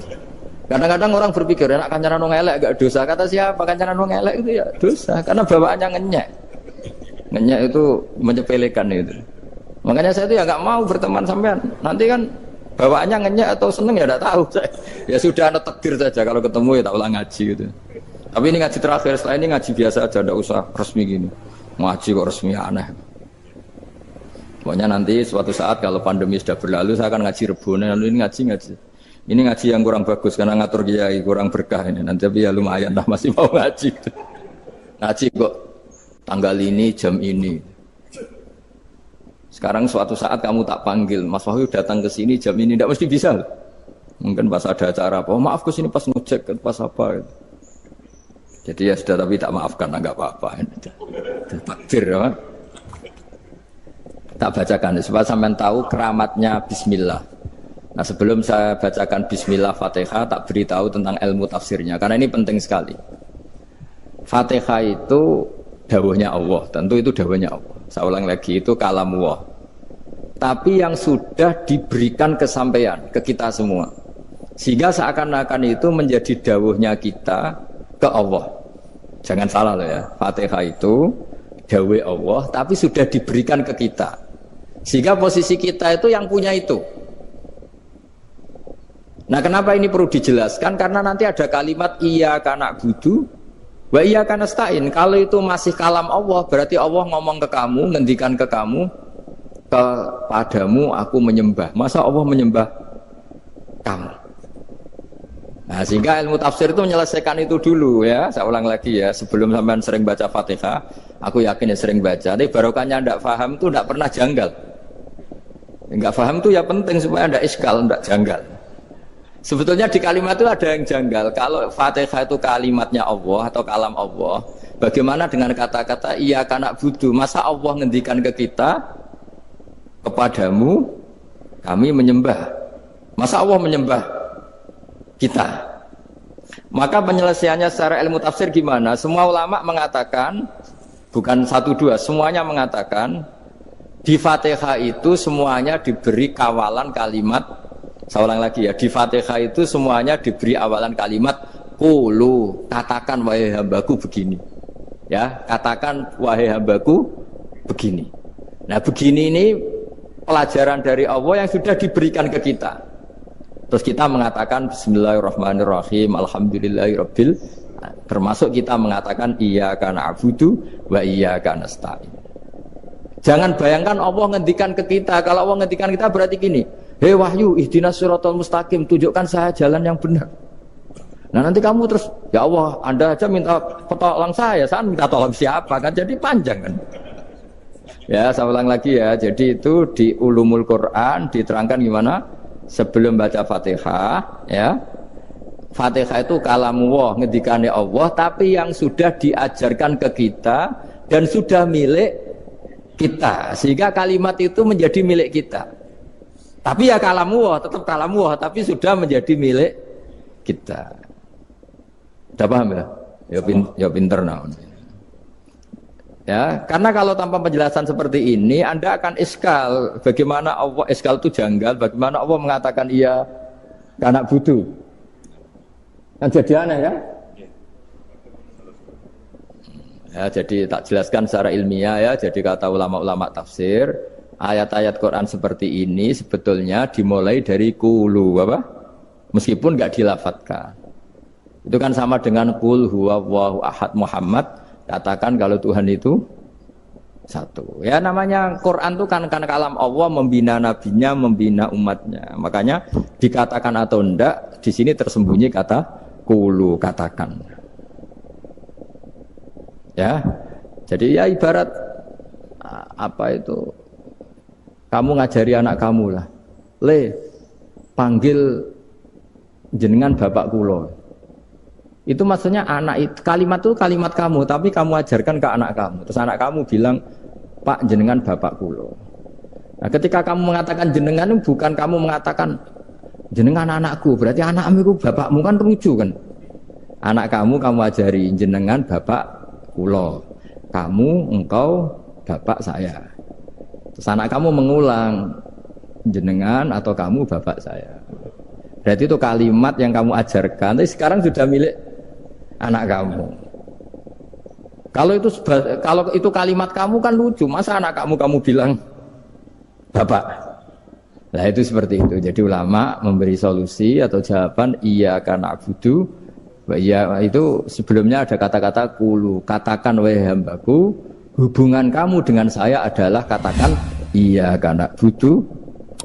Kadang-kadang orang berpikir enak kancanan wong elek gak dosa. Kata siapa kancanan wong elek itu ya dosa karena bawaannya ngenyek. Ngenyek itu menyepelekan itu. Makanya saya itu ya nggak mau berteman sampean. Nanti kan bawaannya ngenyek atau seneng ya tidak tahu. Ya sudah ada takdir saja kalau ketemu ya tak ulang ngaji gitu. Tapi ini ngaji terakhir, setelah ini ngaji biasa aja, tidak usah resmi gini. Ngaji kok resmi aneh. Pokoknya nanti suatu saat kalau pandemi sudah berlalu saya akan ngaji Rebone, lalu ini ngaji. Ini ngaji yang kurang bagus karena ngatur kiai kurang berkah ini. Nanti tapi ya lumayan lah masih mau ngaji. Ngaji kok tanggal ini jam ini. Sekarang suatu saat kamu tak panggil, Mas Wahyu datang ke sini jam ini tidak mesti bisa. Mungkin pas ada acara apa, oh, maaf ke sini pas ngecek pas apa. Jadi ya sudah tapi tak maafkan enggak apa-apa. Takdir ya. Tak bacakan supaya sampean tahu keramatnya bismillah. Nah, sebelum saya bacakan bismillah Fatihah tak beritahu tentang ilmu tafsirnya karena ini penting sekali. Fatihah itu dawuhnya Allah, tentu itu dawuhnya Allah. Saya ulang lagi itu kalamullah. Tapi yang sudah diberikan kesampaian ke kita semua. Sehingga seakan-akan itu menjadi dawuhnya kita ke Allah. Jangan salah loh ya. Fatihah itu dawuh Allah tapi sudah diberikan ke kita. Sehingga posisi kita itu yang punya itu. Nah kenapa ini perlu dijelaskan? Karena nanti ada kalimat iyyaka na'budu wa iyyaka nasta'in. Kalau itu masih kalam Allah, berarti Allah ngomong ke kamu, ngendikan ke kamu, kepadamu aku menyembah. Masa Allah menyembah kamu? Nah, sehingga ilmu tafsir itu menyelesaikan itu dulu ya. Saya ulang lagi ya, sebelum sampean sering baca Fatihah, aku yakin ya sering baca. Tapi barokahnya ndak paham itu ndak pernah janggal. Enggak paham itu ya penting supaya ndak iskal, ndak janggal. Sebetulnya di kalimat itu ada yang janggal. Kalau Fatihah itu kalimatnya Allah atau kalam Allah, bagaimana dengan kata-kata iya kana budu? Masa Allah ngendikan ke kita, kepadamu kami menyembah. Masa Allah menyembah kita? Maka penyelesaiannya secara ilmu tafsir gimana? Semua ulama mengatakan, bukan satu dua, semuanya mengatakan di Fatihah itu semuanya diberi kawalan kalimat. Saya ulang lagi ya, di Fatihah itu semuanya diberi awalan kalimat qulu, katakan wahai hambaku begini. Ya, katakan wahai hambaku begini. Nah, begini ini pelajaran dari Allah yang sudah diberikan ke kita. Terus kita mengatakan bismillahirrahmanirrahim, alhamdulillahirabbil, termasuk kita mengatakan iyyaka na'budu wa iyyaka nasta'in. Jangan bayangkan Allah ngendikan ke kita. Kalau Allah ngendikan kita berarti gini, hei wahyu ihdinas siratal mustaqim, tunjukkan saya jalan yang benar. Nah nanti kamu terus, ya Allah, Anda aja minta tolong saya minta tolong siapa kan, jadi panjang kan. Ya, saya ulang lagi ya. Jadi itu di Ulumul Quran diterangkan gimana? Sebelum baca Fatihah, ya. Fatihah itu kalamullah, ngendikane Allah, tapi yang sudah diajarkan ke kita dan sudah milik kita. Sehingga kalimat itu menjadi milik kita. Tapi ya kalamullah, tetap kalamullah, tapi sudah menjadi milik kita. Udah paham ya? Ya pinter naon. Ya, karena kalau tanpa penjelasan seperti ini Anda akan iskal. Bagaimana Allah, iskal itu janggal, bagaimana Allah mengatakan iya karena butuh. Kan jadi aneh ya? Ya, jadi tak jelaskan secara ilmiah ya. Jadi kata ulama-ulama tafsir, ayat-ayat Quran seperti ini sebetulnya dimulai dari qulu apa? Meskipun enggak dilafatkan. Itu kan sama dengan qul huwallahu ahad Muhammad. Katakan kalau Tuhan itu satu. Ya namanya Quran itu kan kalam Allah, membina nabinya, membina umatnya. Makanya dikatakan atau enggak, di sini tersembunyi kata qulu, katakan. Ya. Jadi ya ibarat apa itu? Kamu ngajari anak kamu lah. Le, panggil jenengan bapak kula. Itu maksudnya anak itu, kalimat itu kalimat kamu, tapi kamu ajarkan ke anak kamu. Terus anak kamu bilang, Pak jenengan bapak kulo. Nah, ketika kamu mengatakan jenengan, bukan kamu mengatakan jenengan anakku, berarti anakmu itu bapakmu, kan lucu kan? Anak kamu ajari jenengan bapak kulo. Kamu, engkau, bapak saya. Terus anak kamu mengulang jenengan atau kamu bapak saya. Berarti itu kalimat yang kamu ajarkan, tapi sekarang sudah milik anak kamu. Kalau itu kalimat kamu kan lucu, masa anak kamu bilang bapak. Nah itu seperti itu. Jadi ulama memberi solusi atau jawaban iyyaka na'budu wa iya, itu sebelumnya ada kata-kata qulu, katakan wahai hambaku, hubungan kamu dengan saya adalah katakan iyyaka na'budu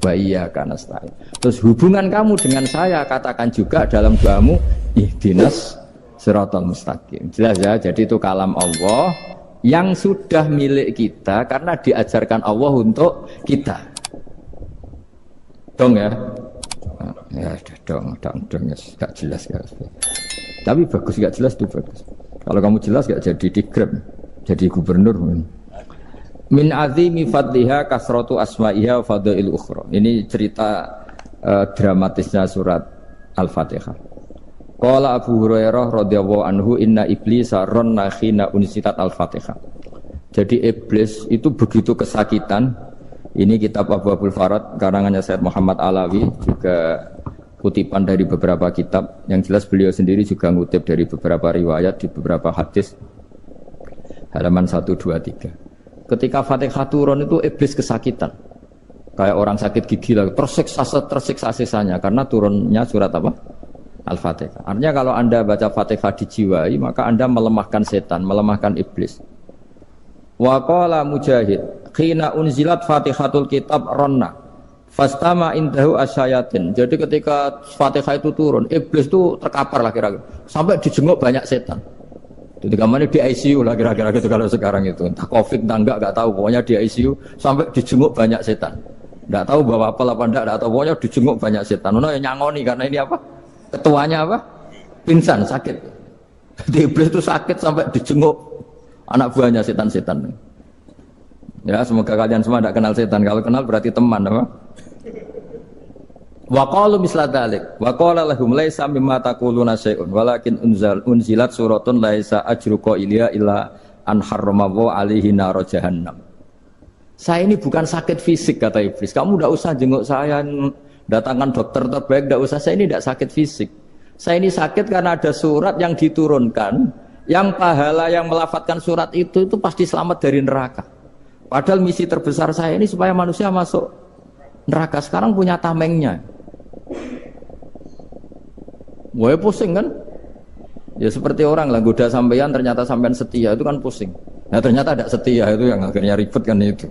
wa iyyaka nasta'in. Terus hubungan kamu dengan saya katakan juga dalam doamu ihdinas siratal mustaqim. Jelas ya, jadi itu kalam Allah yang sudah milik kita karena diajarkan Allah untuk kita. Dong ya? Ya dong, ya, gak jelas ya. Tapi bagus, gak jelas itu bagus. Kalau kamu jelas gak jadi digrab, jadi gubernur. Min azimi fadliha kasratu asma'iha fadail ukhra. Ini cerita dramatisnya surat Al-Fatihah. Qala Abu Hurairah radhiyallahu anhu inna iblisa ranna khina unsitat Al-Fatihah. Jadi iblis itu begitu kesakitan. Ini kitab Abu Abul Farad karangannya Sayyid Muhammad Alawi, juga kutipan dari beberapa kitab. Yang jelas beliau sendiri juga ngutip dari beberapa riwayat di beberapa hadis. Halaman 1, 2, 3. Ketika Fatihah turun itu iblis kesakitan. Kayak orang sakit gigi lah, tersiksa sisanya karena turunnya surat apa? Al-Fatihah. Artinya kalau Anda baca Fatihah dijiwai, maka Anda melemahkan setan, melemahkan iblis. Wa qala Mujahid, khina unzilat Fatihatul kitab ronna Fastama indahu asyayatin. Jadi ketika Fatihah itu turun, iblis itu terkapar lah kira-kira. Sampai dijenguk banyak setan. Jadi kamarnya di ICU lah kira-kira gitu kalau sekarang itu. Entah COVID entah enggak tahu. Pokoknya di ICU sampai dijenguk banyak setan. Enggak tahu bawa apa enggak tahu. Pokoknya dijenguk banyak setan. Ono yang nyangoni karena ini apa? Ketuanya apa? Pingsan, sakit. Jadi iblis itu sakit sampai dijenguk anak buahnya setan-setan. Ya, semoga kalian semua tidak kenal setan. Kalau kenal berarti teman, apa? Wa qalu misla dzalik wa qala lahum laisa mimma taquluna syai'un walakin unzilat suratun laisa ajru qailiha illa an harrama alaihi nar jahannam. Saya ini bukan sakit fisik kata iblis. Kamu tidak usah jenguk saya, datangkan dokter terbaik, tidak usah. Saya ini tidak sakit fisik. Saya ini sakit karena ada surat yang diturunkan, yang pahala yang melafadzkan surat itu pasti selamat dari neraka. Padahal misi terbesar saya ini supaya manusia masuk neraka. Sekarang punya tamengnya. Wah pusing kan? Ya seperti orang lah goda sampean ternyata sampean setia itu kan pusing. Nah ternyata tidak setia itu yang akhirnya ribet kan itu.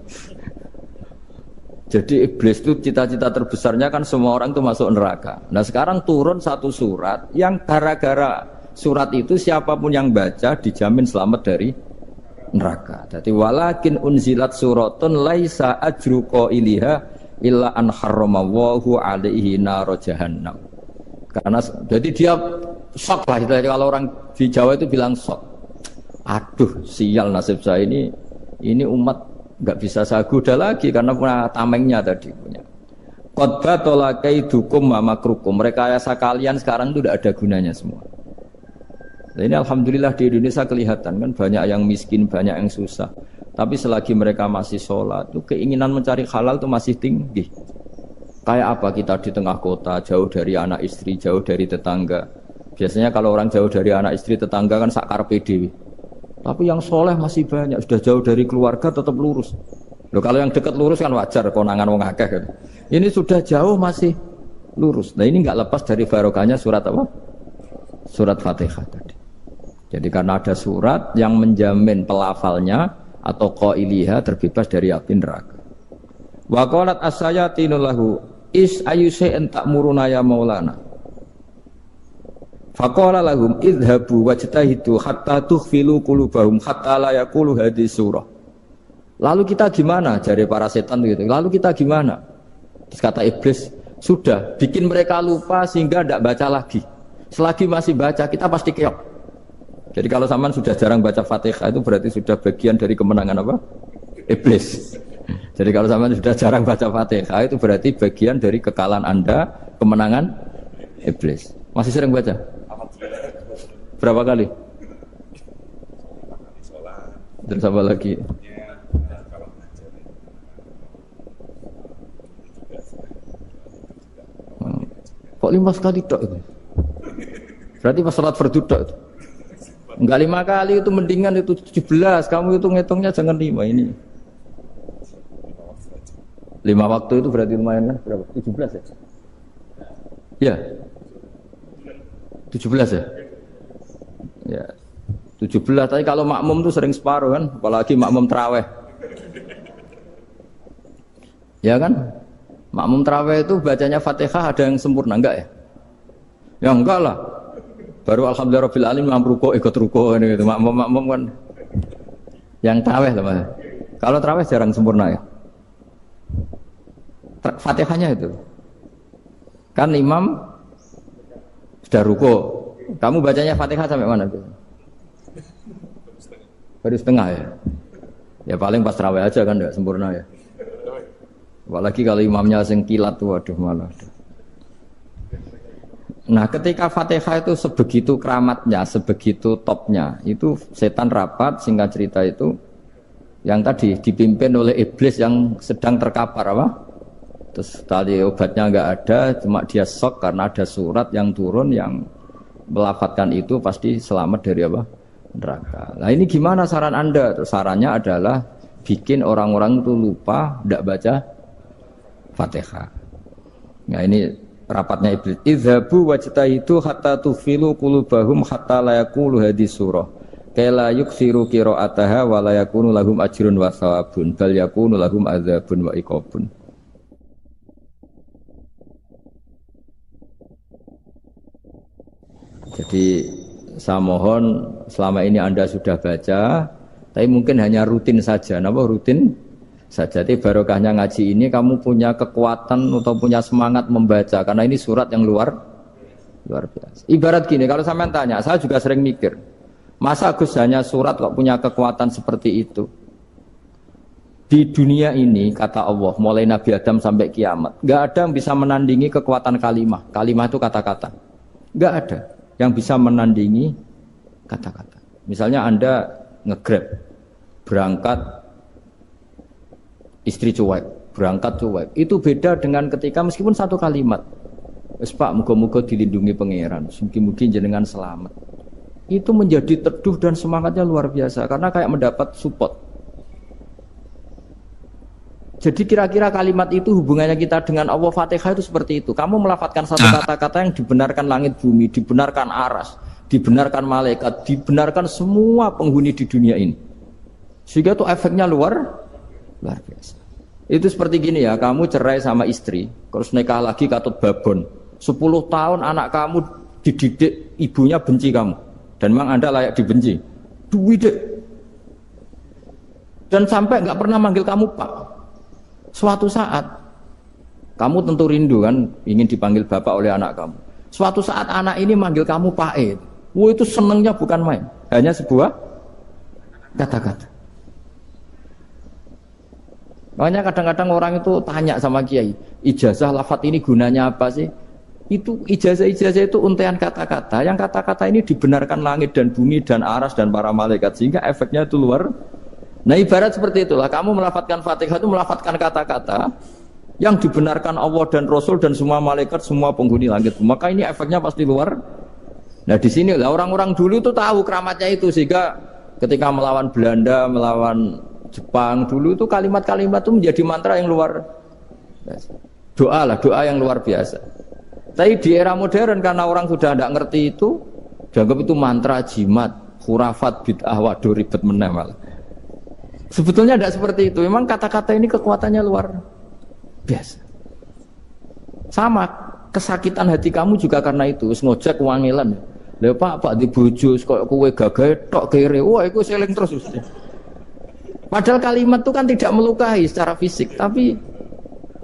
Jadi iblis itu cita-cita terbesarnya kan semua orang itu masuk neraka. Nah sekarang turun satu surat yang gara-gara surat itu siapapun yang baca dijamin selamat dari neraka. Jadi walakin unzilat suratun laisa ajru qailiha illa an harramallahu alaihi nar jahannam. Karena jadi dia shock lah kalau orang di Jawa itu bilang shock. Aduh sial nasib saya ini umat nggak bisa saya goda lagi karena punya tamengnya tadi punya. Qad batala kaidukum wa makrukum. Rekayasa kalian sekarang itu tidak ada gunanya semua. Nah, ini alhamdulillah di Indonesia kelihatan kan banyak yang miskin, banyak yang susah. Tapi selagi mereka masih sholat, tuh keinginan mencari halal itu masih tinggi. Kayak apa kita di tengah kota, jauh dari anak istri, jauh dari tetangga. Biasanya kalau orang jauh dari anak istri, tetangga kan sakar PDW. Tapi yang soleh masih banyak, sudah jauh dari keluarga tetap lurus. Loh, kalau yang dekat lurus kan wajar, konangan wong akeh kan. Ini sudah jauh masih lurus. Nah ini nggak lepas dari barokahnya surat apa? Surat Fatihah tadi. Jadi karena ada surat yang menjamin pelafalnya atau qailiha terbebas dari api neraka. Wa qalat as-sayatinu lahu is ayyusai'in ta'muruna ya maulana. Faqala lahum idhabu wajtahidu hatta tukhfilu qulubahum hatta la yaqulu hadhihi surah. Lalu kita gimana? Jari para setan gitu. Lalu kita gimana? Terus kata iblis, sudah bikin mereka lupa sehingga tidak baca lagi. Selagi masih baca kita pasti keok. Jadi kalau sampean sudah jarang baca Fatihah itu berarti sudah bagian dari kemenangan apa? Iblis. Jadi kalau sampean sudah jarang baca Fatihah itu berarti bagian dari kekalahan Anda, kemenangan iblis. Masih sering baca? Berapa kali? Dan sama lagi. Kok 5 kali tok itu? Berarti pas salat fardu tok itu. Enggak 5 kali itu mendingan itu 17. Kamu itu ngitungnya jangan 5 ini. 5 waktu itu berarti lumayan kan? Berapa? 17 ya? Ya. 17 ya? Ya. 17 tapi kalau makmum tuh sering separuh kan, apalagi makmum tarawih. Ya kan? Makmum tarawih itu bacanya Fatihah ada yang sempurna enggak ya? Ya enggak lah. Baru alhamdulillah rabbil alamin ikut ruko ini gitu. Makmum kan yang tarawih lah Mas. Kalau tarawih jarang sempurna ya. Fatihahnya itu. Kan imam sudah ruko. Kamu bacanya Fatihah sampai mana? Baru setengah ya. Ya paling pas tarawih aja kan enggak sempurna ya. Apalagi kalau imamnya sing kilat tuh waduh malah. Nah ketika Fatihah itu sebegitu keramatnya, sebegitu topnya, itu setan rapat singkat cerita itu yang tadi dipimpin oleh iblis yang sedang terkapar apa? Terus tali obatnya enggak ada, cuma dia shock karena ada surat yang turun yang melafatkan itu pasti selamat dari apa? Neraka. Nah ini gimana saran Anda? Terus sarannya adalah bikin orang-orang itu lupa, tidak baca Fatihah. Nah ini rapatnya iblis. Idhabu wajtahidu hatta tufilu qulubahum hatta la yaqulu hadhihi surah. Kala yuksiru qira'ataha wa la yakunu lahum ajrun wa thawabun bal yakunu lahum adzabun wa iqabun. Jadi saya mohon selama ini Anda sudah baca, tapi mungkin hanya rutin saja. Napa rutin saja? Jadi barokahnya ngaji ini kamu punya kekuatan atau punya semangat membaca karena ini surat yang luar biasa. Ibarat gini, kalau sampean tanya, saya juga sering mikir, masa Gus hanya surat kok punya kekuatan seperti itu? Di dunia ini kata Allah, mulai Nabi Adam sampai kiamat, nggak ada yang bisa menandingi kekuatan kalimah. Kalimah itu kata-kata. Nggak ada yang bisa menandingi kata-kata. Misalnya Anda nge-grab, berangkat istri cuek, berangkat cuek. Itu beda dengan ketika meskipun satu kalimat. Wes Pak, muga-muga dilindungi pangeran, mungkin-mungkin jenengan selamat. Itu menjadi teduh dan semangatnya luar biasa karena kayak mendapat support. Jadi kira-kira kalimat itu hubungannya kita dengan Allah, Fatihah itu seperti itu. Kamu melafadzkan satu kata-kata yang dibenarkan langit bumi, dibenarkan aras, dibenarkan malaikat, dibenarkan semua penghuni di dunia ini. Sehingga itu efeknya luar biasa. Itu seperti gini ya, kamu cerai sama istri, terus nikah lagi katut babon. 10 tahun anak kamu dididik, ibunya benci kamu. Dan memang Anda layak dibenci. Duwidek. Dan sampai nggak pernah manggil kamu Pak. Suatu saat, kamu tentu rindu kan, ingin dipanggil bapak oleh anak kamu. Suatu saat anak ini manggil kamu Pak E. Wah itu senengnya bukan main, hanya sebuah kata-kata. Makanya kadang-kadang orang itu tanya sama kiai, ijazah lafadz ini gunanya apa sih? Itu ijazah-ijazah itu untaian kata-kata, yang kata-kata ini dibenarkan langit dan bumi dan aras dan para malaikat, sehingga efeknya itu luar. Nah ibarat seperti itulah, kamu melafadzkan Fatihah itu melafadzkan kata-kata yang dibenarkan Allah dan Rasul dan semua malaikat, semua penghuni langit. Maka ini efeknya pasti luar. Nah di sini lah orang-orang dulu itu tahu keramatnya itu, sehingga ketika melawan Belanda, melawan Jepang dulu itu kalimat-kalimat itu menjadi mantra yang luar biasa. Doa lah, doa yang luar biasa. Tapi di era modern karena orang sudah tidak ngerti itu, dianggap itu mantra, jimat, khurafat, bid'ah, waduh ribet meneh malah. Sebetulnya tidak seperti itu. Memang kata-kata ini kekuatannya luar biasa. Sama kesakitan hati kamu juga karena itu. Ngojek wangilan. Lha Pak di bojo kok kowe gagahe tok kere. Wah, iku seling terus Gusti. Padahal kalimat itu kan tidak melukai secara fisik, tapi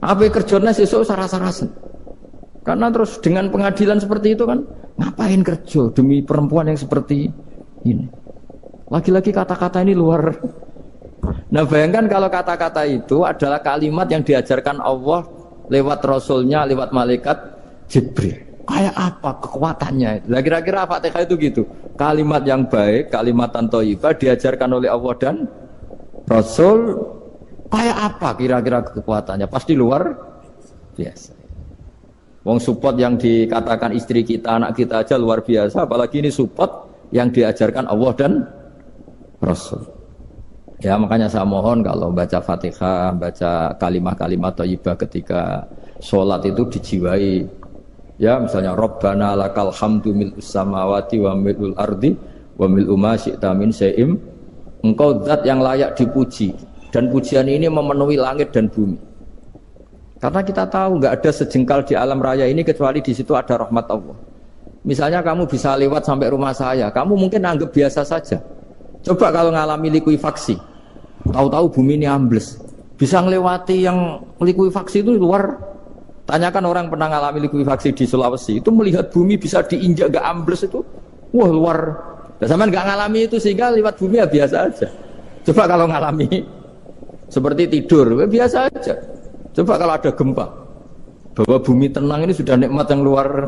apa kerjanya sesuk saras-sarasen. Karena terus dengan pengadilan seperti itu kan ngapain kerja demi perempuan yang seperti ini. Lagi-lagi kata-kata ini luar. Nah bayangkan kalau kata-kata itu adalah kalimat yang diajarkan Allah lewat Rasulnya, lewat malaikat Jibril. Kayak apa kekuatannya? Nah kira-kira Fatihah itu gitu. Kalimat yang baik, kalimatan thayyibah diajarkan oleh Allah dan Rasul. Kayak apa kira-kira kekuatannya? Pasti luar biasa. Wong support yang dikatakan istri kita, anak kita aja luar biasa. Apalagi ini support yang diajarkan Allah dan Rasul. Ya makanya saya mohon kalau baca Fatihah, baca kalimat-kalimat thayyibah ketika sholat itu dijiwai. Ya misalnya Rabbana lakal hamdu mil'us samawati wa mil'ul ardi wa mil'u ma syi'ta min syai'im. Engkau zat yang layak dipuji dan pujian ini memenuhi langit dan bumi. Karena kita tahu nggak ada sejengkal di alam raya ini kecuali di situ ada rahmat Allah. Misalnya kamu bisa lewat sampai rumah saya, kamu mungkin anggap biasa saja. Coba kalau ngalami likuifaksi, tahu-tahu bumi ini ambles, bisa ngelewati yang likuifaksi itu luar. Tanyakan orang pernah ngalami likuifaksi di Sulawesi, itu melihat bumi bisa diinjak gak ambles itu, wah luar. Dan sama nggak ngalami itu sehingga lewat bumi ya biasa aja. Coba kalau ngalami seperti tidur, ya biasa aja. Coba kalau ada gempa, bahwa bumi tenang ini sudah nikmat yang luar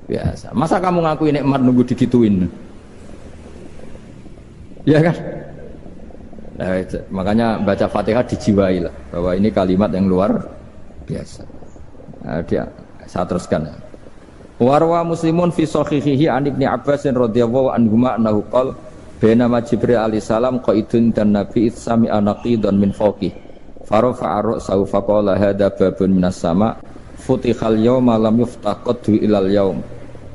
biasa. Masa kamu ngakui nikmat nunggu digituin? Ya kan? Nah, makanya baca Fatihah dijiwai lah bahwa ini kalimat yang luar biasa. Nah, saya teruskan. Warwa Muslimun fi sahihihi an Ibnu Abbas radhiyallahu anhuma annahu qala bainama Jibril alaihi salam qaidun dan Nabi sami anaqidan min fawqi farafa'a ra'sahu faqala hadza babun minas sama futihal yawma lam yuftaqadu ilal yaum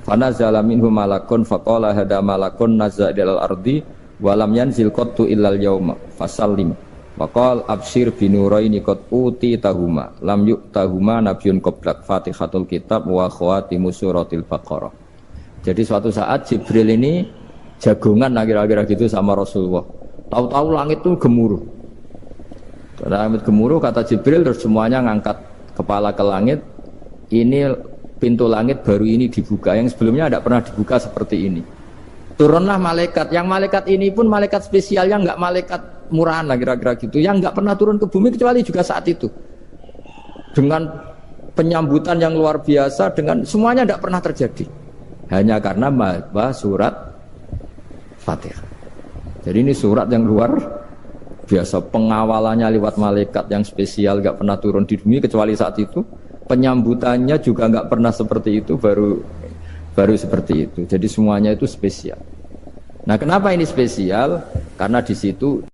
fanazala minhu malakun faqala hadza malakun nazza ilal ardi walam yanzil qattu illal yauma fasallim waqal absyir binuraini qad uti tahuma lam yu'tahuma nabiyyun qablak Fatihatul kitab wa khawatimus suratil baqarah. Jadi suatu saat Jibril ini jagongan kira-kira gitu sama Rasulullah. Tahu-tahu langit tuh gemuruh. Karena langit gemuruh kata Jibril terus semuanya ngangkat kepala ke langit. Ini pintu langit baru ini dibuka, yang sebelumnya tidak pernah dibuka seperti ini. Turunlah malaikat, yang malaikat ini pun malaikat spesial, yang nggak malaikat murahan lah kira-kira gitu, yang nggak pernah turun ke bumi kecuali juga saat itu. Dengan penyambutan yang luar biasa, dengan semuanya tidak pernah terjadi. Hanya karena surat Fatihah. Jadi ini surat yang luar biasa, pengawalannya lewat malaikat yang spesial, nggak pernah turun di bumi kecuali saat itu. Penyambutannya juga nggak pernah seperti itu, baru seperti itu. Jadi semuanya itu spesial. Nah, kenapa ini spesial? Karena di situ